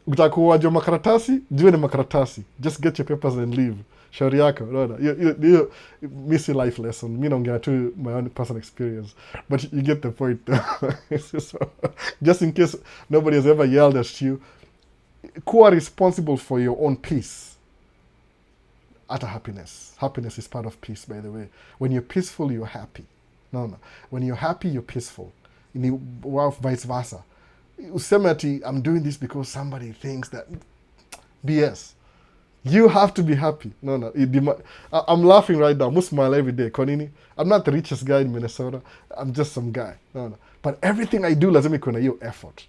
Ukitaka kuwajua makaratasi, jua ni makaratasi. Just get your papers and leave. Shauri yako. No. You miss your life lesson. Mi naongea tu my own personal experience. But you get the point. So, just in case nobody has ever yelled at you, kuwa responsible for your own peace. Utter happiness. Happiness is part of peace, by the way. When you're peaceful, you're happy. No. When you're happy, you're peaceful. Well, vice versa. Useme ati, I'm doing this because somebody thinks that. BS. You have to be happy. No. I'm laughing right now. I must smile every day. Konini, I'm not the richest guy in Minnesota. I'm just some guy. No. But everything I do, lazima kuna hiyo effort.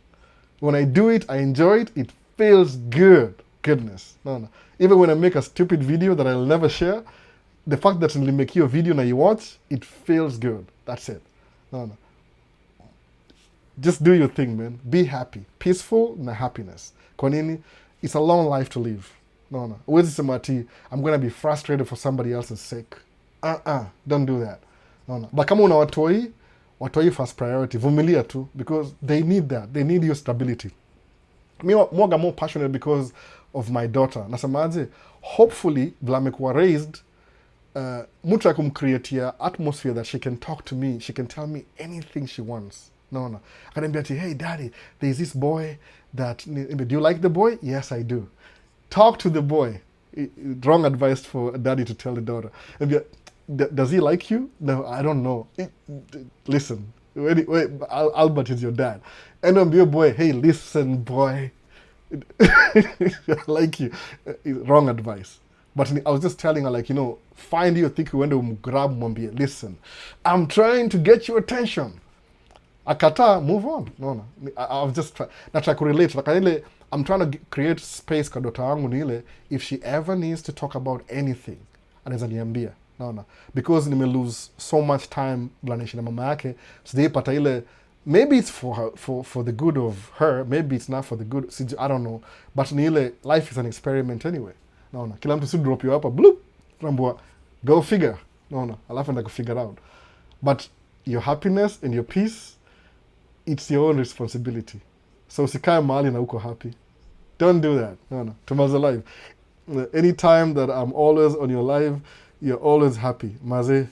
When I do it, I enjoy it. It feels good. Goodness. No. Even when I make a stupid video that I'll never share, the fact that I'll make you a video now you watch, it feels good. That's it. No. Just do your thing, man. Be happy. Peaceful na happiness. Kwa nini? It's a long life to live. No. Uwezi sema ati, I'm going to be frustrated for somebody else's sake. Don't do that. No. But kama una watoi first priority. Vumilia tu. Because they need that. They need your stability. Me more passionate because of my daughter. Nasemaje, hopefully, vile amekuwa raised, mtu ya kumcreatea atmosphere that she can talk to me, she can tell me anything she wants. No. Akaniambia ati, hey daddy, there's this boy that, do you like the boy? Yes, I do. Talk to the boy. Wrong advice for a daddy to tell the daughter. Does he like you? No, I don't know. Listen, Wait, Albert is your dad. And I'm your boy, hey, listen, boy. I like you. Wrong advice. But I was just telling her, like, find your thing when you grab mwambie, listen, I'm trying to get your attention. Akata, move on. No. I was just try to relate. Like, I'm trying to create space kwa dota wangu ni ile, if she ever needs to talk about anything, anaweza niambia. No. Because nime lose so much time blanishi na mama yake, sijaipata ile, maybe it's for her, for the good of her, maybe it's not for the good, I don't know. But ni ile, life is an experiment anyway. No. Kila mtu si drop you hapa, bloop, rambua, go figure. No. Alafu enda kufigure out. But your happiness and your peace, it's your own responsibility. So usikae mahali na uko happy. Don't do that. No. Tumaze live. Anytime that I'm always on your live, you're always happy. Maze,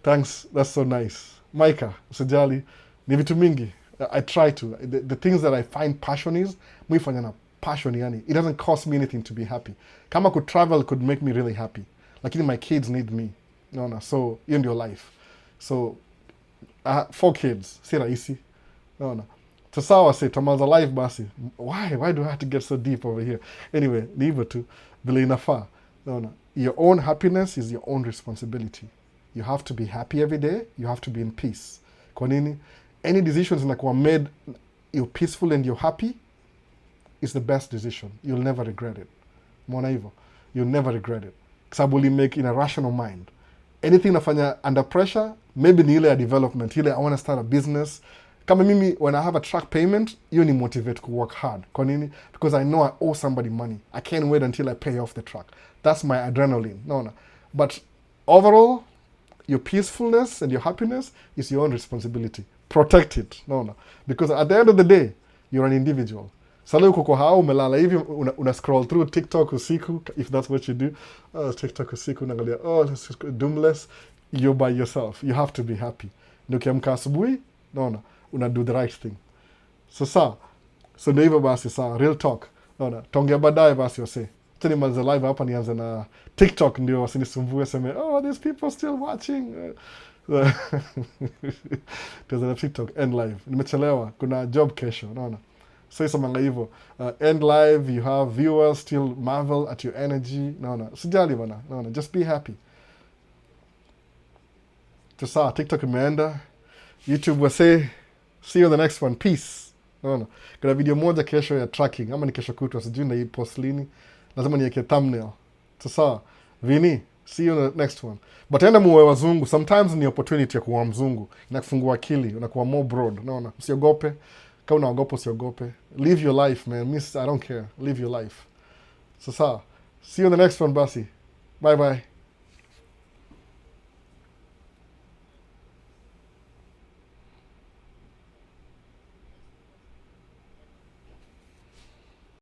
thanks. That's so nice. Maika, usijali. Ni vitu mingi. I try to. The things that I find passion is, muifanya na passion yani. It doesn't cost me anything to be happy. Kama could travel could make me really happy. Lakini my kids need me. No. So, in your life. So, 4 kids. Si rahisi. No. Tasawa say, Tamaza life basi. Why do I have to get so deep over here? Anyway, ni hivyo tu. Vile inafaa. No. Your own happiness is your own responsibility. You have to be happy every day. You have to be in peace. Kwa nini? Any decisions inakuwa made, you're peaceful and you're happy, is the best decision. You'll never regret it. Mwona hivyo. You'll never regret it. Sababu you make in a rational mind. Anything nafanya under pressure, maybe ni ile ya development. Ile, I want to start a business. Kama mimi, when I have a truck payment, you need motivate to work hard. Kwa nini? Because I know I owe somebody money. I can't wait until I pay off the truck. That's my adrenaline. No. But overall, your peacefulness and your happiness is your own responsibility. Protect it. No. Because at the end of the day, you're an individual. Sasa uko kwa hao umelala hivi una scroll through TikTok usiku, if that's what you do. TikTok usiku unaangalia, let's just doomless. You're by yourself. You have to be happy. Ndio ukiamka asubuhi, una do the right thing. So ndio hivyo basi saa, real talk. Tongea baadaye basi wase. Tani manza live hapa nianze na TikTok ndio wasinisumbue seme, these people still watching. Tuanze na TikTok end live. Nimechelewa, kuna job kesho, So isamanga hivyo. End live, you have viewers still marvel at your energy. Sijali bana. Just be happy. Tusaa, TikTok imeenda. YouTube wase, see you on the next one. Peace. Kuna video moja kesho ya tracking. Ama ni kesho kutwa, sijui na hii post lini. Lazima niweke thumbnail. Sasa, Vini, see you on the next one. But enda muwe wazungu. Sometimes ni opportunity ya kuwa mzungu. Inakufungua akili. Unakuwa more broad. Usiogope. Kama unaogopa usiogope. Live your life, man. I don't care. Live your life. Sasa, see you on the next one, basi. Bye bye.